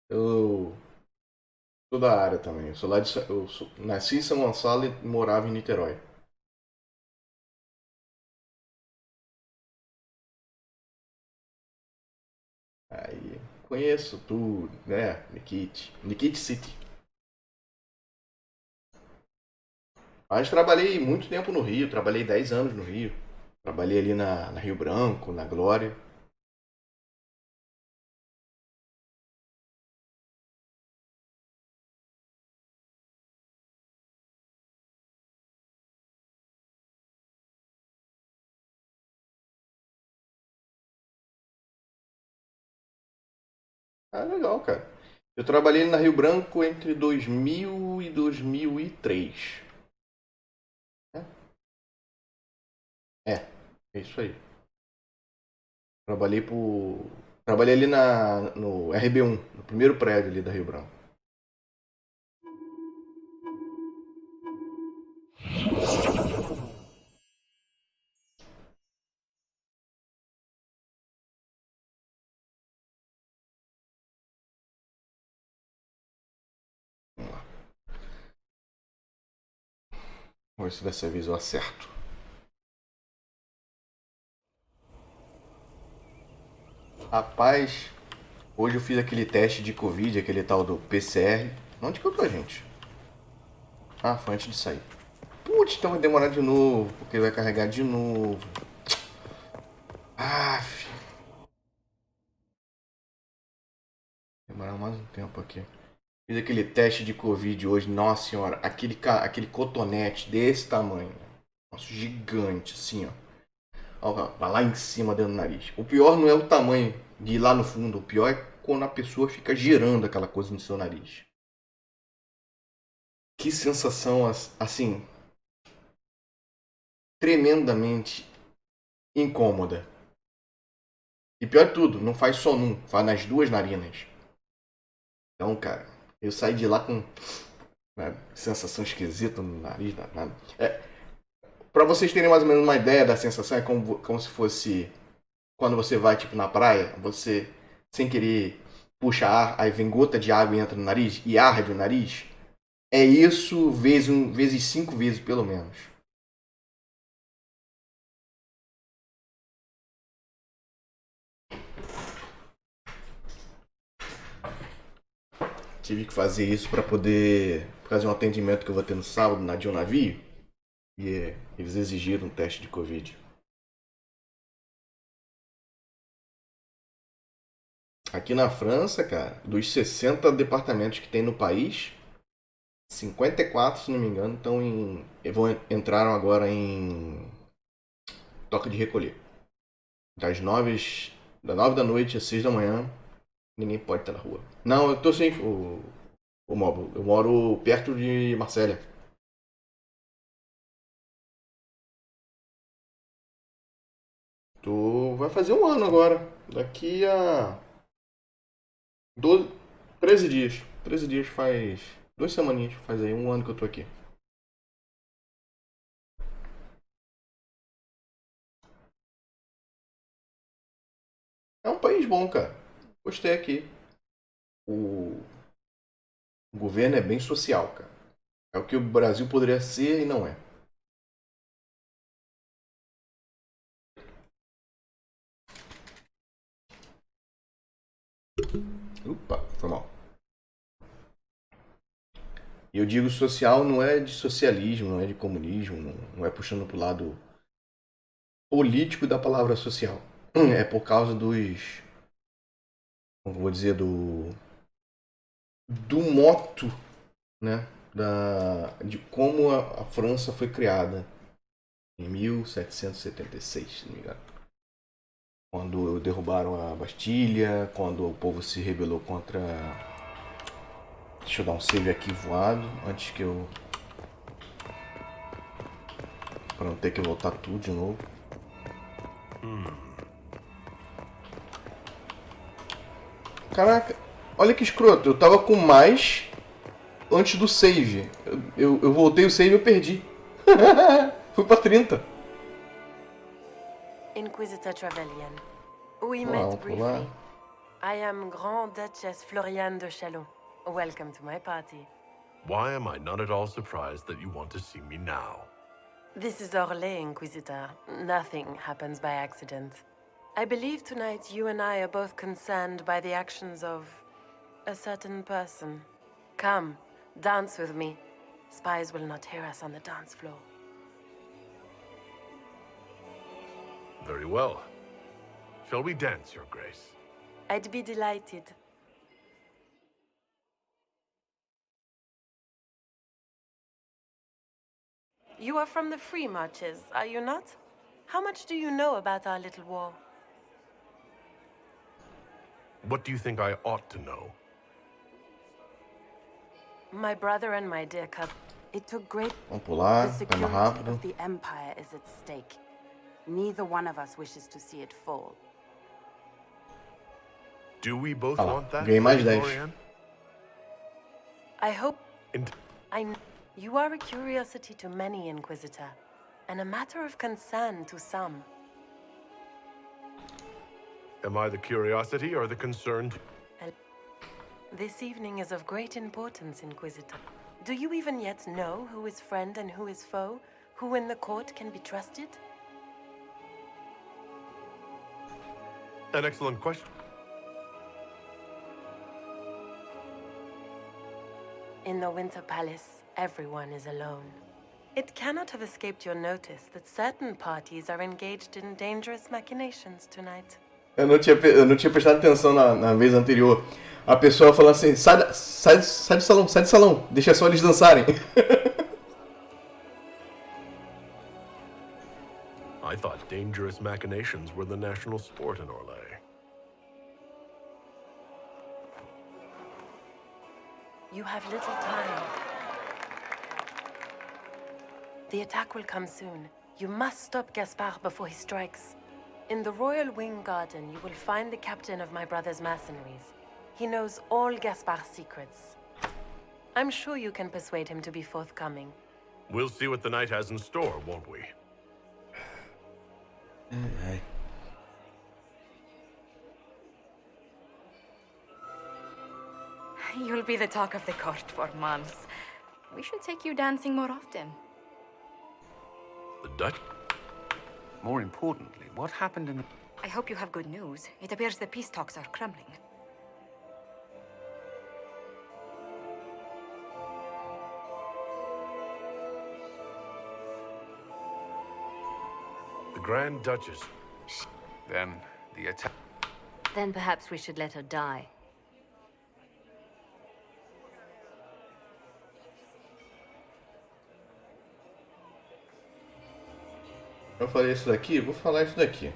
Eu sou da área também. Eu sou lá de, nasci em São Gonçalo e morava em Niterói. Aí conheço tudo, né? Nikit City. Mas trabalhei muito tempo no Rio, trabalhei 10 anos no Rio. Trabalhei ali na Rio Branco, na Glória. Ah, legal, cara. Eu trabalhei na Rio Branco entre 2000 e 2003. É, é isso aí. Trabalhei ali no RB1, no primeiro prédio ali da Rio Branco. Vamos ver se dessa vez eu acerto. Rapaz, hoje eu fiz aquele teste de Covid, aquele tal do PCR. Onde que eu tô, gente? Ah, foi antes de sair. Putz, então vai demorar de novo, porque vai carregar de novo. Aff. Demorar mais um tempo aqui. Fiz aquele teste de Covid hoje, nossa senhora, aquele cotonete desse tamanho. Nossa, gigante, assim, ó. Ó, vai lá em cima dentro do nariz. O pior não é o tamanho de ir lá no fundo, o pior é quando a pessoa fica girando aquela coisa no seu nariz. Que sensação, assim, tremendamente incômoda. E pior de tudo, não faz só num, faz nas duas narinas. Então, cara, eu saí de lá com uma sensação esquisita no nariz. Pra vocês terem mais ou menos uma ideia da sensação, é como se fosse quando você vai, tipo, na praia, você, sem querer, puxa ar, aí vem gota de água e entra no nariz e arde o nariz. É isso vezes 5 vezes, pelo menos. Tive que fazer isso para poder fazer um atendimento que eu vou ter no sábado de um navio. E eles exigiram um teste de Covid. Aqui na França, cara, dos 60 departamentos que tem no país, 54, se não me engano, entraram agora em toque de recolher. Das 9 da noite às 6 da manhã, ninguém pode estar na rua. Não, eu tô sem o móvel. Eu moro perto de Marselha. Vai fazer um ano agora. Daqui a 12, 13 dias. 13 dias faz 2 semaninhas. Faz aí um ano que eu tô aqui. É um país bom, cara. Gostei aqui. O governo é bem social, cara. É o que o Brasil poderia ser e não é. Opa, foi mal. E eu digo social não é de socialismo, não é de comunismo, não é puxando pro lado político da palavra social. É por causa como vou dizer, do moto, né, de como a França foi criada em 1776, se não me engano. Quando derrubaram a Bastilha, quando o povo se rebelou contra... Deixa eu dar um save aqui voado, antes que eu... Pra não ter que voltar tudo de novo. Caraca, olha que escroto, eu tava com mais antes do save. Eu voltei o save e eu perdi. Fui pra 30. Inquisitor Trevelyan, we Olá, met briefly. olá. I am Grand Duchess Floriane de Chalon. Welcome to my party. Why am I not at all surprised that you want to see me now? This is Orlais, Inquisitor. Nothing happens by accident. I believe tonight you and I are both concerned by the actions of a certain person. Come, dance with me. Spies will not hear us on the dance floor. Very well. Shall we dance, Your Grace? I'd be delighted. You are from the Free Marches, are you not? How much do you know about our little war? What do you think I ought to know? My brother and my dear cousin. It took great... Vamos pular, The vai mais security rápido. of the Empire is at stake. Neither one of us wishes to see it fall. Do we both Ah lá, want that, ganhei mais Lady 10. Florian? I hope... You are a curiosity to many, Inquisitor, and a matter of concern to some. Am I the curiosity or the concern? This evening is of great importance, Inquisitor. Do you even yet know who is friend and who is foe? Who in the court can be trusted? An excellent question. In the Winter Palace, everyone is alone. It cannot have escaped your notice that certain parties are engaged in dangerous machinations tonight. Eu não tinha prestado atenção na vez anterior. A pessoa falando assim, sai do salão, deixa só eles dançarem. I thought dangerous machinations were the national sport in Orlais. You have little time. The attack will come soon. You must stop Gaspard before he strikes. In the Royal Wing Garden, you will find the captain of my brother's mercenaries. He knows all Gaspard's secrets. I'm sure you can persuade him to be forthcoming. We'll see what the night has in store, won't we? You'll be the talk of the court for months. We should take you dancing more often. The Dutch? More importantly, what happened in the... I hope you have good news. It appears the peace talks are crumbling. Grand Duchess. Then the attack. Then perhaps we should let her die. Eu falei isso daqui, vou falar isso daqui.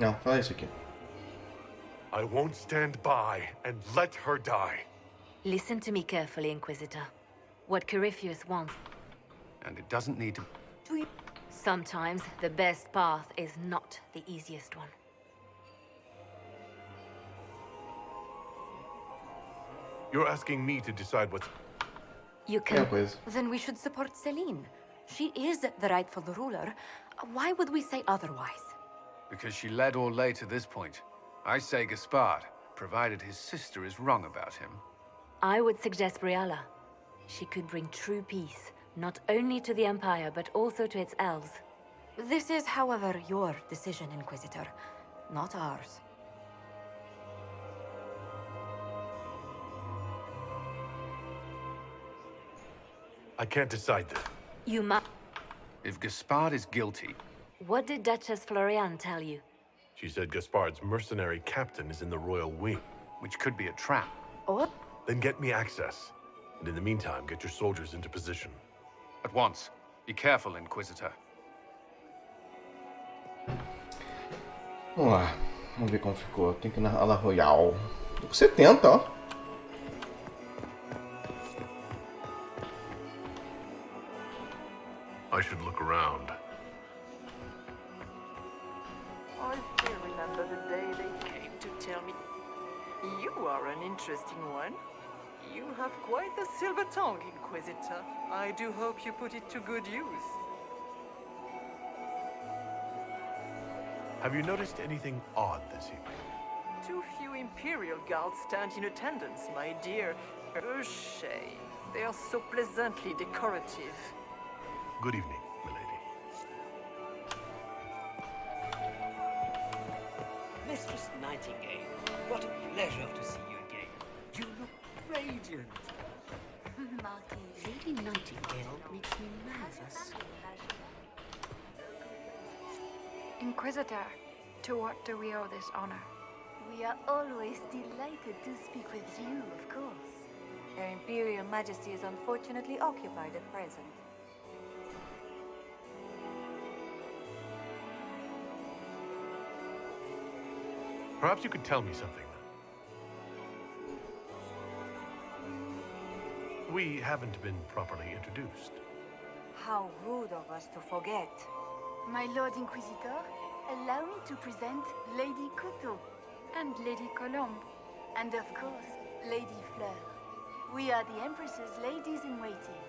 Não, fala isso aqui. I won't stand by and let her die. Listen to me carefully, Inquisitor. What Corypheus wants. And it doesn't need to. Sometimes the best path is not the easiest one. You're asking me to decide what's... You can... pues. Then we should support Celine. She is the rightful ruler. Why would we say otherwise? Because she led Orlais to this point. I say Gaspard, provided his sister is wrong about him. I would suggest Briala. She could bring true peace, not only to the Empire, but also to its elves. This is, however, your decision, Inquisitor, not ours. I can't decide this. You must... If Gaspard is guilty... What did Duchess Florian tell you? She said Gaspard's mercenary captain is in the royal wing. Which could be a trap. Or? Then get me access. And in the meantime, get your soldiers into position. At once. Be careful, Inquisitor. Vamos lá. Vamos ver como ficou. Tem que ir na ala royal. Tô com 70, ó. I should look around. I still remember the day they came to tell me. You are an interesting one. You have quite the silver tongue, Inquisitor. I do hope you put it to good use. Have you noticed anything odd this evening? Too few Imperial guards stand in attendance, my dear. A shame. They are so pleasantly decorative. Good evening, milady. Mistress Nightingale, what a pleasure to see you again. You look radiant. Marquis, Lady Nightingale makes me nervous. Inquisitor, to what do we owe this honor? We are always delighted to speak with you, of course. Her Imperial Majesty is unfortunately occupied at present. Perhaps you could tell me something, then. We haven't been properly introduced. How rude of us to forget. My Lord Inquisitor, allow me to present Lady Couteau. And Lady Colombe. And of course, Lady Fleur. We are the Empress's ladies-in-waiting.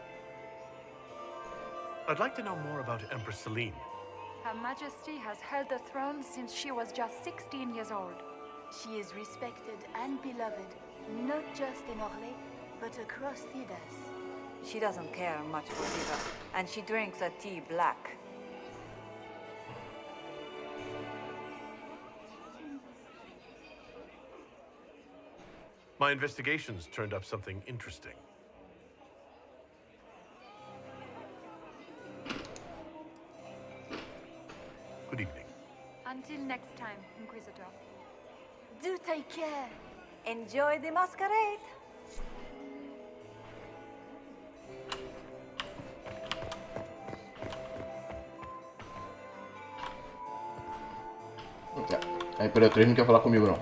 I'd like to know more about Empress Celine. Her Majesty has held the throne since she was just 16 years old. She is respected and beloved, not just in Orlais, but across Thedas. She doesn't care much for liver, and she drinks her tea black. My investigations turned up something interesting. Good evening. Until next time, Inquisitor. Do take care. Enjoy the masquerade. A Imperatriz não quer falar comigo, não.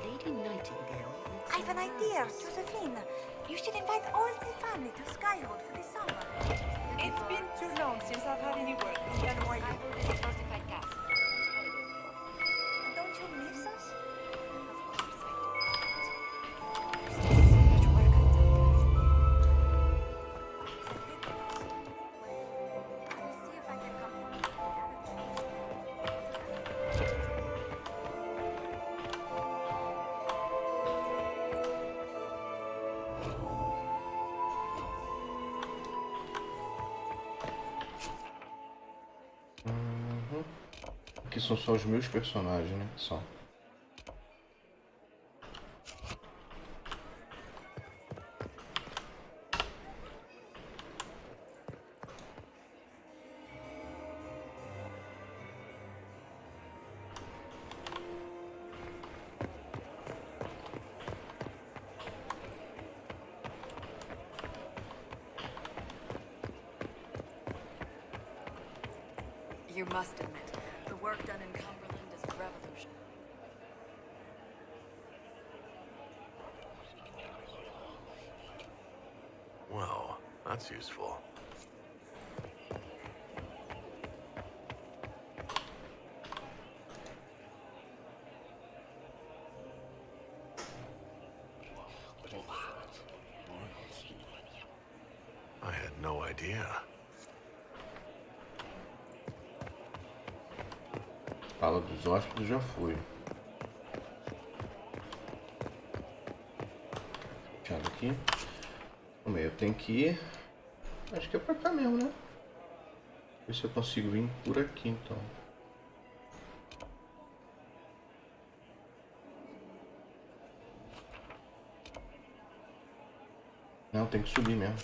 Lady Nightingale. I have an idea, Josephine. You should invite all the family to Skywood for the summer. It's been too long since I've had any word from NYU. Fortified castle. Don't you miss us? Of course I do. There's so much work undone. I'll see if I can come home. Aqui são só os meus personagens, né? Só. You must admit, the work done in Cumberland is a revolution. Well, that's useful. I had no idea. Fala dos hóspedes, já fui. Fechado aqui. Calma aí, eu tenho que ir. Acho que é pra cá mesmo, né? Ver se eu consigo vir por aqui então. Não, tem que subir mesmo.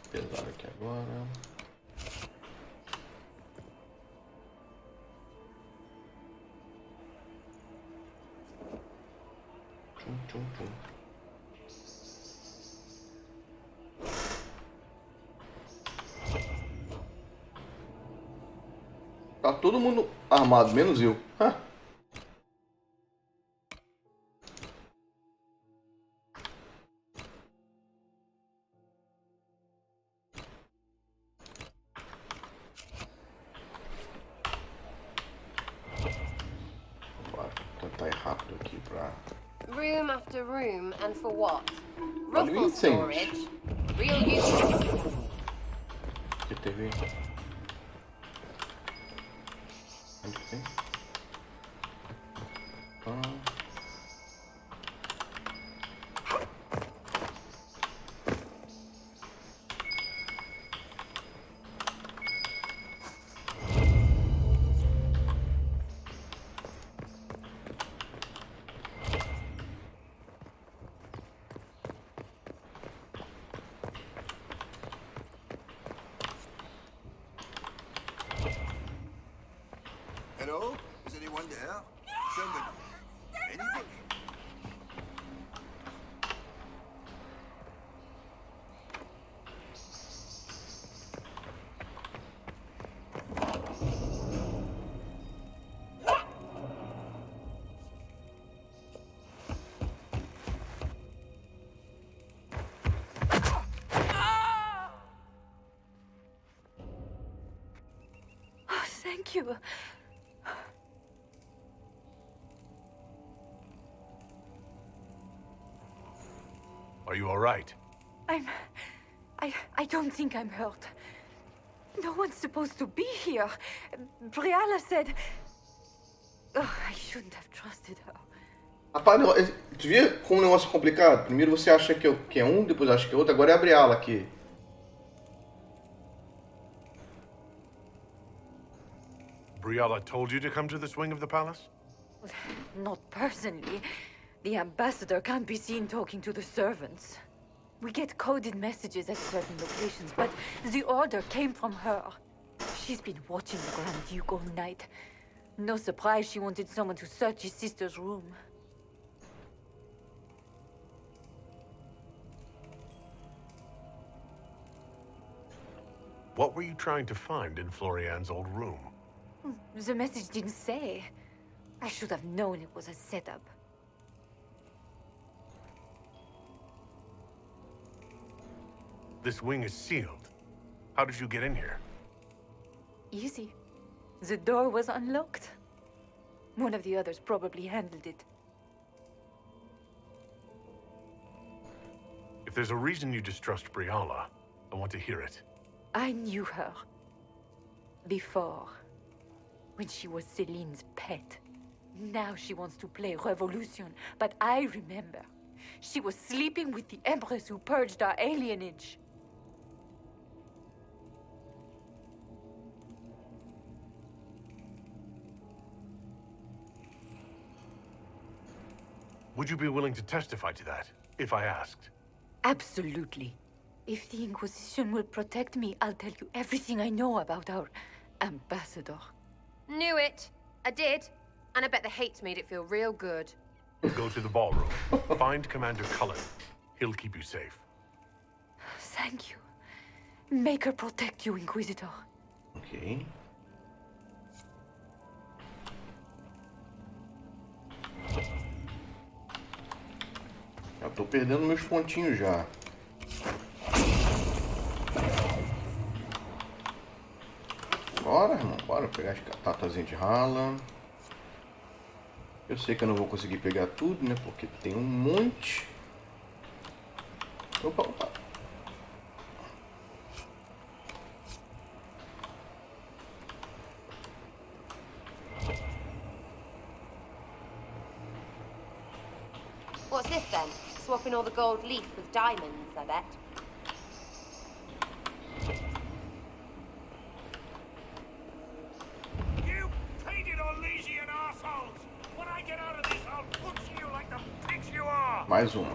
Pesado aqui agora. Tchum, tchum, tchum. Tá todo mundo armado, menos eu. Bora tentar ir rápido aqui pra... Room after room, and for what? Olha o Ruffle item. storage. Real use. Que TV? Onde que tem? Hello? Is anyone there? Somebody. Anything? Oh, thank you. Are you all right? I don't think I'm hurt. No one's supposed to be here. Briala said... Oh, I shouldn't have trusted her. Rapaz, tu vê como o negócio é complicado? Primeiro você acha que é um, depois acha que é outro, agora é abrir a ala aqui. Briala told you to come to this wing of the palace? Not personally. The ambassador can't be seen talking to the servants. We get coded messages at certain locations, but the order came from her. She's been watching the Grand Duke all night. No surprise she wanted someone to search his sister's room. What were you trying to find in Florian's old room? The message didn't say. I should have known it was a setup. This wing is sealed. How did you get in here? Easy. The door was unlocked. One of the others probably handled it. If there's a reason you distrust Briala, I want to hear it. I knew her. Before. When she was Celine's pet. Now she wants to play revolution, but I remember. She was sleeping with the Empress who purged our alienage. Would you be willing to testify to that, if I asked? Absolutely. If the Inquisition will protect me, I'll tell you everything I know about our ambassador. Knew it. I did. And I bet the hate made it feel real good. Go to the ballroom. Find Commander Cullen. He'll keep you safe. Thank you. Maker protect you, Inquisitor. Ok. Já tô perdendo meus pontinhos já. Bora, irmão. Bora pegar as catatazinhas de rala. Eu sei que eu não vou conseguir pegar tudo, né? Porque tem um monte. Opa, opa. What's this then? Swapping all the gold leaf with diamonds, I bet. You painted Orlesian assholes! When I get out of this, I'll butcher you like the pigs you are! Mais uma.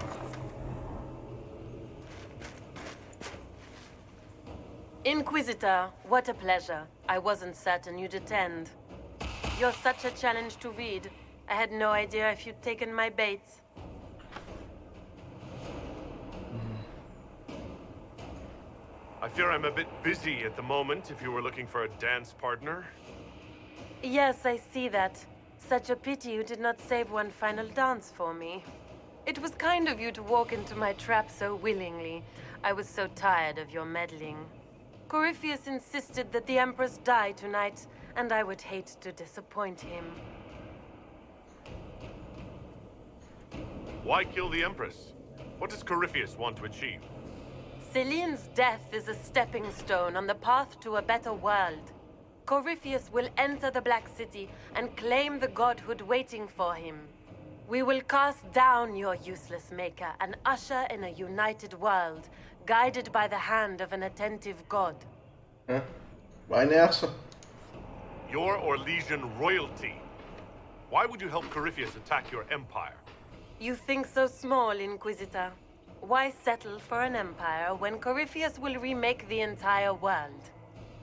Inquisitor, what a pleasure. I wasn't certain you'd attend. You're such a challenge to read. I had no idea if you'd taken my baits. I fear I'm a bit busy at the moment if you were looking for a dance partner. Yes, I see that. Such a pity you did not save one final dance for me. It was kind of you to walk into my trap so willingly. I was so tired of your meddling. Corypheus insisted that the Empress die tonight, and I would hate to disappoint him. Why kill the Empress? What does Corypheus want to achieve? Celine's death is a stepping stone on the path to a better world. Corypheus will enter the Black City and claim the godhood waiting for him. We will cast down your useless maker and usher in a united world, guided by the hand of an attentive god. Vai nessa. You're Orlesian royalty. Why would you help Corypheus attack your empire? You think so small, Inquisitor. Why settle for an empire when Corypheus will remake the entire world?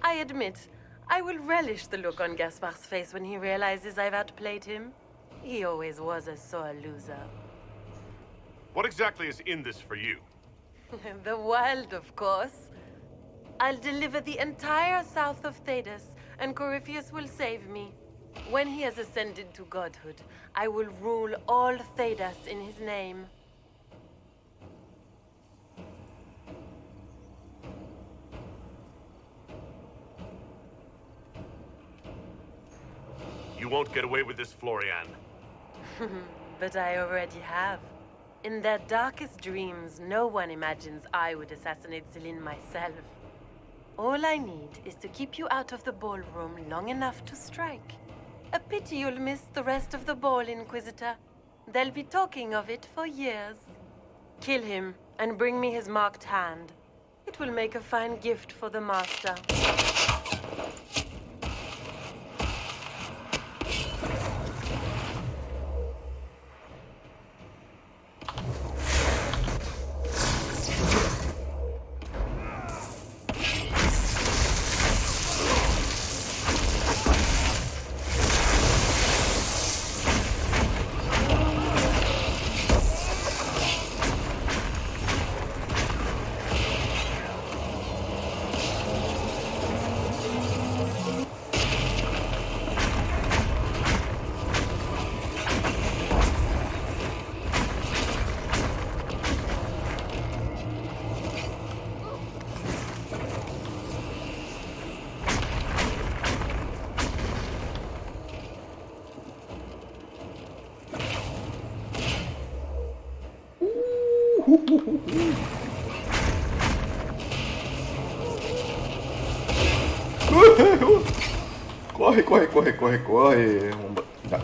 I admit, I will relish the look on Gaspar's face when he realizes I've outplayed him. He always was a sore loser. What exactly is in this for you? The world, of course. I'll deliver the entire south of Thedas, and Corypheus will save me. When he has ascended to godhood, I will rule all Thedas in his name. You won't get away with this, Florian. But I already have. In their darkest dreams, no one imagines I would assassinate Celine myself. All I need is to keep you out of the ballroom long enough to strike. A pity you'll miss the rest of the ball, Inquisitor. They'll be talking of it for years. Kill him and bring me his marked hand. It will make a fine gift for the Master. Corre, corre, corre, corre, corre. Vamos dar.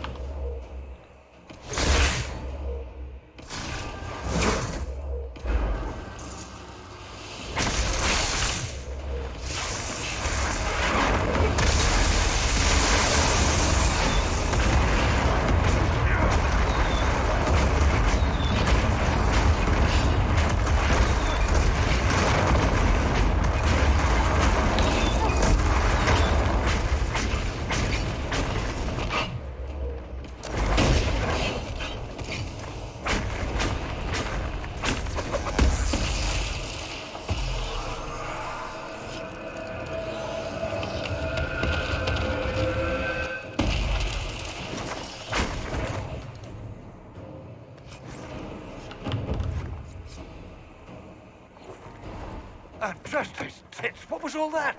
Just his tits. What was all that?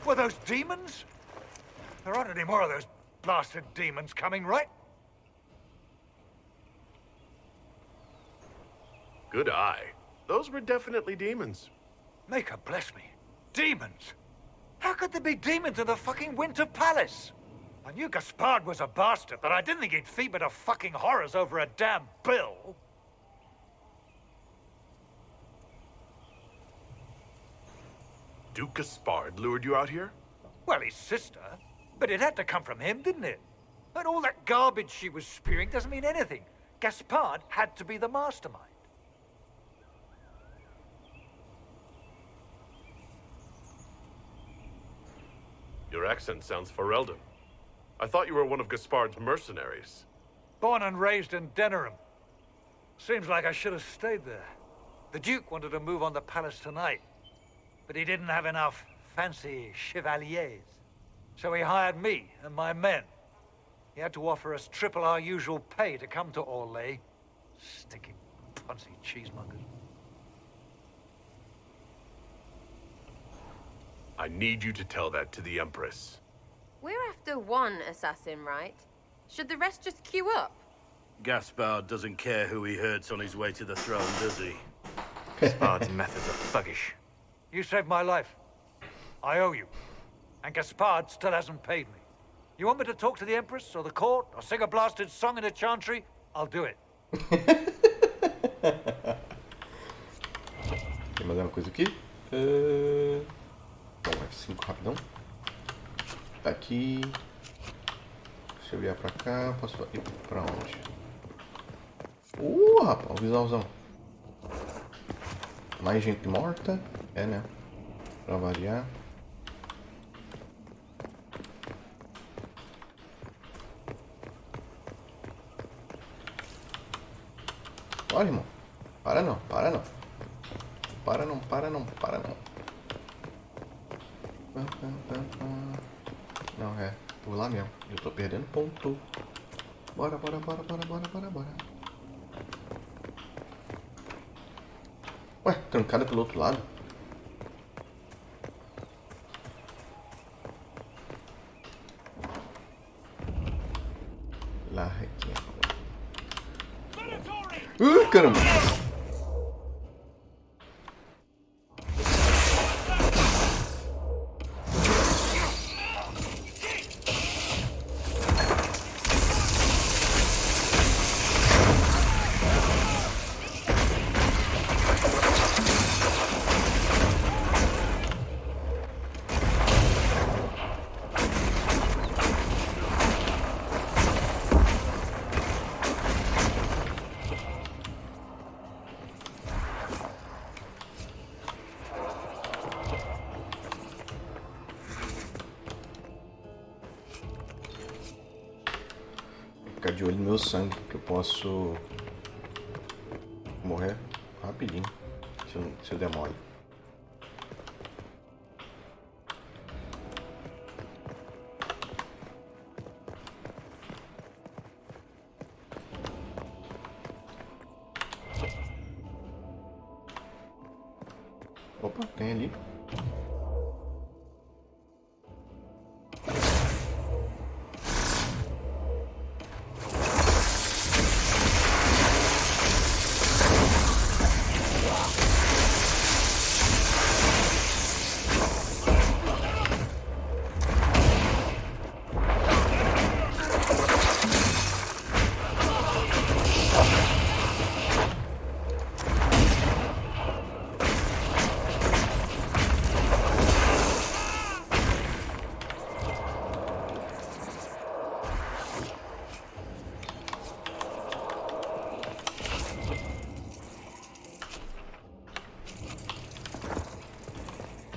Were those demons? There aren't any more of those blasted demons coming, right? Good eye. Those were definitely demons. Maker bless me. Demons? How could there be demons in the fucking Winter Palace? I knew Gaspard was a bastard, but I didn't think he'd feed me to fucking horrors over a damn bill. Duke Gaspard lured you out here? Well, his sister. But it had to come from him, didn't it? And all that garbage she was spewing doesn't mean anything. Gaspard had to be the mastermind. Your accent sounds Ferelden. I thought you were one of Gaspard's mercenaries. Born and raised in Denerim. Seems like I should have stayed there. The Duke wanted to move on the palace tonight, but he didn't have enough fancy chevaliers. So he hired me and my men. He had to offer us triple our usual pay to come to Orlais. Stinking punsy cheesemongers. I need you to tell that to the Empress. We're after one assassin, right? Should the rest just queue up? Gaspard doesn't care who he hurts on his way to the throne, does he? Gaspard's methods are thuggish. You saved my life. I owe you. And Gaspard still hasn't paid me. You want me to talk to the Empress or the court or sing a blasted song in a chantry? I'll do it. Tem mais uma coisa aqui? Bom, F5 rapidão. Tá aqui. Deixa eu virar pra cá. Posso ir pra onde? Rapaz, o visualzão. Mais gente morta? É, né? Pra variar. Olha, irmão. Para não, para não. Para não, para não, para não. Não, é por lá mesmo. Eu tô perdendo ponto. Bora, bora, bora, bora, bora, bora, bora. Ué, trancada pelo outro lado? Lá aqui. Caramba! Ficar de olho no meu sangue, que eu posso morrer rapidinho se eu der mole. Opa, tem ali.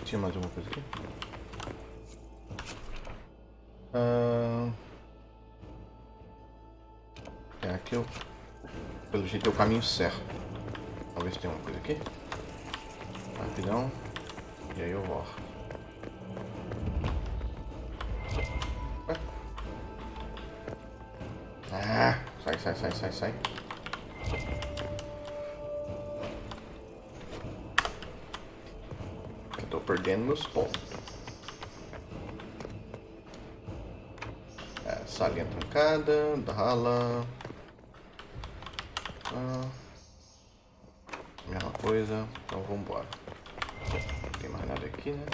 Tinha mais alguma coisa aqui? Aqui eu... Pelo jeito é o caminho certo. Vamos ver se tem alguma coisa aqui. Rapidão. E aí eu volto. Ué? Sai, sai, sai, sai, sai. perdendo meus pontos. Salinha trancada, rala. Mesma coisa, então vambora. Não tem mais nada aqui, né?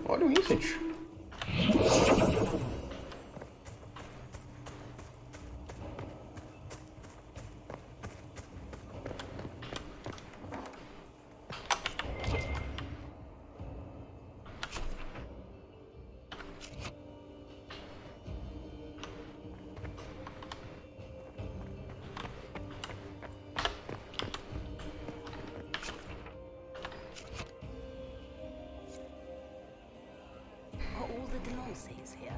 Olha o Incent. Are all the Delonces here?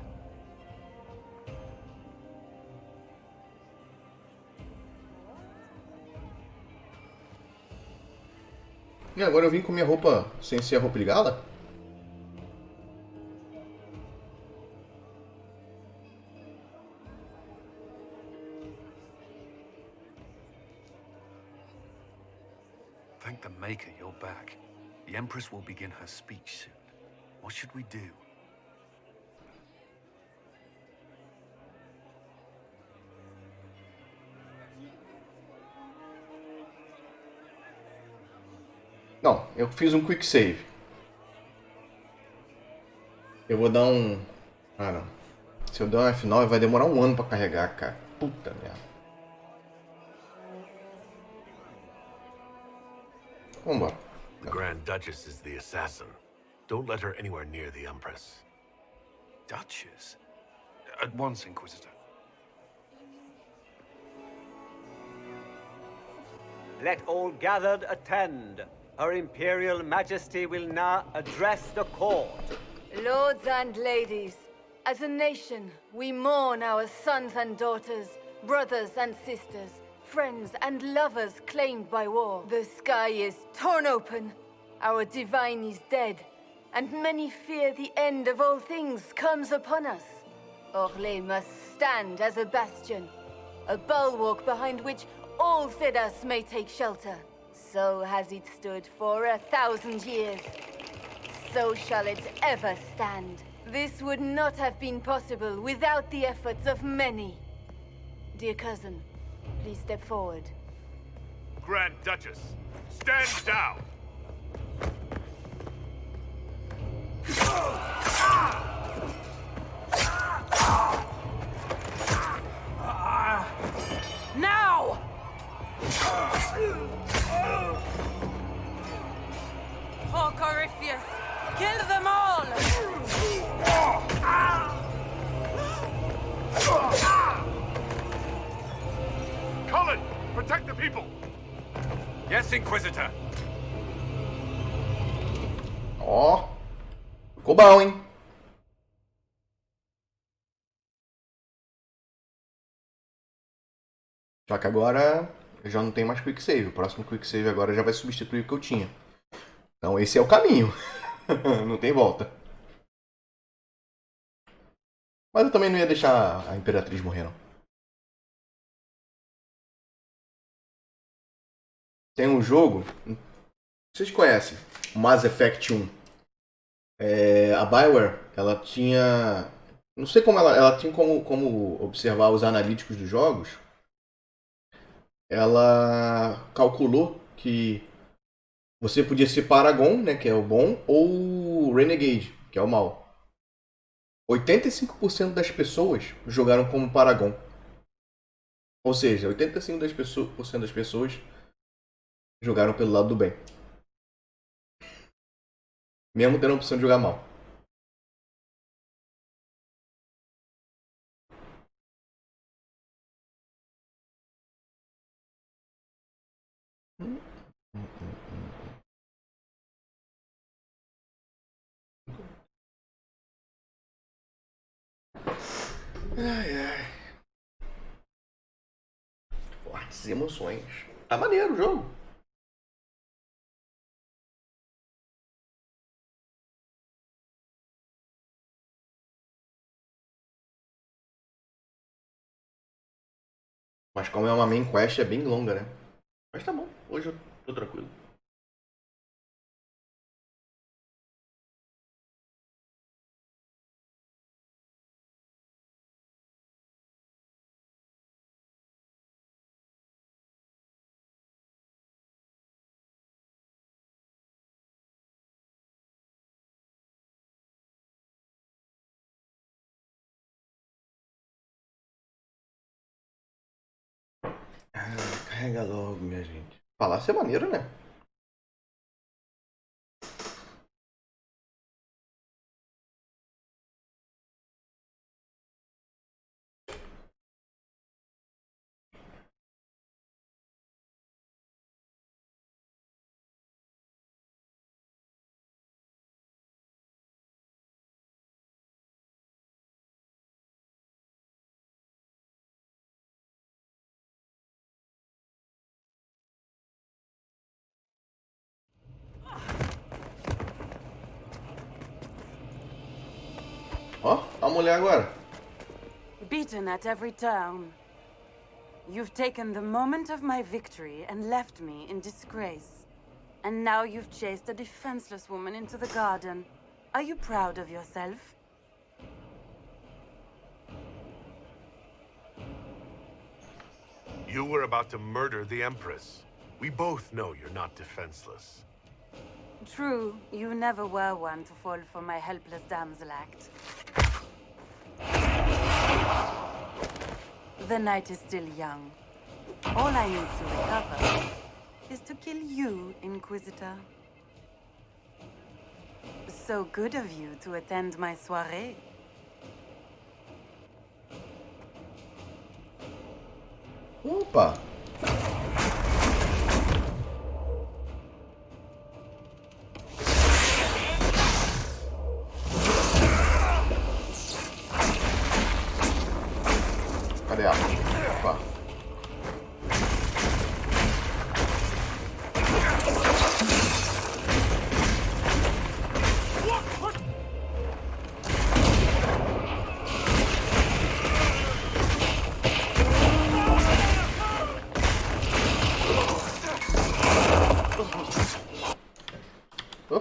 E agora eu vim com minha roupa sem ser a roupa de gala? Thank the Maker you're back. The Empress will begin her speech soon. What should we do? Não, eu fiz um quick save. Eu vou dar um... Ah, não. Se eu der um F9 vai demorar um ano pra carregar, cara. Puta merda. Vambora. The Grand Duchess is the assassin. Don't let her anywhere near the Empress. Duchess? At once, Inquisitor. Let all gathered attend. Her Imperial Majesty will now address the court. Lords and ladies, as a nation, we mourn our sons and daughters, brothers and sisters, friends and lovers claimed by war. The sky is torn open, our divine is dead, and many fear the end of all things comes upon us. Orlais must stand as a bastion, a bulwark behind which all Thedas may take shelter. So has it stood for 1,000 years. So shall it ever stand. This would not have been possible without the efforts of many. Dear cousin, please step forward. Grand Duchess, stand down! Now! For Corypheus, kill them all! Cullen, protect the people! Yes, Inquisitor. Ó. Ficou bom, hein? Só que agora eu já não tenho mais quick save. O próximo quick save agora já vai substituir o que eu tinha. Então esse é o caminho. Não tem volta. Mas eu também não ia deixar a Imperatriz morrer, não. Tem um jogo... Vocês conhecem? Mass Effect 1. A Bioware, ela tinha... Não sei como ela tinha como observar os analíticos dos jogos. Ela calculou que você podia ser Paragon, né, que é o bom, ou Renegade, que é o mal. 85% das pessoas jogaram como Paragon. Ou seja, 85% das pessoas jogaram pelo lado do bem. Mesmo tendo a opção de jogar mal. Ai, ai. Fortes emoções. Tá maneiro o jogo. Mas como é uma main quest, é bem longa, né? Mas tá bom, hoje eu tô tranquilo. Carrega logo, minha gente. Palácio é maneiro, né? Ó, a mulher agora. Beaten at every turn. You've taken the moment of my victory and left me in disgrace. And now you've chased a defenseless woman into the garden. Are you proud of yourself? You were about to murder the Empress. We both know you're not defenseless. True, you never were one to fall for my helpless damsel act. The night is still young. All I need to recover is to kill you, Inquisitor. So good of you to attend my soirée. Opa! Cadê ela? Opa.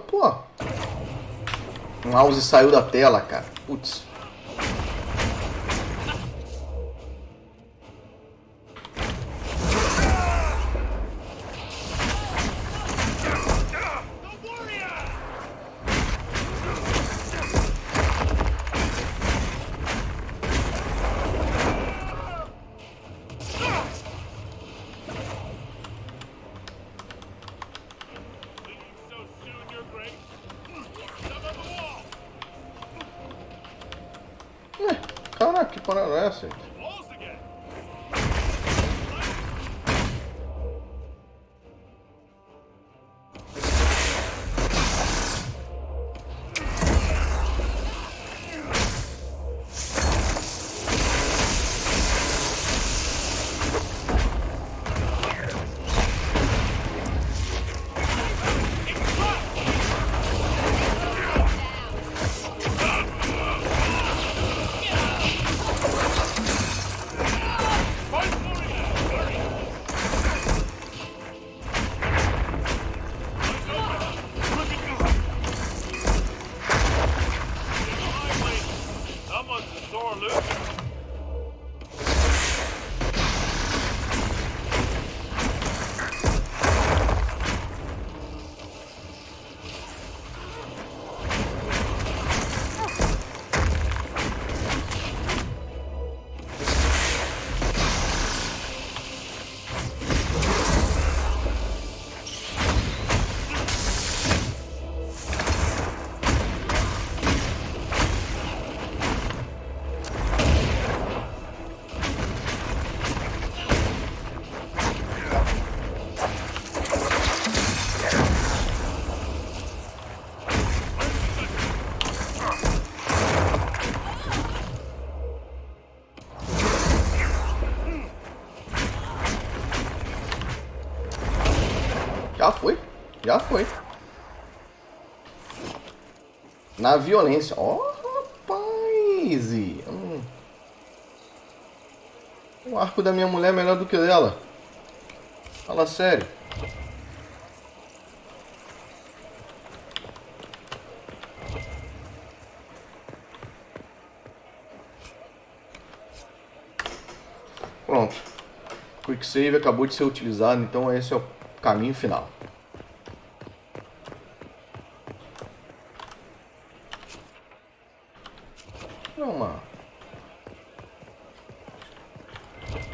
Pô, o mouse saiu da tela, cara. Putz. Caraca, que parada é essa, gente? Já foi. Já foi. Na violência. Ó, rapaz. O arco da minha mulher é melhor do que o dela. Fala sério. Pronto. Quick Save acabou de ser utilizado, então esse é o caminho final. Calma.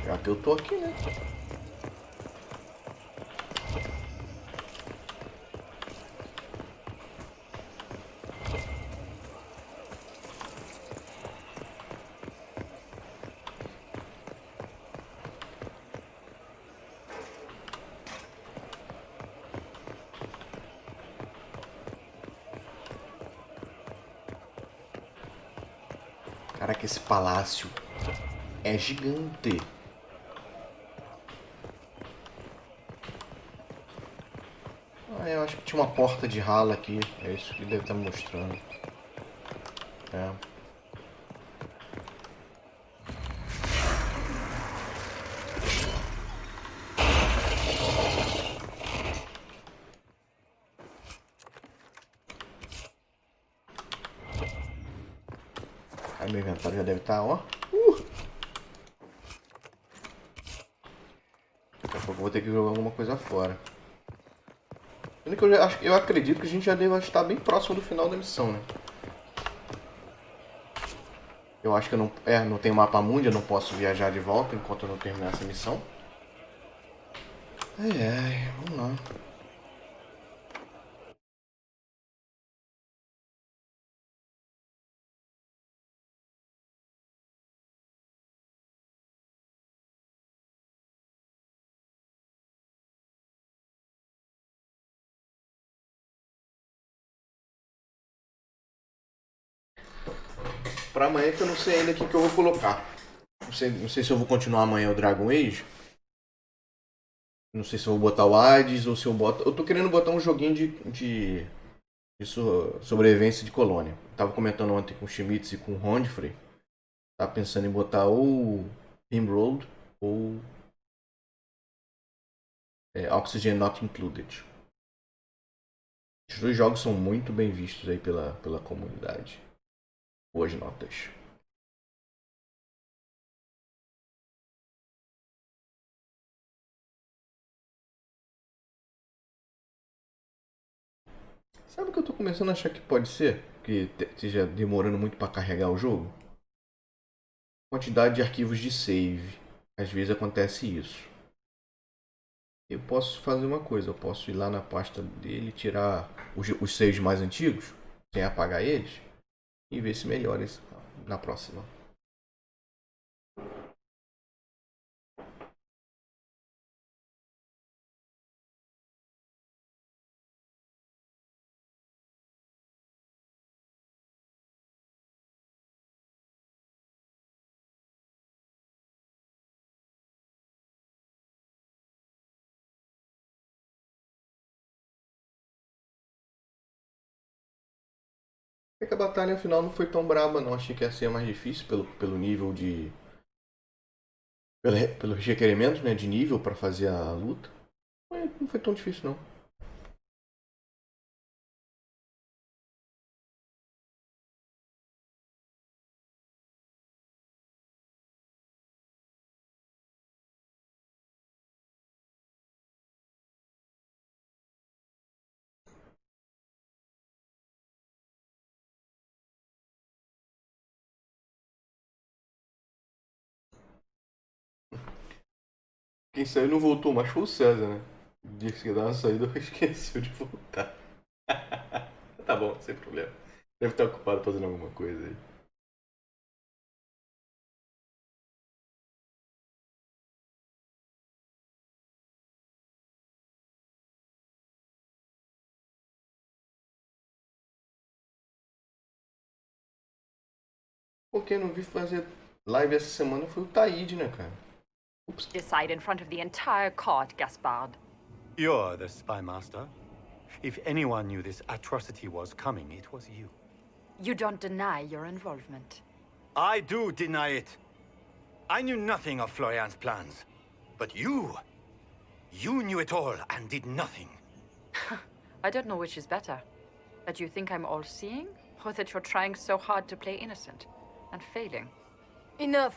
Já que eu tô aqui, né? Caraca, esse palácio é gigante. Ah, eu acho que tinha uma porta de rala aqui. É isso que deve estar me mostrando. É. Aí meu inventário já deve estar, ó. Daqui a pouco eu vou ter que jogar alguma coisa fora. Eu acredito que a gente já deva estar bem próximo do final da missão, né? Eu acho que eu não tem mapa mundo, eu não posso viajar de volta enquanto eu não terminar essa missão. Ai, vamos lá. Pra amanhã que eu não sei ainda o que eu vou colocar. Não sei se eu vou continuar amanhã o Dragon Age. Não sei se eu vou botar o Hades ou se eu boto... Eu tô querendo botar um joguinho de sobrevivência de colônia. Eu tava comentando ontem com o Schmitz e com o Rondfrey. Tava pensando em botar ou Rimworld ou Oxygen Not Included. Os dois jogos são muito bem vistos aí pela comunidade. Boas notas. Sabe o que eu tô começando a achar que pode ser? Que esteja demorando muito para carregar o jogo? Quantidade de arquivos de save. Às vezes acontece isso. Eu posso fazer uma coisa, eu posso ir lá na pasta dele, tirar os saves mais antigos, sem apagar eles, e ver se melhora isso na próxima. É que a batalha final não foi tão braba, não. Achei que ia ser mais difícil pelo nível de. Pelos requerimentos, né, de nível para fazer a luta. Não foi tão difícil, não. Quem saiu não voltou mais foi o César, né? Disse que dava uma saída, esqueceu de voltar. Tá bom, sem problema. Deve estar ocupado fazendo alguma coisa aí. Por que não vi fazer live essa semana foi o Taíde, né, cara? Decide in front of the entire court, Gaspard. You're the spy master. If anyone knew this atrocity was coming, it was you. You don't deny your involvement. I do deny it. I knew nothing of Florian's plans. But you knew it all and did nothing. I don't know which is better. That you think I'm all-seeing, or that you're trying so hard to play innocent and failing. Enough.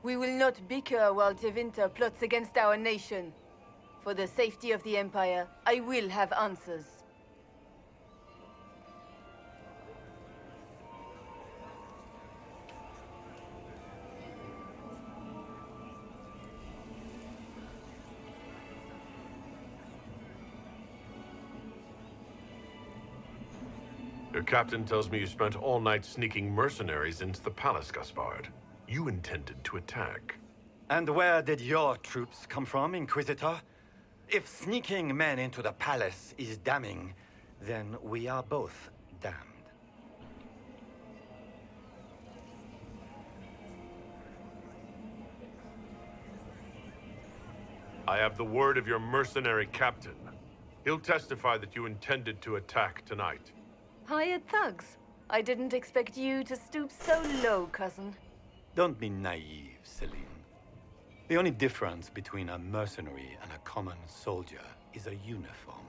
We will not bicker while Tevinter plots against our nation. For the safety of the Empire, I will have answers. Your captain tells me you spent all night sneaking mercenaries into the palace, Gaspard. You intended to attack. And where did your troops come from, Inquisitor? If sneaking men into the palace is damning, then we are both damned. I have the word of your mercenary captain. He'll testify that you intended to attack tonight. Hired thugs. I didn't expect you to stoop so low, cousin. Don't be naive, Celine. The only difference between a mercenary and a common soldier is a uniform.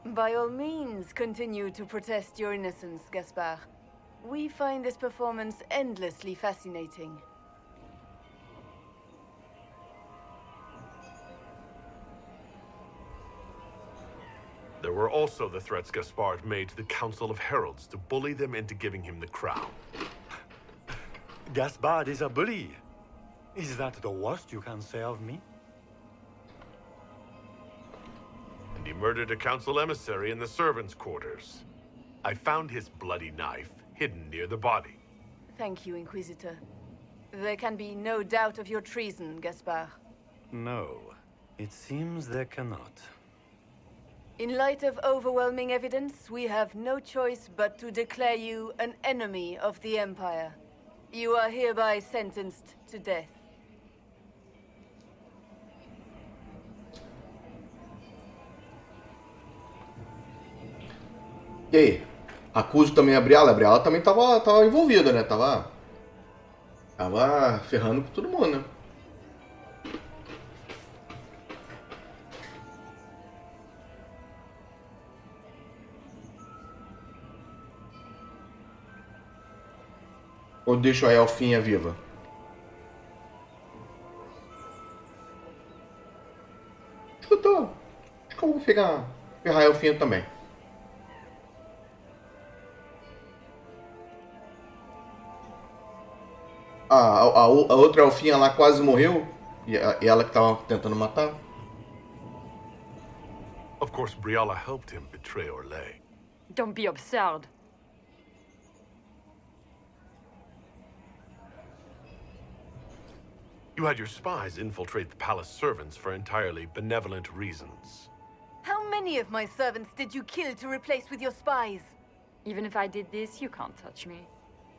By all means, continue to protest your innocence, Gaspard. We find this performance endlessly fascinating. There were also the threats Gaspard made to the Council of Heralds to bully them into giving him the crown. Gaspard is a bully. Is that the worst you can say of me? And he murdered a council emissary in the servants' quarters. I found his bloody knife hidden near the body. Thank you, Inquisitor. There can be no doubt of your treason, Gaspard. No, it seems there cannot. In light of overwhelming evidence, we have no choice but to declare you an enemy of the Empire. You are hereby sentenced to death. E aí? Acuso também a Briala. A Briala também tava envolvida, né? Tava ferrando com todo mundo, né? Ou deixo a Elfinha viva? Acho que eu vou ferrar a Elfinha também. A outra Elfinha lá quase morreu. E ela que tava tentando matar. Of course, Briala helped him betray Orlais. Don't be absurd. You had your spies infiltrate the palace servants for entirely benevolent reasons. How many of my servants did you kill to replace with your spies? Even if I did this, you can't touch me.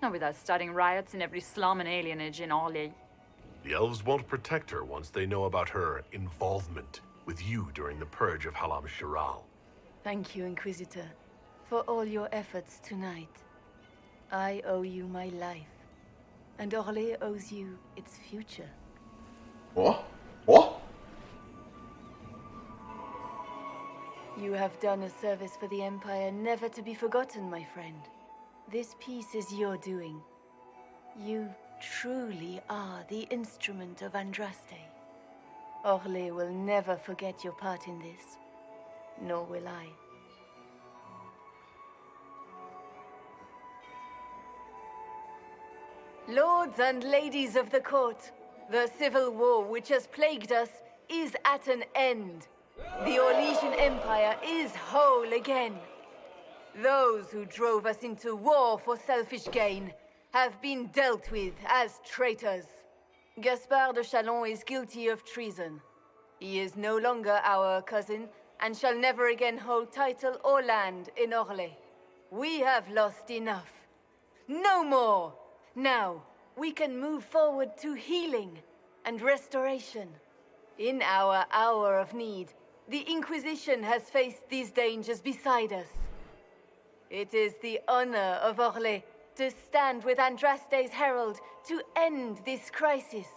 Not without starting riots in every slum and alienage in Orlais. The elves won't protect her once they know about her involvement with you during the purge of Halam Shiral. Thank you, Inquisitor, for all your efforts tonight. I owe you my life, and Orlais owes you its future. Ó, ó. You have done a service for the Empire never to be forgotten, my friend. This piece is your doing. You truly are the instrument of Andraste. Orlais will never forget your part in this, nor will I. Lords and ladies of the court, the civil war which has plagued us is at an end. The Orlesian Empire is whole again. Those who drove us into war for selfish gain have been dealt with as traitors. Gaspard de Chalon is guilty of treason. He is no longer our cousin and shall never again hold title or land in Orlais. We have lost enough. No more! Now, we can move forward to healing and restoration. In our hour of need, the Inquisition has faced these dangers beside us. It is the honor of Orlais to stand with Andraste's herald to end this crisis.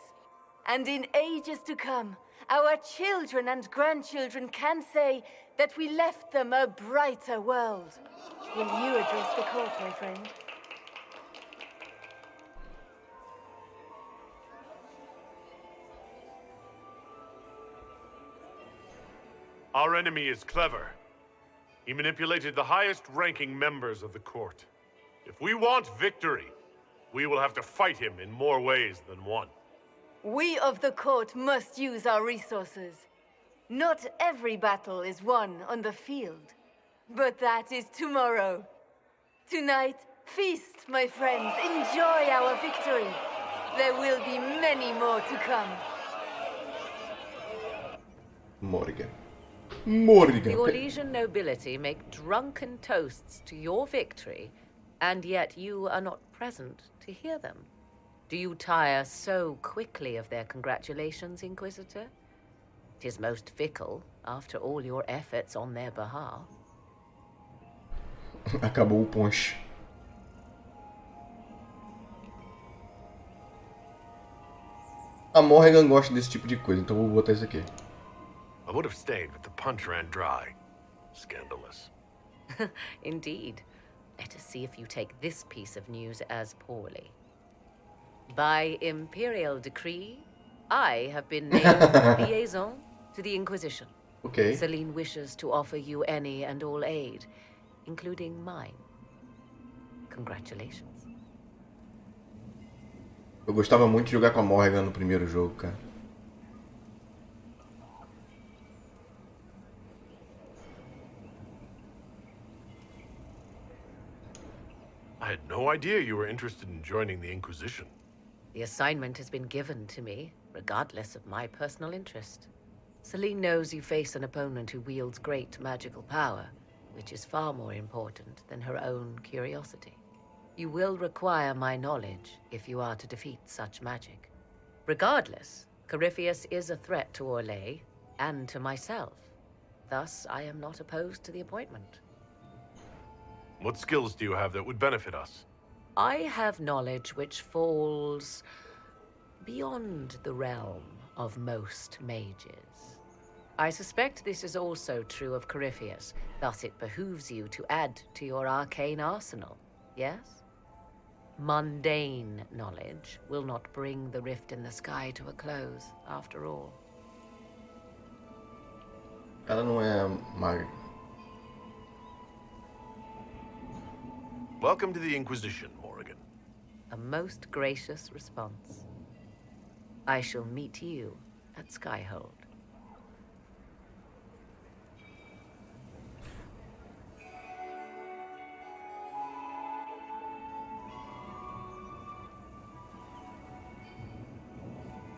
And in ages to come, our children and grandchildren can say that we left them a brighter world. Will you address the court, my friend? Our enemy is clever. He manipulated the highest-ranking members of the court. If we want victory, we will have to fight him in more ways than one. We of the court must use our resources. Not every battle is won on the field, but that is tomorrow. Tonight, feast, my friends. Enjoy our victory. There will be many more to come. Morrigan. The Orlesian nobility make drunken toasts to your victory, and yet you are not present to hear them. Do you tire so quickly of their congratulations, Inquisitor? 'Tis most fickle, after all your efforts on their behalf. Acabou o punch. A Morrigan gosta desse tipo de coisa, então vou botar isso aqui. I would have stayed, but the punch ran dry. Scandalous. Indeed. Let us see if you take this piece of news as poorly. By imperial decree, I have been named liaison to the Inquisition. Okay. Celine wishes to offer you any and all aid, including mine. Congratulations. Eu gostava muito de jogar com a Morrigan no primeiro jogo, cara. I had no idea you were interested in joining the Inquisition. The assignment has been given to me, regardless of my personal interest. Celine knows you face an opponent who wields great magical power, which is far more important than her own curiosity. You will require my knowledge if you are to defeat such magic. Regardless, Corypheus is a threat to Orlais and to myself. Thus, I am not opposed to the appointment. What skills do you have that would benefit us? I have knowledge which falls beyond the realm of most mages. I suspect this is also true of Corypheus, thus it behooves you to add to your arcane arsenal, yes? Mundane knowledge will not bring the rift in the sky to a close, after all. Ela não é maga. Welcome to the Inquisition, Morrigan. A most gracious response. I shall meet you at Skyhold.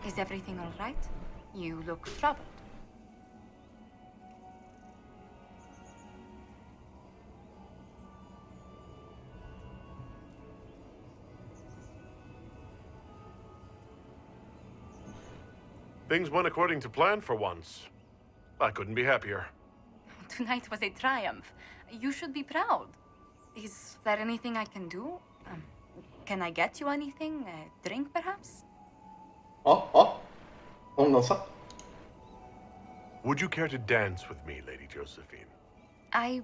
Is everything all right? You look troubled. Things went according to plan for once. I couldn't be happier. Tonight was a triumph. You should be proud. Is there anything I can do? Can I get you anything? A drink, perhaps? Ó. Vamos dançar? Would you care to dance with me, Lady Josephine? I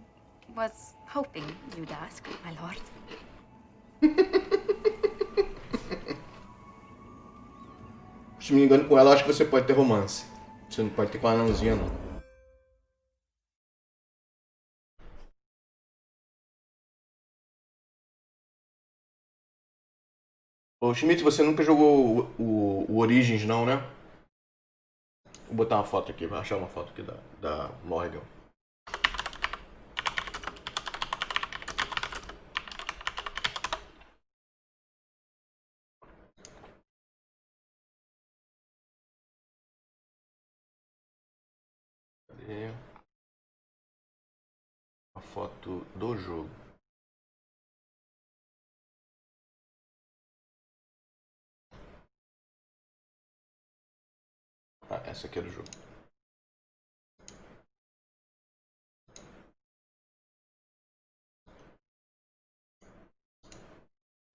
was hoping you'd ask, my lord. Se me engano, com ela acho que você pode ter romance. Você não pode ter com a anãzinha, não. Ô Schmidt, você nunca jogou o Origins, não, né? Vou botar uma foto aqui, vou achar uma foto aqui da Morrigan. Cadê a foto do jogo? Ah, essa aqui é do jogo.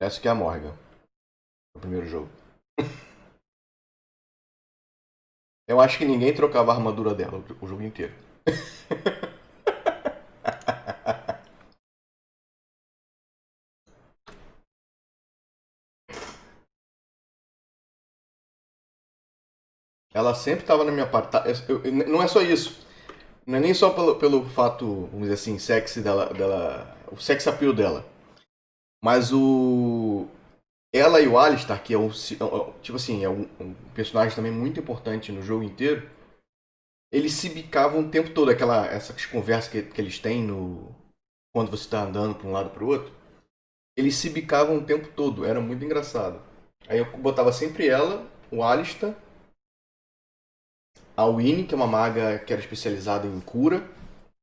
Essa aqui é a Morrigan. O primeiro jogo. Eu acho que ninguém trocava a armadura dela o jogo inteiro. Ela sempre estava na minha parte. Não é só isso. Não é nem só pelo fato, vamos dizer assim, sexy dela, o sex appeal dela. Mas ela e o Alistar, que é tipo assim, é um personagem também muito importante no jogo inteiro. Eles se bicavam o tempo todo, essas conversas que eles têm quando você está andando para um lado para o outro. Eles se bicavam o tempo todo, era muito engraçado. Aí eu botava sempre ela, o Alistar, a Winnie, que é uma maga que era especializada em cura.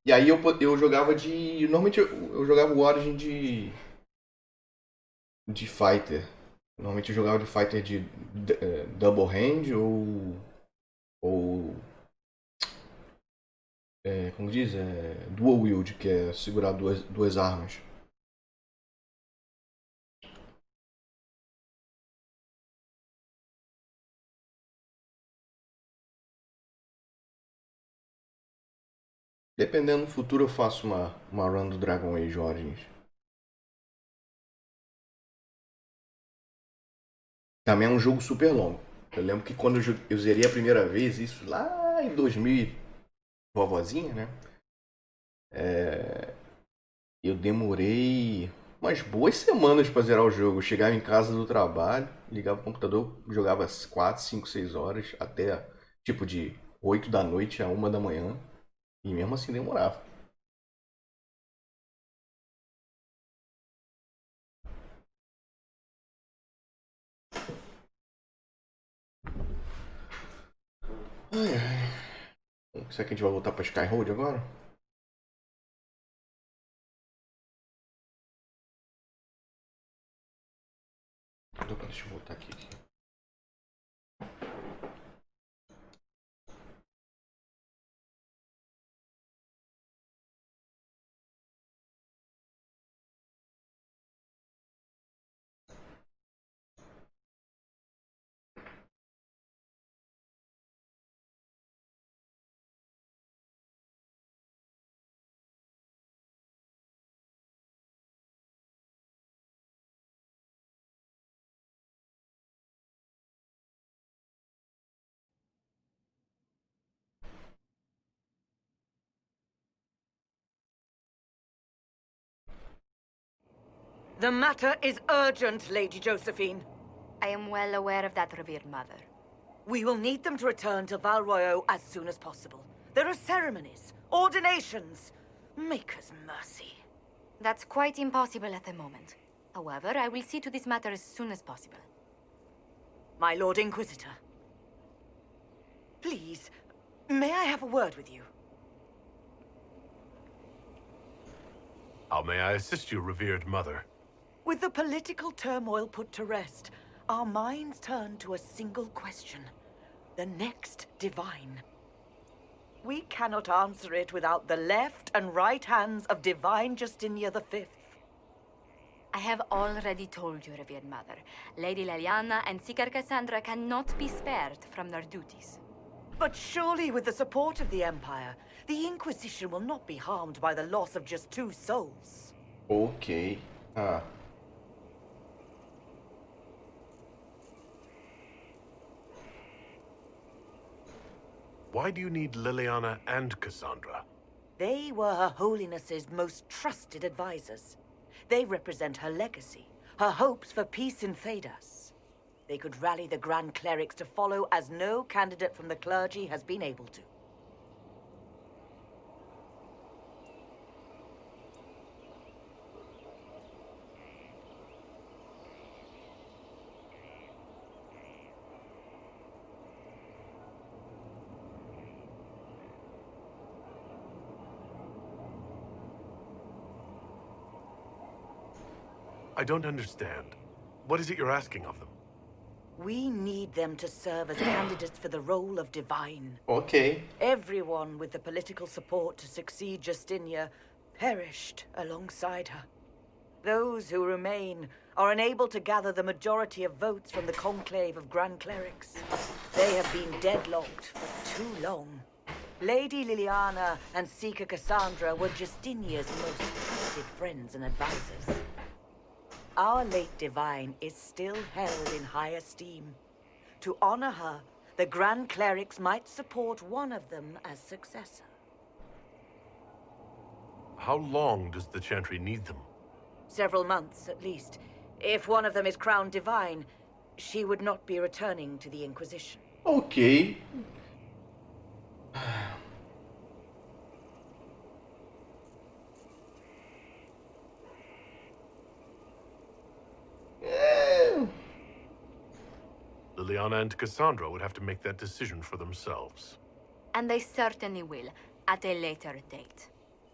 E aí eu jogava de. Normalmente eu jogava o Origin de Fighter. Normalmente eu jogava de Fighter de Double Hand ou como diz? Dual Wield, que é segurar duas armas. Dependendo do futuro eu faço uma run do Dragon Age Origins. Também é um jogo super longo. Eu lembro que quando eu zerei a primeira vez, isso lá em 2000, vovozinha, né? Eu demorei umas boas semanas pra zerar o jogo. Eu chegava em casa do trabalho, ligava o computador, jogava 4, 5, 6 horas, até tipo de 8 da noite a 1 da manhã. E mesmo assim demorava. Ai, ai. Será que a gente vai voltar pra Skyhold agora? Opa, deixa eu voltar aqui. The matter is urgent, Lady Josephine. I am well aware of that, revered mother. We will need them to return to Val Royeaux as soon as possible. There are ceremonies, ordinations. Maker's mercy. That's quite impossible at the moment. However, I will see to this matter as soon as possible. My Lord Inquisitor. Please, may I have a word with you? How may I assist you, revered mother? With the political turmoil put to rest, our minds turn to a single question. The next divine. We cannot answer it without the left and right hands of Divine Justinia V. I have already told you, revered mother. Lady Leliana and Seeker Cassandra cannot be spared from their duties. But surely with the support of the Empire, the Inquisition will not be harmed by the loss of just 2 souls. Ok. Ah. Why do you need Liliana and Cassandra? They were Her Holiness's most trusted advisors. They represent her legacy, her hopes for peace in Thedas. They could rally the Grand Clerics to follow as no candidate from the clergy has been able to. I don't understand. What is it you're asking of them? We need them to serve as candidates for the role of Divine. Ok. Everyone with the political support to succeed Justinia perished alongside her. Those who remain are unable to gather the majority of votes from the conclave of Grand Clerics. They have been deadlocked for too long. Lady Liliana and Seeker Cassandra were Justinia's most trusted friends and advisors. Our late divine is still held in high esteem. To honor her, the Grand Clerics might support one of them as successor. How long does the Chantry need them? Several months, at least. If one of them is crowned divine, she would not be returning to the Inquisition. Ok. Liliana and Cassandra would have to make that decision for themselves. And they certainly will, at a later date.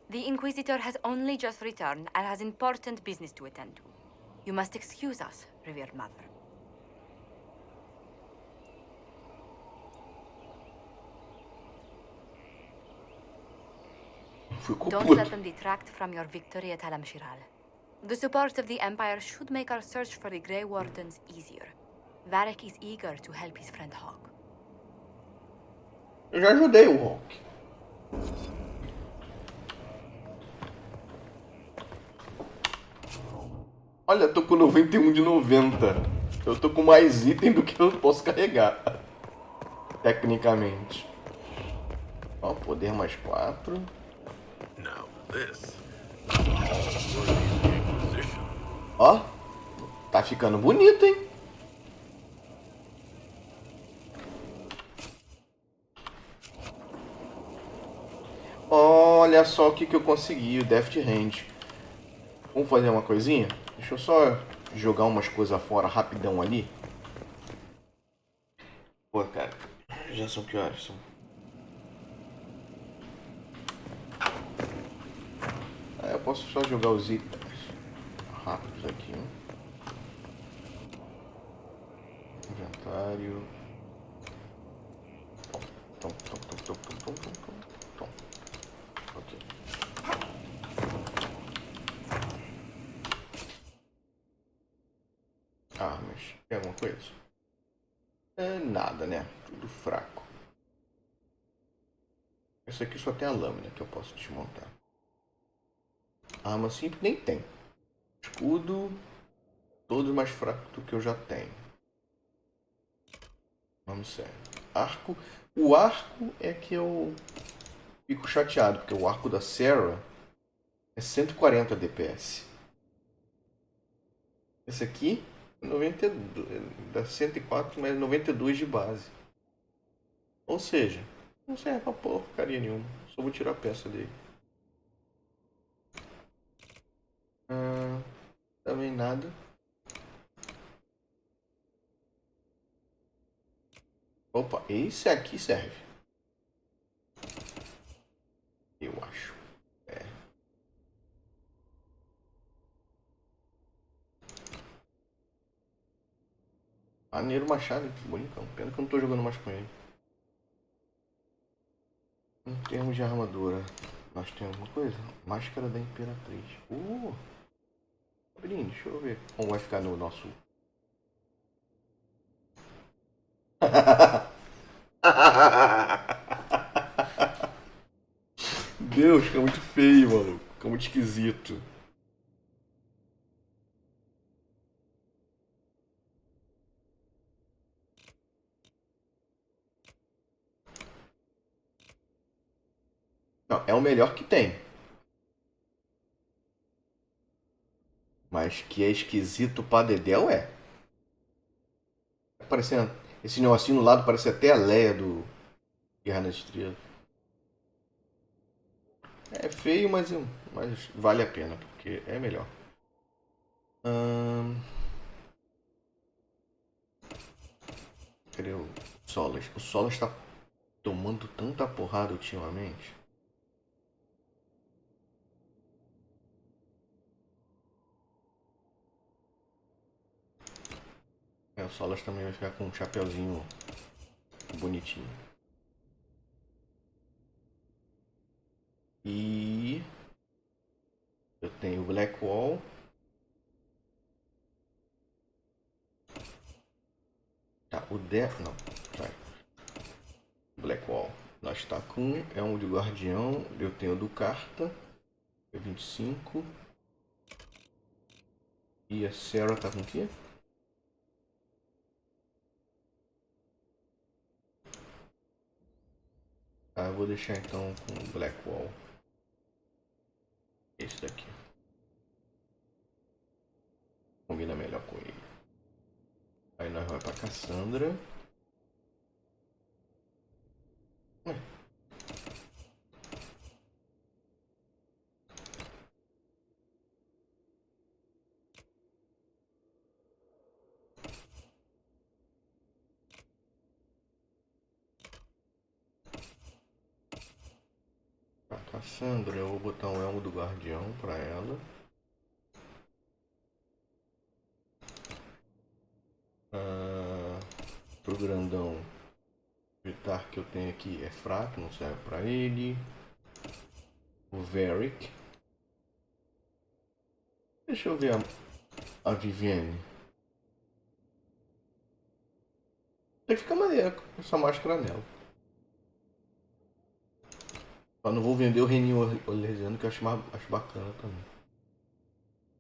The Inquisitor has only just returned and has important business to attend to. You must excuse us, revered mother. Don't let them detract from your victory at Alam Shiral. The support of the Empire should make our search for the Grey Wardens easier. Varric is eager to help his friend Hawk. Eu já ajudei o Hawk. Olha, eu tô com 91 de 90. Eu tô com mais item do que eu posso carregar. Tecnicamente. Ó, poder mais 4. Now this. Inquisition. Ó, tá ficando bonito, hein? Olha só o que eu consegui, o Deft Hand. Vamos fazer uma coisinha? Deixa eu só jogar umas coisas fora rapidão ali. Pô, cara, já são que horas? São... eu posso só jogar os itens rápidos aqui, né? Inventário. Tom. Ok. Armas. Tem alguma coisa? É nada, né? Tudo fraco. Esse aqui só tem a lâmina que eu posso desmontar. Arma simples nem tem. Escudo. Todos mais fracos do que eu já tenho. Vamos sério. Arco. O arco é que eu fico chateado, porque o arco da Sarah é 140 DPS. Esse aqui é 92, dá 104, mas 92 de base. Ou seja, não serve pra porcaria nenhuma. Só vou tirar a peça dele. Também nada. Opa, esse aqui serve. Eu acho. É. Maneiro machado, bonitão. Pena que eu não tô jogando mais com ele. Em termos de armadura, nós temos alguma coisa? Máscara da Imperatriz. Brinho, deixa eu ver como vai ficar no nosso. Deus, fica muito feio, mano. Fica muito esquisito. Não, é o melhor que tem. Mas que é esquisito pra dedéu é. Tá parecendo. Esse negocinho no lado parece até a Leia do Guerra nas Estrelas. É feio, mas vale a pena, porque é melhor. Cadê o Solas? O Solas está tomando tanta porrada ultimamente. O Solas também vai ficar com um chapeuzinho bonitinho. E eu tenho o Blackwall o Não, sai. Blackwall. Nós está com é um de guardião. Eu tenho do carta. É 25. E a Sarah tá com o quê? Tá, eu vou deixar então com o Blackwall. Esse daqui. Combina melhor com ele. Aí nós vamos pra Cassandra. Pra Cassandra eu vou botar um elmo do guardião pra ela. Pro grandão, o Vitar que eu tenho aqui é fraco, não serve pra ele. O Varric. Deixa eu ver a Vivienne. Tem que ficar maneiro com essa máscara nela. Só não vou vender o Reninho Olesiano, que eu acho bacana também.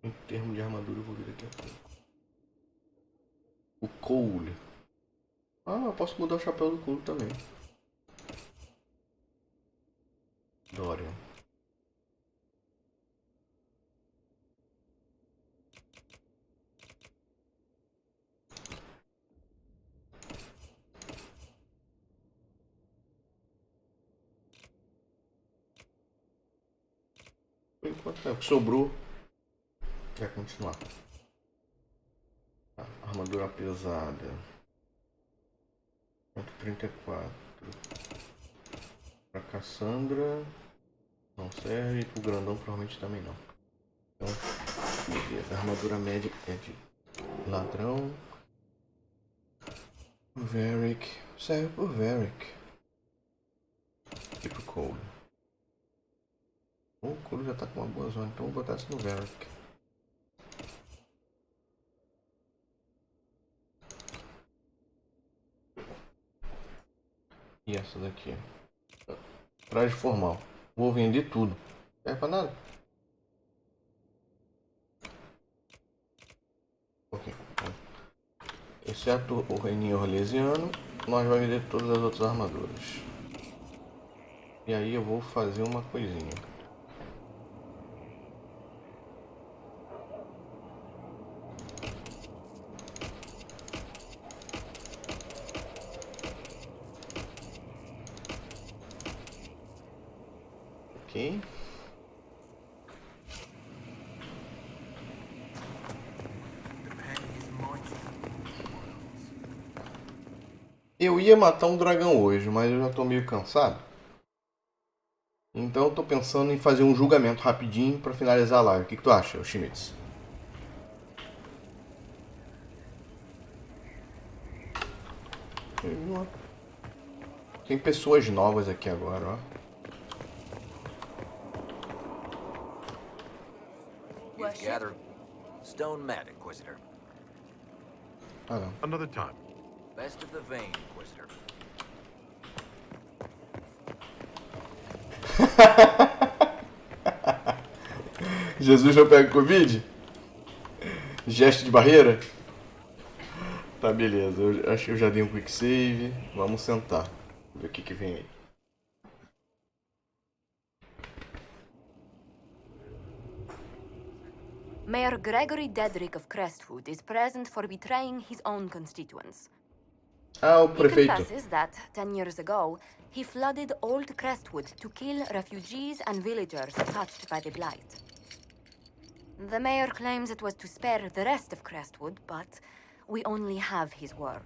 Em termos de armadura eu vou ver daqui a pouco. O Cole. Ah, eu posso mudar o chapéu do Cole também. Dorian. Enquanto é o que sobrou, vai continuar. Armadura pesada. 134. Pra Cassandra não serve. Pro grandão provavelmente também não. Então, beleza. A armadura média é de ladrão. O Varric. Serve pro Varric. E pro Cole. O Cole já tá com uma boa zona, então vou botar isso no Varric. E essa daqui. Traje formal. Vou vender tudo. Não serve pra nada. Ok. Exceto o Reninho Orlesiano, nós vamos vender todas as outras armaduras. E aí eu vou fazer uma coisinha. Ok. Eu ia matar um dragão hoje, mas eu já tô meio cansado. Então eu tô pensando em fazer um julgamento rapidinho pra finalizar a live. O que tu acha, Schmitz? Tem pessoas novas aqui agora, ó. You've gathered stone mat, Inquisitor. Ah, não. Another time. Best of the vein, Inquisitor. Jesus não pega Covid? Gesto de barreira? Tá, beleza. Eu acho que eu já dei um quick save. Vamos sentar. Ver o que vem aí. Mayor Gregory Dedrick of Crestwood is present for betraying his own constituents. Ah, o He prefeito. confesses that, 10 years ago, he flooded Old Crestwood to kill refugees and villagers touched by the Blight. The mayor claims it was to spare the rest of Crestwood, but we only have his word.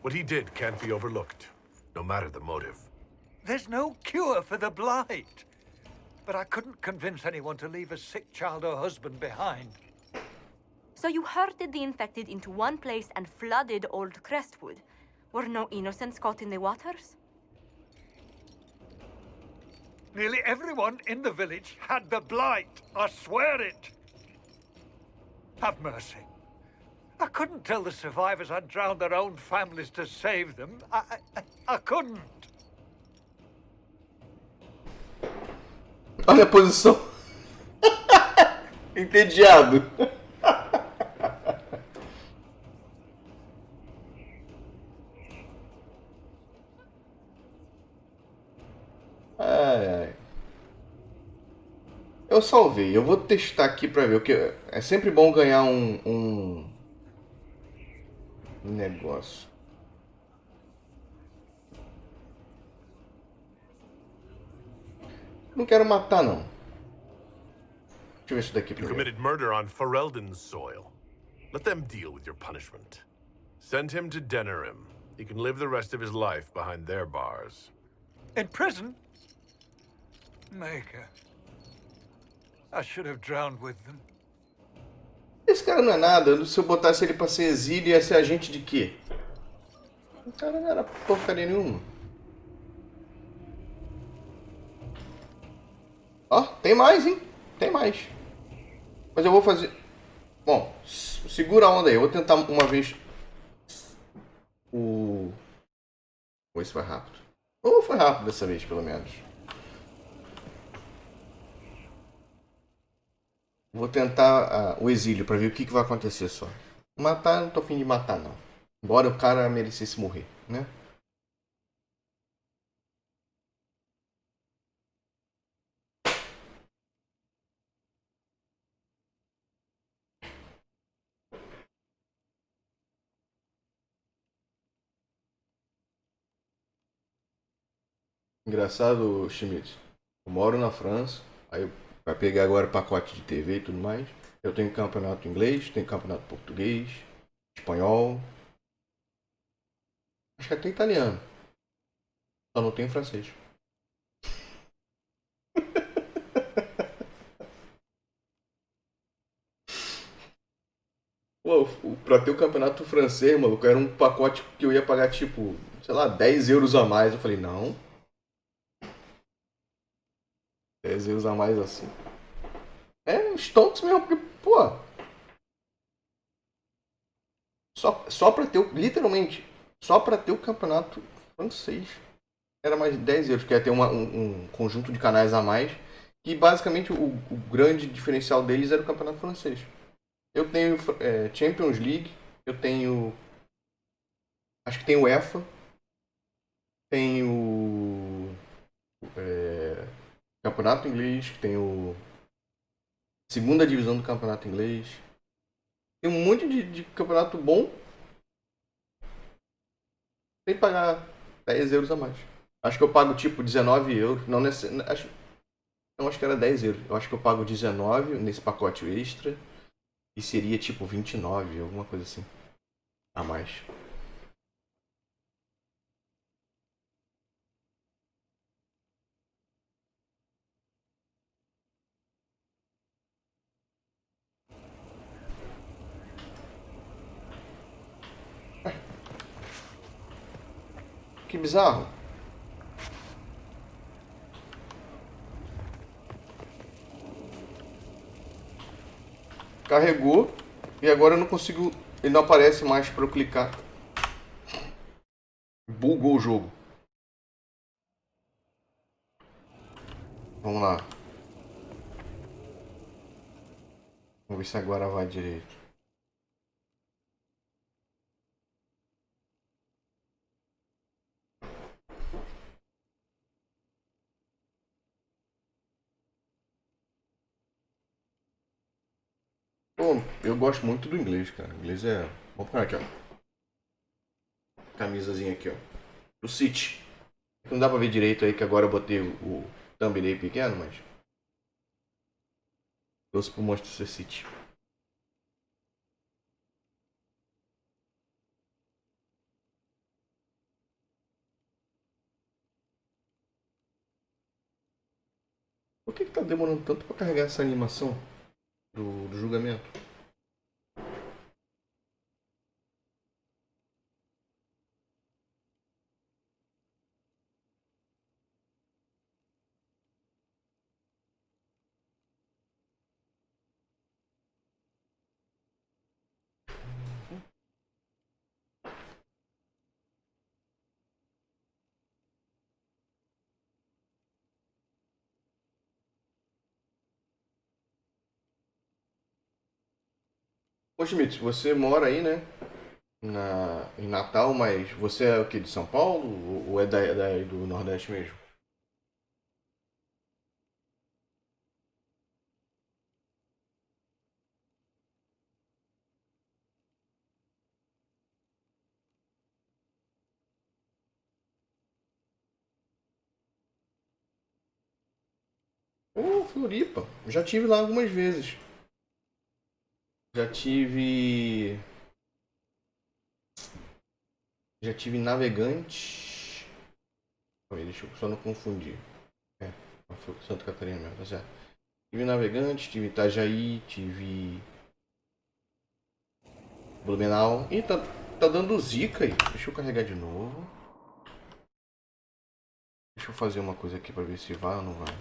What he did can't be overlooked, no matter the motive. There's no cure for the Blight. But I couldn't convince anyone to leave a sick child or husband behind. So you herded the infected into one place and flooded Old Crestwood? Were no innocents caught in the waters? Nearly everyone in the village had the blight. I swear it. Have mercy. I couldn't tell the survivors I'd drowned their own families to save them. I couldn't. Olha a posição. Entediado. Ai, ai. Eu salvei. Eu vou testar aqui pra ver. O que é sempre bom ganhar um negócio. Não quero matar, não. Deixa eu ver isso daqui You primeiro. committed murder on Ferelden's soil. Let them deal with your punishment. Send him to Denerim. He can live the rest of his life behind their bars. In prison? Maker. I should have drowned with them. Esse cara não é nada. Se eu botasse ele pra ser exílio, ia ser agente de quê? O cara não era porcaria nenhuma. Ó, tem mais, hein? Tem mais. Mas eu vou fazer... Bom, segura a onda aí. Eu vou tentar uma vez... Vou ver se foi rápido. Ou foi rápido dessa vez, pelo menos. Vou tentar o exílio pra ver o que vai acontecer só. Matar, não tô afim de matar, não. Embora o cara merecesse morrer, né? Engraçado, Schmidt. Eu moro na França, aí vai pegar agora pacote de TV e tudo mais. Eu tenho campeonato inglês, tenho campeonato português, espanhol. Acho que até italiano. Só não tenho francês. Pô, pra ter o campeonato francês, maluco, era um pacote que eu ia pagar tipo, sei lá, 10 euros a mais. Eu falei, não. 10 euros a mais assim. É, uns tontos mesmo, porque, pô. Só pra ter literalmente, só pra ter o campeonato francês. Era mais de 10 euros, que ia ter um conjunto de canais a mais. E basicamente o grande diferencial deles era o campeonato francês. Eu tenho Champions League, eu tenho. Acho que tem o UEFA, tem o. Campeonato Inglês, tem o. Segunda divisão do Campeonato Inglês. Tem um monte de campeonato bom. Sem pagar 10 euros a mais. Acho que eu pago tipo 19 euros. Não, acho que era 10 euros. Eu acho que eu pago 19 nesse pacote extra. E seria tipo 29, alguma coisa assim. A mais. Que bizarro. Carregou. E agora eu não consigo. Ele não aparece mais para eu clicar. Bugou o jogo. Vamos lá. Vamos ver se agora vai direito. Pô, eu gosto muito do inglês, cara. O inglês é. Vamos pegar aqui, ó. Camisazinha aqui, ó. Do City. Não dá pra ver direito aí que agora eu botei o thumbnail pequeno, mas. Trouxe pro Manchester City. Por que tá demorando tanto pra carregar essa animação do julgamento? Ô Schmidt, você mora aí, né? Em Natal, mas você é o que? De São Paulo? Ou é do Nordeste mesmo? Ô, Floripa. Já tive lá algumas vezes. Já tive. Já tive Navegante. Peraí, deixa eu só não confundir. É, foi Santa Catarina mesmo, tá certo. Tive Navegante, tive Itajaí, tive Blumenau. Ih, tá dando zica aí. Deixa eu carregar de novo. Deixa eu fazer uma coisa aqui pra ver se vai ou não vai.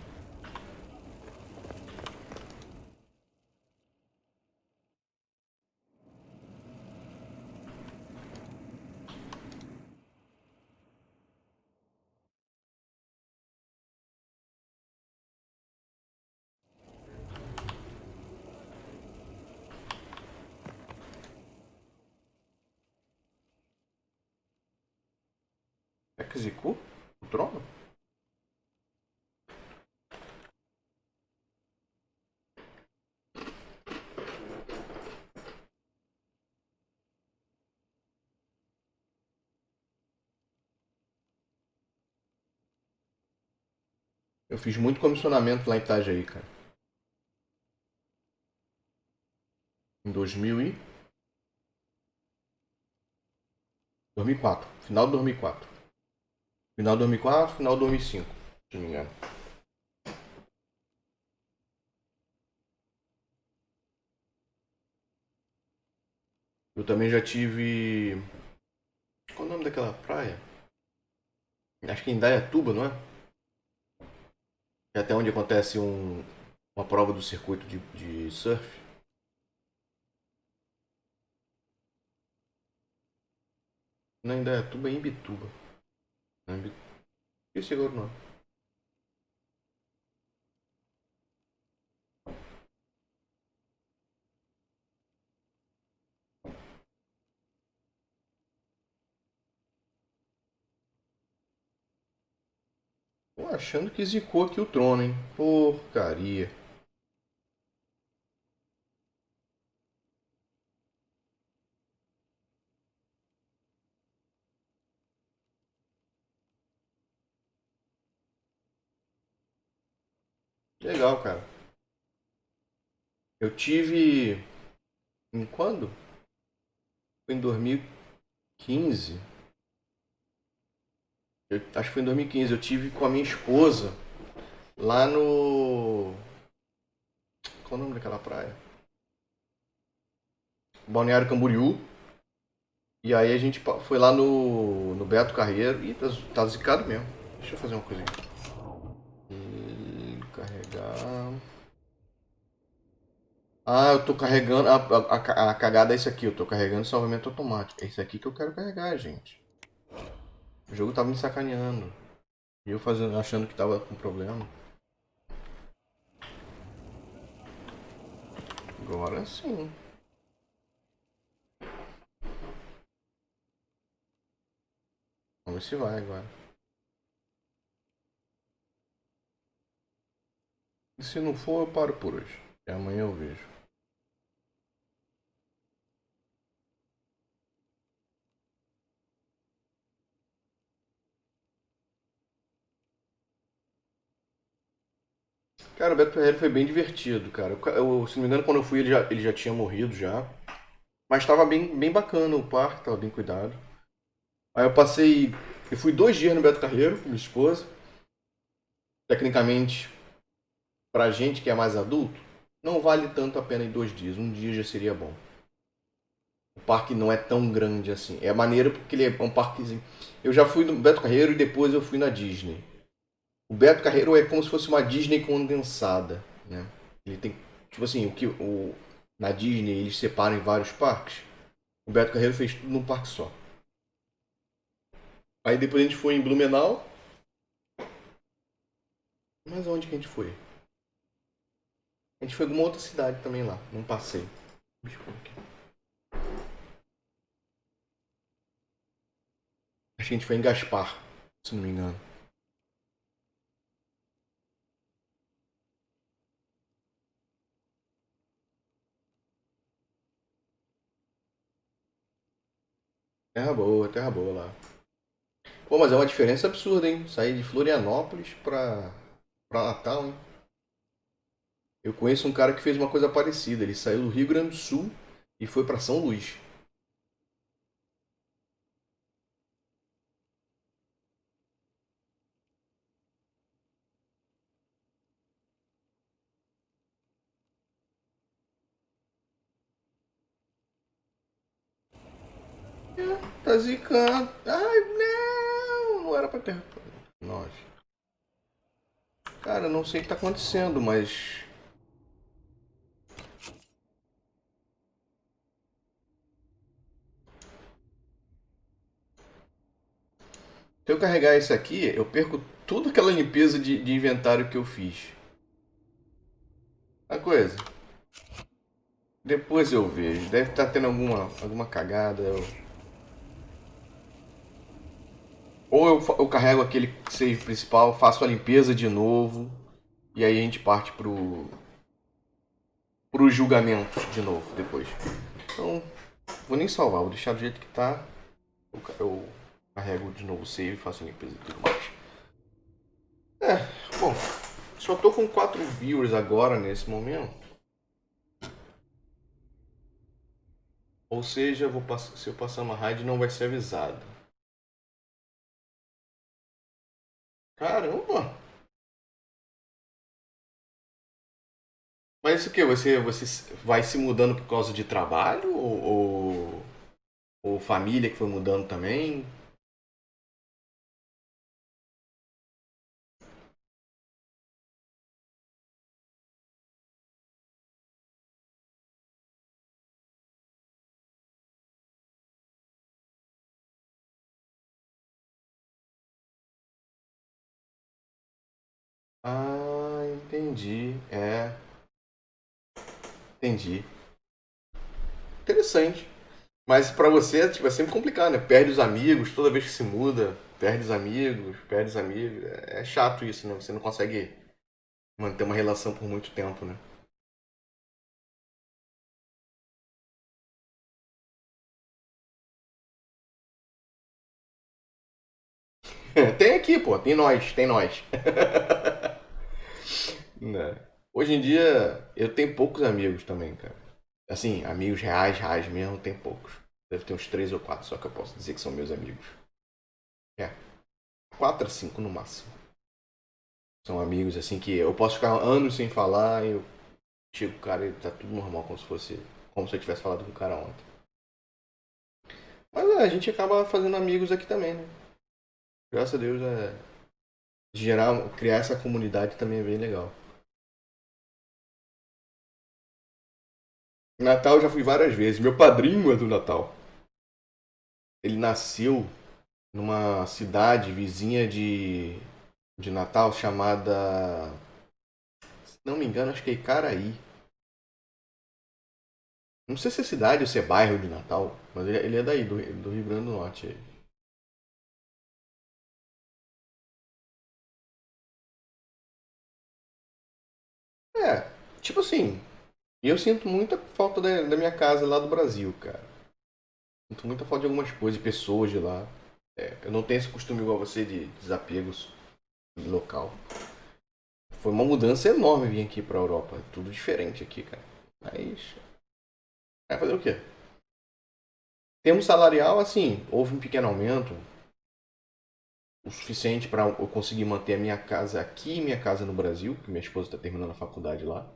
É que zicou? O trono? Eu fiz muito comissionamento lá em Itajaí, cara. Em 2004. Final de 2004. Final de 2004, final de 2005, se não me engano. Eu também já tive. Qual é o nome daquela praia? Acho que é em Indaiatuba, não é? É até onde acontece uma prova do circuito de surf. Não é Indaiatuba, é em Imbituba. Não é Imbituba. Esqueci agora o nome. Tô achando que zicou aqui o trono, hein? Porcaria. Legal, cara. Eu tive. Em quando? Foi em 2015. Acho que foi em 2015. Eu tive com a minha esposa lá no. Qual é o nome daquela praia? Balneário Camboriú. E aí a gente foi lá no Beto Carreiro. Ih, tá zicado mesmo. Deixa eu fazer uma coisa aqui. E carregar. Ah, eu tô carregando. A cagada é isso aqui. Eu tô carregando salvamento automático. É isso aqui que eu quero carregar, gente. O jogo tava me sacaneando. E eu achando que tava com problema. Agora sim. Vamos ver se vai agora. E se não for, eu paro por hoje. E amanhã eu vejo. Cara, o Beto Ferreira foi bem divertido, cara. Se não me engano, quando eu fui, ele já tinha morrido já. Mas tava bem bacana o parque, tava bem cuidado. Aí eu passei. Eu fui 2 dias no Beto Carreiro com minha esposa. Tecnicamente, pra gente que é mais adulto, não vale tanto a pena em 2 dias. Um dia já seria bom. O parque não é tão grande assim. É maneiro porque ele é um parquezinho. Eu já fui no Beto Carreiro e depois eu fui na Disney. O Beto Carreiro é como se fosse uma Disney condensada, né? Ele tem, tipo assim, na Disney eles separam em vários parques. O Beto Carreiro fez tudo num parque só. Aí depois a gente foi em Blumenau. Mas aonde que a gente foi? A gente foi em uma outra cidade também lá, num passeio. Deixa eu ver aqui. Acho que a gente foi em Gaspar, se não me engano. Terra boa lá. Pô, mas é uma diferença absurda, hein? Sair de Florianópolis pra Natal, hein? Eu conheço um cara que fez uma coisa parecida. Ele saiu do Rio Grande do Sul e foi pra São Luís. Tá zicando. Ai, não! Não era pra ter. Nove. Cara, eu não sei o que tá acontecendo, mas. Se eu carregar esse aqui, eu perco toda aquela limpeza de inventário que eu fiz. A coisa. Depois eu vejo. Deve estar tendo alguma cagada. Ou eu carrego aquele save principal, faço a limpeza de novo. E aí a gente parte pro julgamento de novo depois. Então, vou nem salvar, vou deixar do jeito que tá. Eu carrego de novo o save, faço a limpeza e tudo mais. Bom, só tô com 4 viewers agora nesse momento. Ou seja, se eu passar uma raid não vai ser avisado. Caramba! Mas isso o que? Você vai se mudando por causa de trabalho? Ou família que foi mudando também? Ah, entendi. Entendi. Interessante. Mas pra você, tipo, é sempre complicado, né? Perde os amigos, toda vez que se muda, perde os amigos, perde os amigos. É chato isso, né? Você não consegue manter uma relação por muito tempo, né? Tem aqui, pô, tem nós, tem nós. Né? Hoje em dia, eu tenho poucos amigos também, cara. Assim, amigos reais, reais mesmo, tem poucos. Deve ter uns 3 ou 4 só que eu posso dizer que são meus amigos. É, 4 a 5 no máximo. São amigos assim que eu posso ficar anos sem falar e eu chego com o cara e tá tudo normal, como se eu tivesse falado com o cara ontem. Mas a gente acaba fazendo amigos aqui também, né? Graças a Deus, criar essa comunidade também é bem legal. Natal eu já fui várias vezes. Meu padrinho é do Natal. Ele nasceu numa cidade vizinha de Natal chamada, se não me engano, acho que é Icaraí. Não sei se é cidade ou se é bairro de Natal, mas ele é daí, do Rio Grande do Norte. É, tipo assim, eu sinto muita falta da minha casa lá do Brasil, cara. Sinto muita falta de algumas coisas, de pessoas de lá. Eu não tenho esse costume igual você de desapegos local. Foi uma mudança enorme vir aqui pra Europa. Tudo diferente aqui, cara. Mas. Vai fazer o quê? Termo salarial, assim, houve um pequeno aumento, o suficiente para eu conseguir manter a minha casa aqui e minha casa no Brasil, que minha esposa está terminando a faculdade lá.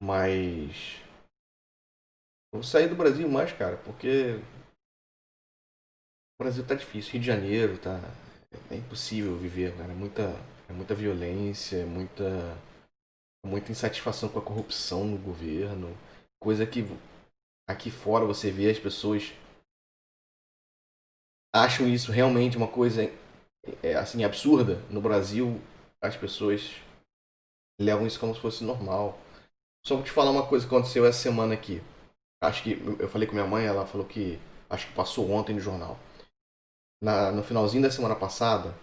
Mas eu vou sair do Brasil mais, cara, porque o Brasil tá difícil. Rio de Janeiro tá. É impossível viver, cara. É muita violência, muita insatisfação com a corrupção no governo. Coisa que aqui fora você vê as pessoas acham isso realmente uma coisa assim absurda. No Brasil as pessoas levam isso como se fosse normal. Só vou te falar uma coisa que aconteceu essa semana aqui. Acho que eu falei com minha mãe, ela falou que acho que passou ontem no jornal. No finalzinho da semana passada,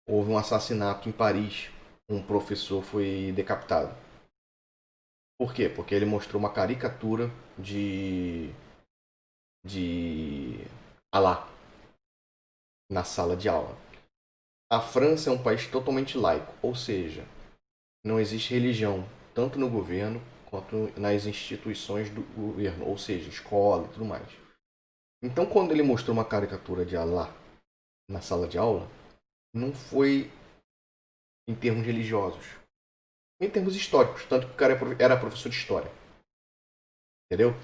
houve um assassinato em Paris. Um professor foi decapitado. Por quê? Porque ele mostrou uma caricatura de Alá na sala de aula. A França é um país totalmente laico, ou seja, não existe religião, tanto no governo quanto nas instituições do governo, ou seja, escola e tudo mais. Então, quando ele mostrou uma caricatura de Alá na sala de aula, não foi em termos religiosos, em termos históricos, tanto que o cara era professor de história. Entendeu?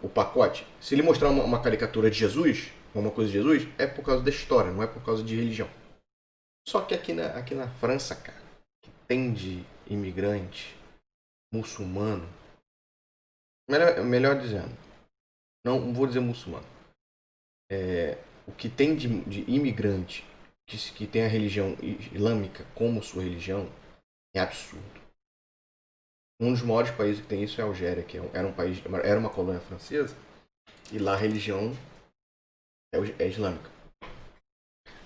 O pacote. Se ele mostrar uma caricatura de Jesus, uma coisa de Jesus, é por causa da história, não é por causa de religião. Só que aqui na França, cara, que tem de imigrante muçulmano, melhor dizendo, não vou dizer muçulmano, o que tem de imigrante que tem a religião islâmica como sua religião é absurdo. Um dos maiores países que tem isso é a Algéria, que era uma colônia francesa, e lá a religião é islâmica.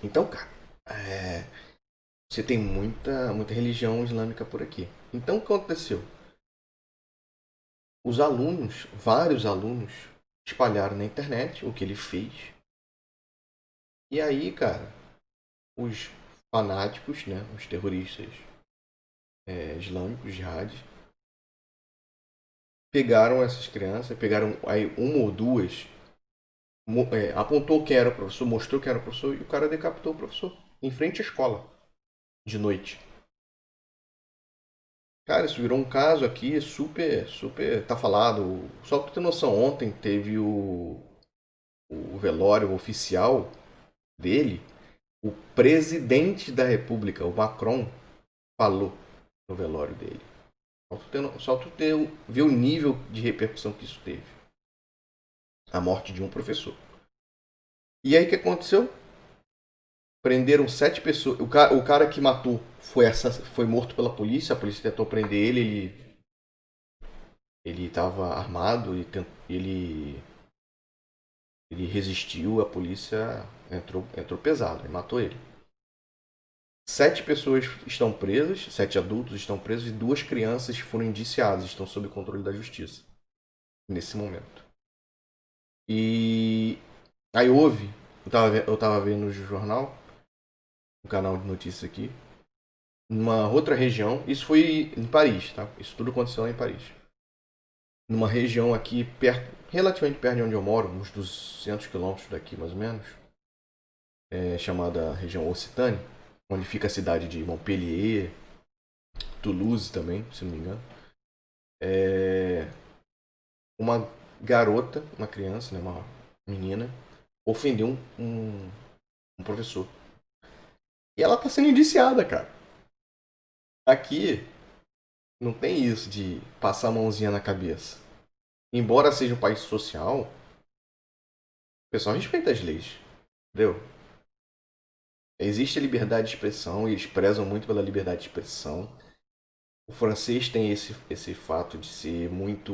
Então, cara, você tem muita religião islâmica por aqui. Então, o que aconteceu? Os alunos, vários alunos, espalharam na internet o que ele fez. E aí, cara, os fanáticos, né, os terroristas islâmicos, jihad, pegaram essas crianças, pegaram aí uma ou duas, apontou quem era o professor, mostrou quem era o professor e o cara decapitou o professor em frente à escola, de noite. Cara, isso virou um caso aqui super, tá falado. Só pra tu ter noção, ontem teve o velório oficial dele. O presidente da República, o Macron, falou no velório dele. Só tu ver o nível de repercussão que isso teve. A morte de um professor. E aí o que aconteceu? Prenderam 7 pessoas. O cara que matou foi morto pela polícia. A polícia tentou prender ele estava armado e ele resistiu. A polícia entrou pesado e matou ele. 7 pessoas estão presas, 7 adultos estão presos e 2 crianças foram indiciadas, estão sob controle da justiça nesse momento. E aí eu tava vendo no jornal, no canal de notícias aqui, numa outra região, isso foi em Paris, tá? Isso tudo aconteceu lá em Paris. Numa região aqui relativamente perto de onde eu moro, uns 200 quilômetros daqui mais ou menos, chamada região Occitânia, onde fica a cidade de Montpellier, Toulouse também, se não me engano. Uma garota, uma criança, né, uma menina, ofendeu um professor. E ela tá sendo indiciada, cara. Aqui não tem isso de passar a mãozinha na cabeça. Embora seja um país social, o pessoal respeita as leis. Entendeu? Existe a liberdade de expressão e eles prezam muito pela liberdade de expressão. O francês tem esse fato de ser muito.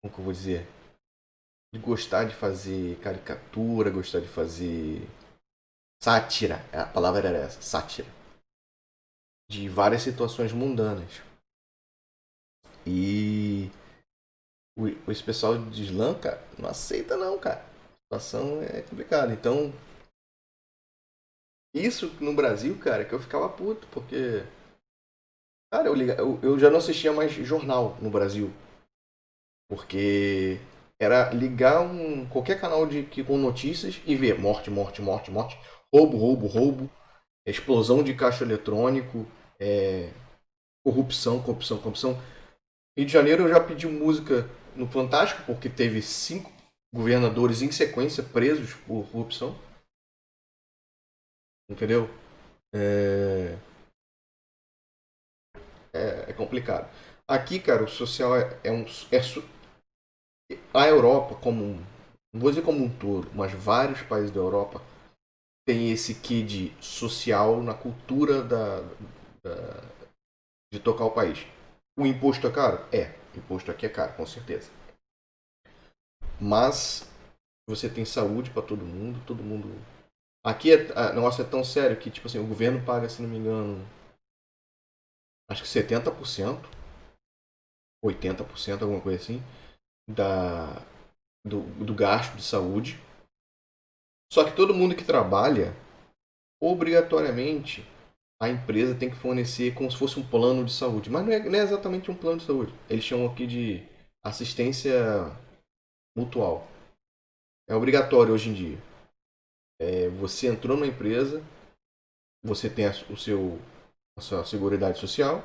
Como que eu vou dizer? De gostar de fazer caricatura, gostar de fazer sátira. A palavra era essa, sátira. De várias situações mundanas. E esse pessoal de Islã, cara, não aceita não, cara. A situação é complicada. Então, isso no Brasil, cara, que eu ficava puto, porque... Cara, eu já não assistia mais jornal no Brasil. Porque era ligar qualquer canal com notícias e ver morte, morte, morte, morte, roubo, roubo, roubo, explosão de caixa eletrônico, corrupção, corrupção, corrupção. Rio de Janeiro eu já pedi música no Fantástico, porque teve 5 governadores em sequência presos por corrupção. Entendeu? É complicado. Aqui, cara, o social a Europa não vou dizer como um todo, mas vários países da Europa tem esse quê de social na cultura de tocar o país. O imposto é caro? É. O imposto aqui é caro, com certeza. Mas você tem saúde para todo mundo, todo mundo. Aqui o negócio é tão sério que, tipo assim, o governo paga, se não me engano, acho que 70%, 80%, alguma coisa assim, da, do gasto de saúde. Só que todo mundo que trabalha, obrigatoriamente, a empresa tem que fornecer como se fosse um plano de saúde. Mas não é exatamente um plano de saúde. Eles chamam aqui de assistência mutual. É obrigatório hoje em dia. Você entrou numa empresa, você tem a sua seguridade social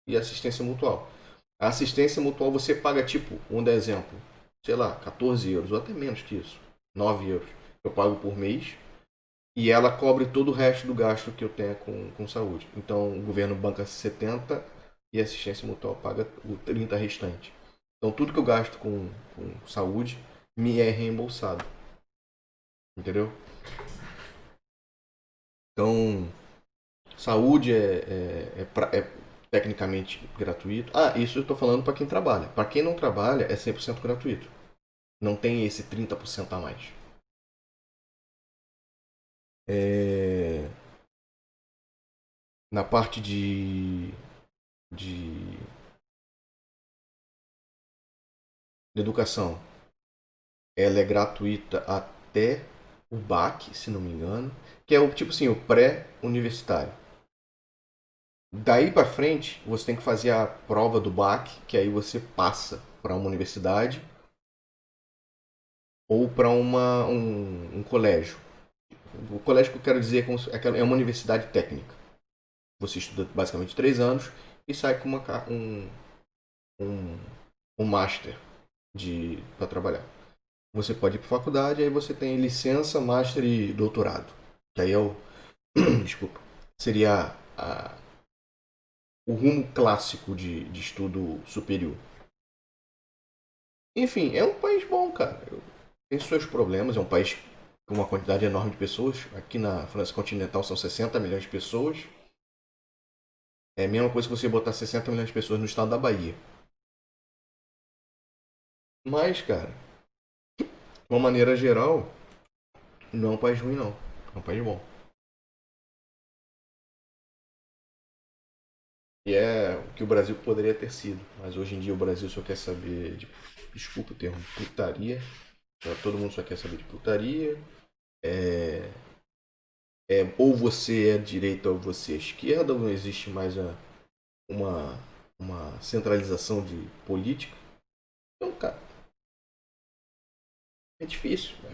e assistência mutual. A assistência mutual você paga tipo, vamos dar exemplo, sei lá, 14 euros, ou até menos que isso, 9 euros. Eu pago por mês e ela cobre todo o resto do gasto que eu tenho com saúde. Então o governo banca 70 e a assistência mutual paga o 30 restante. Então tudo que eu gasto com saúde me é reembolsado. Entendeu? Então, saúde é tecnicamente gratuito. Ah, isso eu estou falando para quem trabalha. Para quem não trabalha, é 100% gratuito. Não tem esse 30% a mais. É, na parte de educação, ela é gratuita até o BAC, se não me engano, que é o tipo assim, o pré-universitário. Daí para frente, você tem que fazer a prova do BAC, que aí você passa para uma universidade ou para um colégio. O colégio que eu quero dizer é uma universidade técnica. Você estuda basicamente 3 anos e sai com um, um master para trabalhar. Você pode ir para faculdade, aí você tem licença, master e doutorado. Que aí é o. Desculpa. Seria o rumo clássico de estudo superior. Enfim, é um país bom, cara. Tem seus problemas, é um país com uma quantidade enorme de pessoas. Aqui na França continental são 60 milhões de pessoas. É a mesma coisa que você botar 60 milhões de pessoas no estado da Bahia. Mas, cara, de uma maneira geral, não é um país ruim, não. É um país bom. E é o que o Brasil poderia ter sido. Mas hoje em dia o Brasil só quer saber de. Desculpa o termo, putaria. Todo mundo só quer saber de putaria. Ou você é direita ou você é esquerda, ou não existe mais uma, uma centralização de política. Então, cara, é difícil. Né?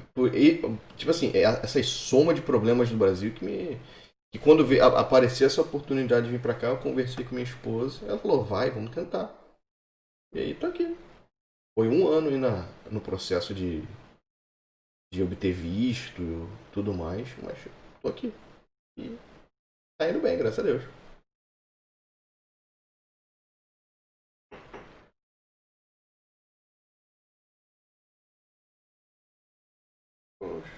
Tipo assim, essa soma de problemas do Brasil que quando apareceu essa oportunidade de vir pra cá, eu conversei com minha esposa, ela falou, vai, vamos tentar. E aí tô aqui. Foi um ano aí no processo de obter visto e tudo mais, mas tô aqui. E tá indo bem, graças a Deus. Poxa.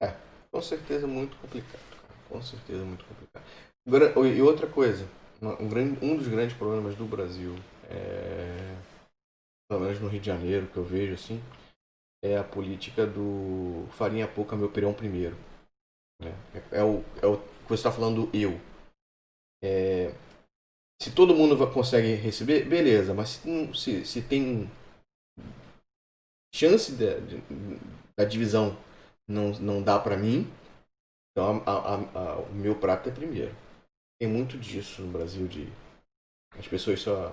É, com certeza muito complicado, cara. Com certeza muito complicado. Agora, e outra coisa, um dos grandes problemas do Brasil, pelo menos no Rio de Janeiro, que eu vejo assim, é a política do farinha pouca, meu pirão primeiro. Né? É o que você está falando eu. Se todo mundo consegue receber, beleza, mas se tem chance da divisão não dá para mim, então o meu prato é primeiro. Tem muito disso no Brasil, de as pessoas só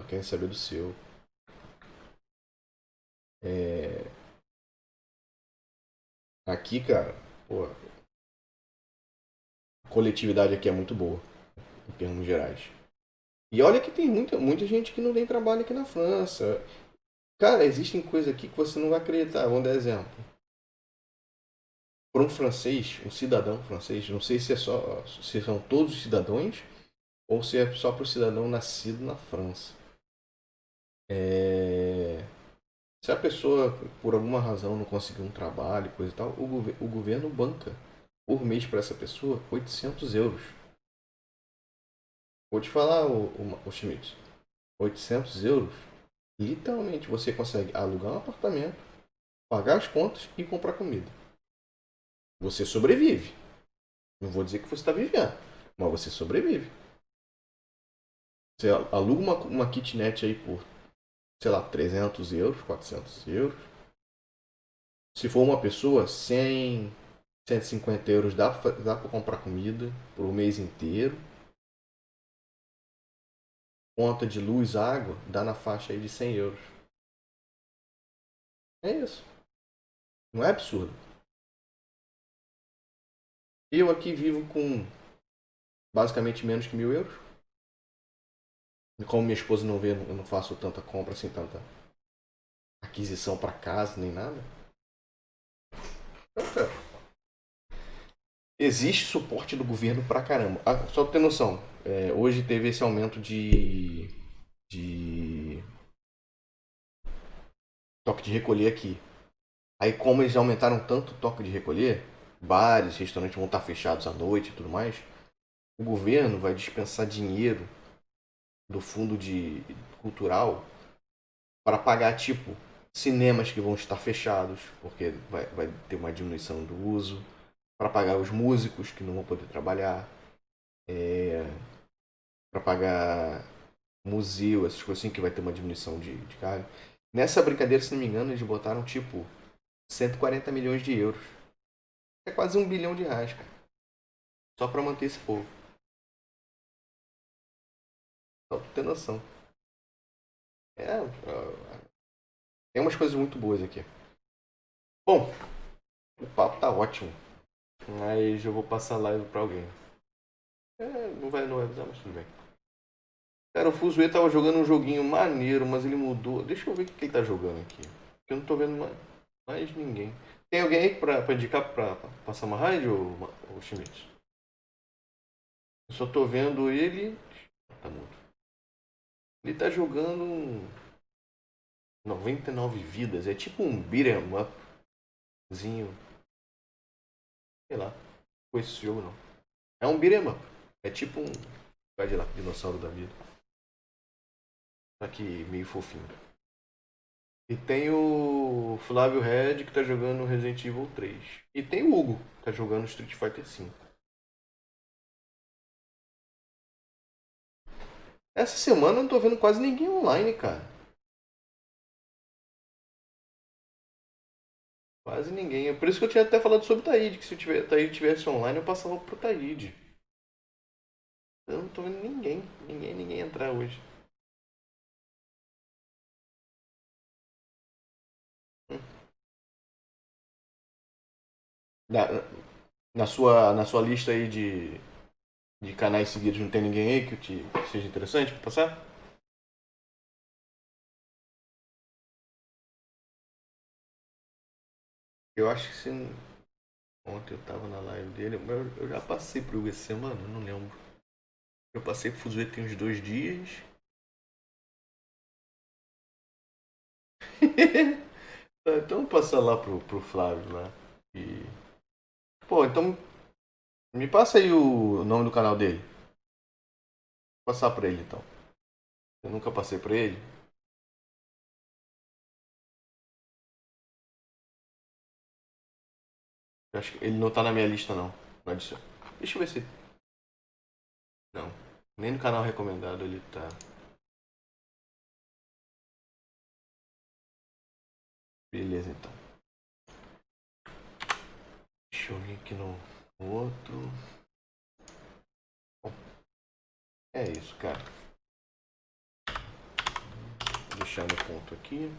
querem saber do seu. Aqui, cara, pô, a coletividade aqui é muito boa, em termos gerais. E olha que tem muita gente que não tem trabalho aqui na França. Cara, existem coisas aqui que você não vai acreditar. Vamos dar exemplo. Para um francês, um cidadão francês, não sei se são todos os cidadãos ou se é só para o cidadão nascido na França. Se a pessoa, por alguma razão, não conseguir um trabalho, coisa e tal, o governo banca por mês para essa pessoa 800 euros. Vou te falar, o Schmidt. 800 euros, literalmente você consegue alugar um apartamento, pagar as contas e comprar comida. Você sobrevive. Não vou dizer que você está vivendo, mas você sobrevive. Você aluga uma kitnet aí por, sei lá, 300 euros, 400 euros. Se for uma pessoa, 100, 150 euros dá para comprar comida por um mês inteiro. Conta de luz, água, dá na faixa aí de 100 euros. É isso. Não é absurdo. Eu aqui vivo com basicamente menos que 1.000 euros. E como minha esposa não vê, eu não faço tanta compra assim, tanta aquisição para casa, nem nada. Então, cara, existe suporte do governo pra caramba. Ah, só pra ter noção, hoje teve esse aumento de toque de recolher aqui. Aí como eles aumentaram tanto o toque de recolher, bares, restaurantes vão estar fechados à noite e tudo mais, o governo vai dispensar dinheiro do fundo de cultural para pagar, tipo, cinemas que vão estar fechados, porque vai ter uma diminuição do uso, para pagar os músicos que não vão poder trabalhar, para pagar museu, essas coisas assim, que vai ter uma diminuição de carga. Nessa brincadeira, se não me engano, eles botaram, tipo, 140 milhões de euros. É quase R$ 1 bilhão, cara. Só para manter esse povo. Só pra ter noção. Tem umas coisas muito boas aqui. Bom, o papo tá ótimo. Mas eu vou passar a live pra alguém. Não vai avisar, mas tudo bem. Cara, o Fuzue tava jogando um joguinho maneiro, mas ele mudou. Deixa eu ver o que ele tá jogando aqui. Porque eu não tô vendo mais ninguém. Tem alguém aí pra indicar pra passar uma raid, ou Schmidt? Eu só tô vendo ele. Tá mudo. Ele tá jogando 99 vidas. É tipo um beat'em upzinho. Sei lá. Não foi esse jogo não. É um beat'em up. É tipo um. Vai de lá, dinossauro da vida. Tá aqui meio fofinho. E tem o Flávio Red que tá jogando Resident Evil 3. E tem o Hugo que tá jogando Street Fighter 5. Essa semana eu não tô vendo quase ninguém online, cara. Quase ninguém. É por isso que eu tinha até falado sobre o Taíde, que se o Taíde tivesse online eu passava pro Taíde. Eu não tô vendo ninguém entrar hoje. Na, na sua lista aí de canais seguidos não tem ninguém aí que seja interessante pra passar? Eu acho que se. Ontem eu tava na live dele, mas eu já passei pro Hugo essa semana, eu não lembro. Eu passei pro Fuzue tem uns 2 dias. Tá, então passa lá pro Flávio lá. E... Pô, então me passa aí o nome do canal dele. Vou passar pra ele então. Eu nunca passei pra ele. Eu acho que ele não tá na minha lista não. Não adiciona. Deixa eu ver se. Não. Nem no canal recomendado ele tá. Beleza então. Deixa eu vir aqui no outro. Bom, é isso, cara. Vou deixar no ponto aqui.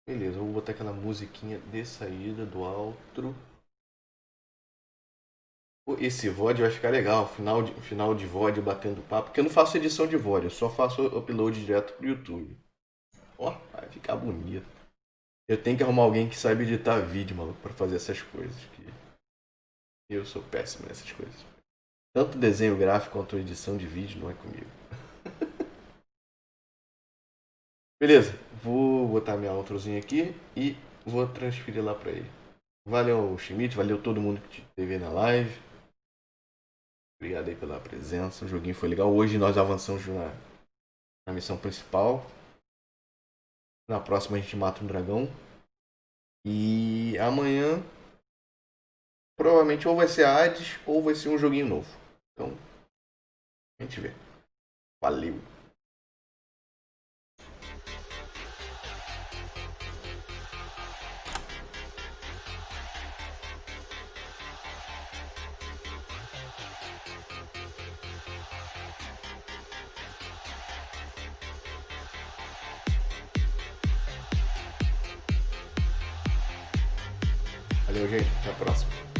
Beleza, eu vou botar aquela musiquinha de saída do outro. Esse VOD vai ficar legal, final de VOD batendo papo, porque eu não faço edição de VOD, eu só faço upload direto pro YouTube. Ó, vai ficar bonito. Eu tenho que arrumar alguém que saiba editar vídeo, maluco, pra fazer essas coisas. Que eu sou péssimo nessas coisas. Tanto desenho gráfico quanto edição de vídeo não é comigo. Beleza, vou botar minha outrozinha aqui e vou transferir lá pra ele. Valeu, Schmidt, valeu todo mundo que esteve na live. Obrigado aí pela presença. O joguinho foi legal. Hoje nós avançamos na missão principal. Na próxima a gente mata um dragão. E amanhã provavelmente ou vai ser a Hades ou vai ser um joguinho novo. Então, a gente vê. Valeu! Valeu, gente. Até a próxima.